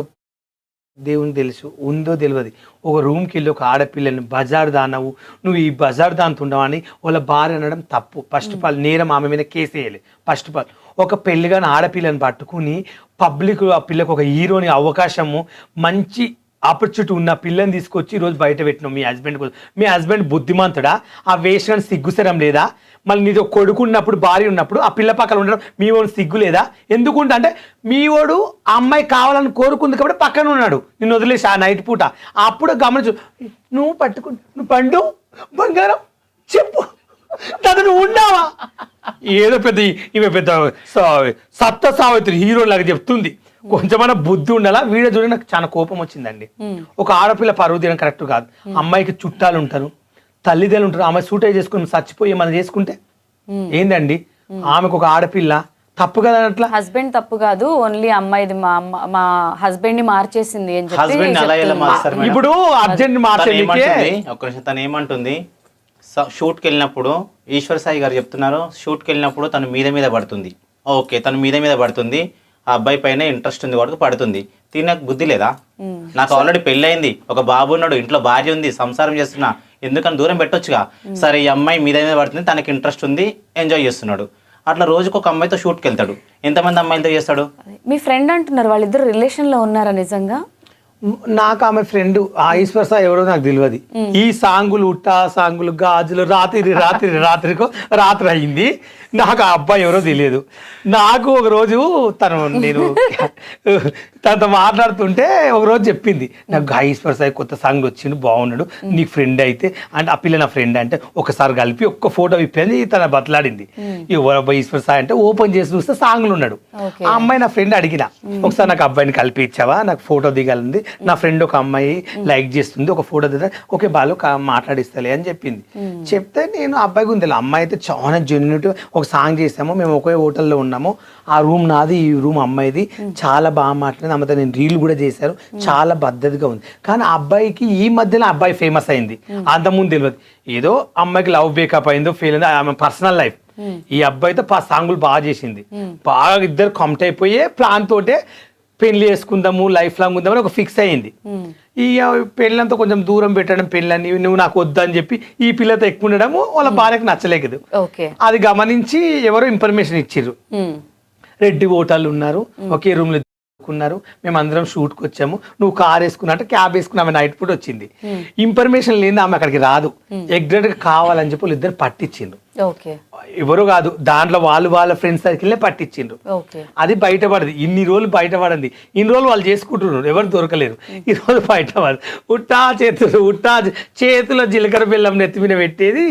Speaker 3: దేవుని తెలుసు ఉందో తెలియదు, ఒక రూమ్కి వెళ్ళి ఒక ఆడపిల్లని బజార్ దానవు, నువ్వు ఈ బజార్ దాంతో ఉండవు అని వాళ్ళ భార్య అనడం తప్పు. ఫస్ట్ ఆఫ్ ఆల్ నేరం ఆమె మీద కేసు వేయాలి. ఫస్ట్ ఆఫ్ ఆల్ ఒక పెళ్లిగాని ఆడపిల్లని పట్టుకుని పబ్లిక్ ఆ పిల్లకు ఒక హీరోని అవకాశము, మంచి ఆపర్చునిటీ ఉన్న పిల్లని తీసుకొచ్చి ఈరోజు బయట పెట్టినాం మీ హస్బెండ్ కోసం. మీ హస్బెండ్ బుద్ధిమంతుడా? ఆ వేస్ట్ కానీ సిగ్గుసరం లేదా? మళ్ళీ నీతో కొడుకు ఉన్నప్పుడు భార్య ఉన్నప్పుడు ఆ పిల్ల పక్కన ఉండడం మీ వాడు సిగ్గు లేదా? ఎందుకుంటా అంటే మీ వాడు ఆ అమ్మాయి కావాలని కోరుకుంది కాబట్టి పక్కన ఉన్నాడు, నిన్ను వదిలేసి ఆ నైట్ పూట. అప్పుడు గమనించు, నువ్వు నువ్వు పండు బంగారం చెప్పు తను నువ్వు ఉన్నావా? ఏదో పెద్ద ఈమె పెద్ద సప్త సావిత్రి హీరో లాగా చెప్తుంది. కొంచెమన్నా బుద్ధి ఉండాలా? వీడియో చూడ నాకు చాలా కోపం వచ్చిందండి. ఒక ఆడపిల్ల పరువు తీయడం కరెక్ట్ కాదు. అమ్మాయికి చుట్టాలు ఉంటారు, తల్లిదండ్రులు ఉంటారు. ఆమె సూటై చేసుకుని చచ్చిపోయి మనం చేసుకుంటే ఏందండి? ఆమెకు ఒక ఆడపిల్ల తప్పు కదా అట్లా.
Speaker 2: హస్బెండ్ తప్పు కాదు, ఓన్లీ అమ్మాయిది మా హస్బెండ్ ని మార్చేసింది అని చెప్పి
Speaker 5: హస్బెండ్ అలా ఎలా మారుస్తారు మేడం?
Speaker 3: ఇప్పుడు అర్జెంట్ మార్చేది.
Speaker 5: ఒక నిమిషం, తను ఏమంటుంది, షూట్కి వెళ్ళినప్పుడు ఈశ్వర్ సాయి గారు చెప్తున్నారు, షూట్కి వెళ్ళినప్పుడు తను మీద పడుతుంది. ఓకే, తను మీద పడుతుంది, ఆ అబ్బాయి పైన ఇంట్రెస్ట్ ఉంది కాబట్టి పడుతుంది. నాకు బుద్ధి లేదా? నాకు ఆల్రెడీ పెళ్ళయింది, ఒక బాబు ఉన్నాడు, ఇంట్లో భార్య ఉంది, సంసారం చేస్తున్నా, ఎందుకని దూరం పెట్టొచ్చుగా. సరే ఈ అమ్మాయి మీద పడుతుంది, తనకి ఇంట్రెస్ట్ ఉంది, ఎంజాయ్ చేస్తున్నాడు. అట్లా రోజుకు ఒక అమ్మాయితో షూట్కి వెళ్తాడు. ఎంతమంది అమ్మాయిలతో చేస్తాడు?
Speaker 2: మీ ఫ్రెండ్ అంటున్నారు, వాళ్ళిద్దరు రిలేషన్ లో ఉన్నారా నిజంగా?
Speaker 3: నాకు ఆమె ఫ్రెండ్ ఆ ఈశ్వర్ సాయి ఎవరో నాకు తెలియదు. ఈ సాంగులు ఉట్టా సాంగులు గాజులు రాత్రి అయింది. నాకు ఆ అబ్బాయి ఎవరో తెలియదు. నాకు ఒక రోజు నేను తనతో మాట్లాడుతుంటే ఒక రోజు చెప్పింది, నాకు ఈశ్వర్ సాయి కొత్త సాంగ్లు వచ్చిండు, బాగున్నాడు, నీకు ఫ్రెండ్ అయితే అంటే ఆ పిల్ల నా ఫ్రెండ్ అంటే ఒకసారి కలిపి ఒక్క ఫోటో ఇప్పింది. తన బతలాడింది. ఈశ్వర్ సాయి అంటే ఓపెన్ చేసి చూస్తే సాంగ్లు ఉన్నాడు. ఆ అమ్మాయి నా ఫ్రెండ్ అడిగిన, ఒకసారి నాకు అబ్బాయిని కలిపి ఇచ్చావా, నాకు ఫోటో దిగాలంది, నా ఫ్రెండ్ ఒక అమ్మాయి లైక్ చేస్తుంది, ఒక ఫోటో దిగా, ఓకే బాలు మాట్లాడిస్తలే అని చెప్పింది. చెప్తే నేను అబ్బాయి గురించి అమ్మాయి అయితే చాలా జెన్యూన్. ఒక సాంగ్ చేసాము, మేము ఒకే హోటల్లో ఉన్నాము, ఆ రూమ్ నాది, ఈ రూమ్ అమ్మాయిది, చాలా బాగా మాట్లాడింది. అమ్మతో నేను రీల్ కూడా చేశాను, చాలా పద్ధతిగా ఉంది. కానీ ఆ అబ్బాయికి ఈ మధ్యలో అబ్బాయి ఫేమస్ అయింది, అంతకుముందు తెలియదు. ఏదో అమ్మాయికి లవ్ బ్రేకప్ అయిందో ఫెయిల్ అయిందో ఆమె పర్సనల్ లైఫ్. ఈ అబ్బాయితో సాంగులు బాగా చేసింది, బాగా ఇద్దరు కంప్ట్ అయిపోయే ప్లాన్ తోటే పెళ్లి చేసుకుందాము, లైఫ్ లాంగ్ ఉందామని ఒక ఫిక్స్ అయ్యింది. ఈ పెళ్ళంతా కొంచెం దూరం పెట్టడం, పెళ్ళని నువ్వు నాకు వద్దని చెప్పి ఈ పిల్లతో ఎక్కువ ఉండడము వాళ్ళ భార్యకు నచ్చలేదు. అది గమనించి ఎవరో ఇన్ఫర్మేషన్ ఇచ్చిర్రు, రెడ్డి ఓటర్లు ఉన్నారు, ఒకే రూమ్ లో ఉన్నారు, మేము అందరం షూట్కి వచ్చాము, నువ్వు కార్ వేసుకున్నా అంటే క్యాబ్ వేసుకున్నా. ఆమె నైట్ పూట వచ్చింది, ఇన్ఫర్మేషన్ లేని ఆమె అక్కడికి రాదు, ఎగ్జాక్ట్ గా కావాలని చెప్పి వాళ్ళు ఇద్దరు పట్టించిండ్రు. ఎవరు కాదు, దాంట్లో వాళ్ళ ఫ్రెండ్స్ సర్కిల్ పట్టించిండ్రు. అది బయటపడదు. ఇన్ని రోజులు బయటపడింది, ఇన్ని రోజులు వాళ్ళు చేసుకుంటున్నారు, ఎవరు దొరకలేరు. ఈ రోజు బయటపడదు. చేతిలో జీలకర్ర బెల్లం నెత్తి మీద పెట్టేది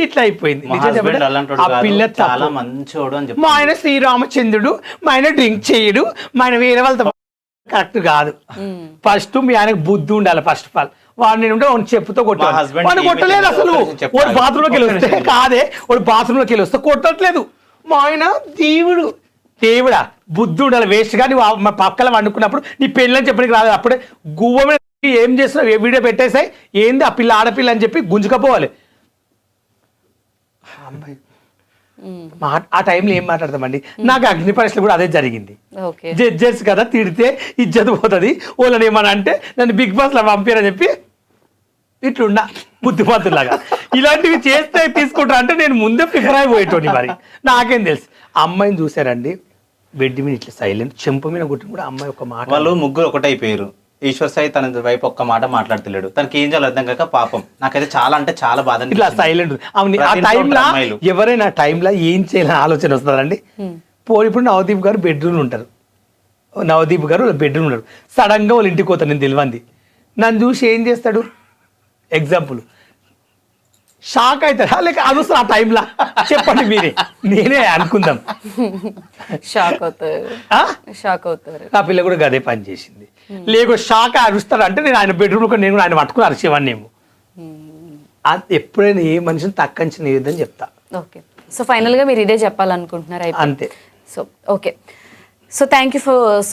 Speaker 3: ఇట్లా అయిపోయింది. మా ఆయన శ్రీరామచంద్రుడు, మా ఆయన డ్రింక్ చేయడు, మా ఆయన వేరే వాళ్ళతో కరెక్ట్ కాదు. ఫస్ట్ మీ ఆయనకు బుద్ధి ఉండాలి. ఫస్ట్ ఆఫ్ ఆల్ వాడు నేను ఉంటే వాడిని చెప్పుతో కొట్టాలి, వాడిని కొట్టలేదు అసలు. వాడు బాత్రూంలోకి వెళ్ళి వస్తే కాదే, వాడు బాత్రూంలోకి వెళ్ళి వస్తే కొట్టట్లేదు. మా ఆయన దేవుడా బుద్ధి ఉండాలి. వేస్ట్ గా నువ్వు మా పక్కల వండుకున్నప్పుడు నీ పెళ్ళని చెప్పడానికి రాదు. అప్పుడే గువ్వ మీద ఏం చేస్తున్నావు, ఏ వీడియో పెట్టేసాయి, ఏంది ఆ పిల్ల ఆడపిల్ల అని చెప్పి గుంజుకపోవాలి. ఆ టైంలో ఏం మాట్లాడతామండి. నాకు అగ్ని పరీక్షలు కూడా అదే జరిగింది. జడ్జెస్ కదా, తిడితే ఇజ్జత్ పోతుంది, వాళ్ళని ఏమన్నా అంటే నన్ను బిగ్ బాస్ లో పంపారని చెప్పి ఇట్లున్నా బుద్ధిమంతులాగా. ఇలాంటివి చేస్తే తీసుకుంటా అంటే నేను ముందే ప్రిఫర్ అయిపోయేటోని. మరి నాకేం తెలుసు. అమ్మాయిని చూసారండి, బెడ్ మీద ఇట్లా సైలెంట్, చెంప మీద కొట్టి కూడా అమ్మాయి ఒక మాట.
Speaker 5: వాళ్ళు ముగ్గురు ఒకటైపోయారు. ఈశ్వర్ సాయి తన వైపు ఒక్క మాట మాట్లాడతలేడు, తనకి ఏం చేయాలి అర్థం కాక పాపం నాకైతే చాలా అంటే చాలా బాధ.
Speaker 3: ఇట్లా సైలెంట్ ఆ టైంలో ఎవరైనా టైంలో ఏం చేయాలని ఆలోచన వస్తుందండి. ఇప్పుడు నవదీప్ గారు బెడ్రూమ్ ఉంటారు, సడన్ గా వాళ్ళ ఇంటికి పోతారు, నేను తెలియంది. నన్ను చూసి ఏం చేస్తాడు, ఎగ్జాంపుల్ షాక్ అవుతారా లేక అది వస్తుంది ఆ టైంలో? చెప్పండి మీరే, నేనే అనుకుందాం.
Speaker 2: షాక్ అవుతారు.
Speaker 3: నా పిల్ల కూడా గదే పని చేసింది. లేక షాక్ అరుస్తాడు అంటే నేను ఆయన బెడ్రూమ్ లో నేను ఆయన పట్టుకుని అరిచేవాడిని ఏమో. ఎప్పుడైనా ఏ మనిషిని తక్కంచిన ఏదని చెప్తా.
Speaker 2: ఓకే, సో ఫైనల్ గా మీరు ఇదే చెప్పాలనుకుంటున్నారు
Speaker 3: అంతే.
Speaker 2: So okay, so thank you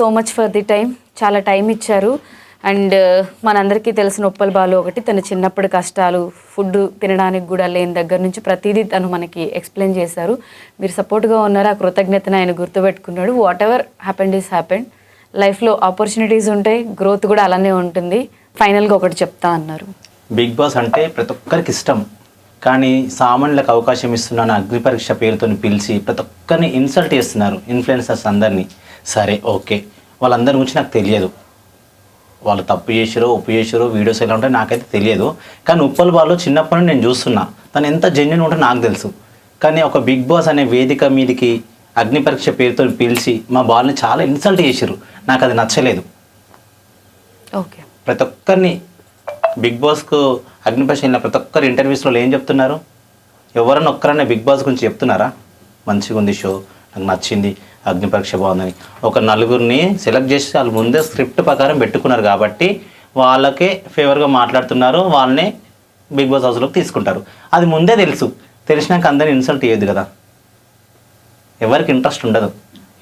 Speaker 2: so much for the time. చాలా టైం ఇచ్చారు. అండ్ మనందరికీ తెలిసిన ఉప్పల్ బాలు ఒకటి, తన చిన్నప్పటి కష్టాలు, ఫుడ్ తినడానికి కూడా లేని దగ్గర నుంచి ప్రతిదీ తను మనకి ఎక్స్ప్లెయిన్ చేశారు. మీరు సపోర్ట్గా ఉన్నారు, ఆ కృతజ్ఞతను ఆయన గుర్తుపెట్టుకున్నాడు. Whatever happened is happened. లైఫ్లో ఆపర్చునిటీస్ ఉంటాయి, గ్రోత్ కూడా అలానే ఉంటుంది. ఫైనల్గా ఒకటి చెప్తా అన్నారు.
Speaker 5: బిగ్ బాస్ అంటే ప్రతి ఒక్కరికి ఇష్టం, కానీ సామాన్యులకు అవకాశం ఇస్తున్నాను అగ్ని పరీక్ష పేరుతో పిలిచి ప్రతి ఒక్కరిని ఇన్సల్ట్ చేస్తున్నారు, ఇన్ఫ్లుయెన్సర్స్ అందరినీ. సరే ఓకే, వాళ్ళందరి గురించి నాకు తెలియదు, వాళ్ళు తప్పు చేసారో ఒప్పు చేసారో వీడియోస్ ఎలా ఉంటాయో నాకైతే తెలియదు. కానీ ఉప్పల్ బాలు చిన్నప్పటి నుండి నేను చూస్తున్నా, తను ఎంత జెన్యున్ ఉంటుందో నాకు తెలుసు. కానీ ఒక బిగ్ బాస్ అనే వేదిక మీదకి అగ్ని పరీక్ష పేరుతో పిలిచి మా బాల్ని చాలా ఇన్సల్ట్ చేసారు. నాకు అది నచ్చలేదు.
Speaker 2: ఓకే,
Speaker 5: ప్రతి ఒక్కరిని బిగ్ బాస్కు అగ్ని పరీక్ష వెళ్ళిన ప్రతి ఒక్కరు ఇంటర్వ్యూస్లో ఏం చెప్తున్నారు? ఎవరన్నా ఒక్కరన్నా బిగ్ బాస్ గురించి చెప్తున్నారా? మంచిగా ఉంది షో, నాకు నచ్చింది, అగ్ని పరీక్ష బాగుందని. ఒక నలుగురిని సెలెక్ట్ చేసి వాళ్ళు ముందే స్క్రిప్ట్ ప్రకారం పెట్టుకున్నారు కాబట్టి వాళ్ళకే ఫేవర్గా మాట్లాడుతున్నారు, వాళ్ళని బిగ్ బాస్ హౌస్లోకి తీసుకుంటారు. అది ముందే తెలిసినాక అందరిని ఇన్సల్ట్ చేయొద్దు కదా. ఎవరికి ఇంట్రెస్ట్ ఉండదు.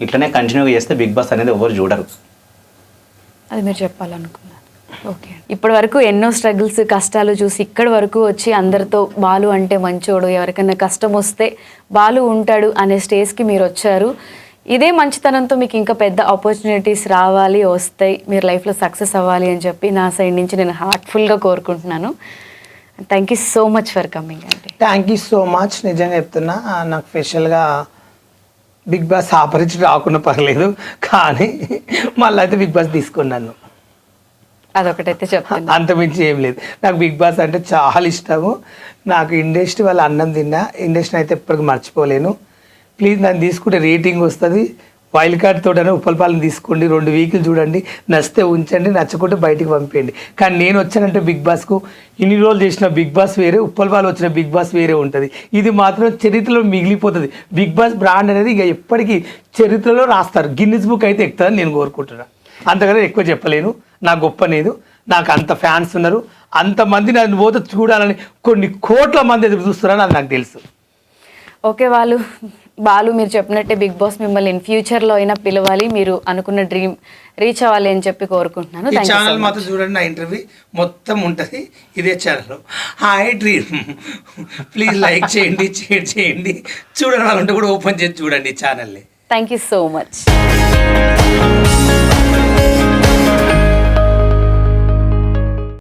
Speaker 5: ఇట్లనే కంటిన్యూగా చేస్తే బిగ్ బాస్ అనేది ఎవరు చూడరు.
Speaker 2: అది మీరు చెప్పాలనుకున్నారు. ఓకే, ఇప్పటి వరకు ఎన్నో స్ట్రగుల్స్ కష్టాలు చూసి ఇక్కడి వరకు వచ్చి అందరితో బాలు అంటే మంచోడు, ఎవరికైనా కష్టం వస్తే బాలు ఉంటాడు అనే స్టేజ్కి మీరు వచ్చారు. ఇదే మంచితనంతో మీకు ఇంకా పెద్ద ఆపర్చునిటీస్ రావాలి, వస్తాయి, మీరు లైఫ్లో సక్సెస్ అవ్వాలి అని చెప్పి నా సైడ్ నుంచి నేను హార్ట్ఫుల్గా కోరుకుంటున్నాను. Thank you so much for coming అండి.
Speaker 3: Thank you so much. నిజంగా చెప్తున్నా, నాకు స్పెషల్గా బిగ్ బాస్ ఆపరించి రాకుండా పర్లేదు, కానీ మళ్ళీ అయితే బిగ్ బాస్ తీసుకున్నాను.
Speaker 2: అదొకటైతే చెప్తాను,
Speaker 3: అంతమించి ఏం లేదు. నాకు బిగ్ బాస్ అంటే చాలా ఇష్టము. నాకు ఇండస్ట్రీ వాళ్ళ అన్నం తిన్నా, ఇండస్ట్రీని అయితే ఎప్పటికీ మర్చిపోలేను. ప్లీజ్ నన్ను తీసుకుంటే రేటింగ్ వస్తుంది. వైల్డ్ కార్డ్ తోటనే ఉప్పలపాలను తీసుకోండి, 2 వీకులు చూడండి, నచ్చితే ఉంచండి, నచ్చకుంటే బయటికి పంపేయండి. కానీ నేను వచ్చానంటే బిగ్ బాస్కు ఇన్ని రోజులు చేసిన బిగ్ బాస్ వేరే, ఉప్పలపాలు వచ్చిన బిగ్ బాస్ వేరే ఉంటుంది. ఇది మాత్రం చరిత్రలో మిగిలిపోతుంది. బిగ్ బాస్ బ్రాండ్ అనేది ఇక ఎప్పటికీ చరిత్రలో రాస్తారు. గిన్నిస్ బుక్ అయితే ఎక్కుతుందని నేను కోరుకుంటున్నాను. అంతకన్నా ఎక్కువ చెప్పలేను. నా గొప్ప లేదు, నాకు అంత ఫ్యాన్స్ ఉన్నారు, అంతమంది నన్ను పోతే చూడాలని కొన్ని కోట్ల మంది ఎదురు చూస్తున్నారని అది నాకు తెలుసు.
Speaker 2: ఓకే, బాలు మీరు చెప్పినట్టే బిగ్ బాస్ మిమ్మల్ని ఇన్ ఫ్యూచర్లో అయినా పిలవాలి, మీరు అనుకున్న డ్రీమ్ రీచ్ అవ్వాలి అని చెప్పి కోరుకుంటున్నాను.
Speaker 3: ఈ ఛానల్ మాత్రం చూడండి, నా ఇంటర్వ్యూ మొత్తం ఉంటుంది ఇదే channel. Hi dream, please like చేయండి, షేర్ చేయండి, చూడండి వాళ్ళంటే కూడా ఓపెన్ చేసి చూడండి ఈ ఛానల్ని.
Speaker 2: Thank you so much.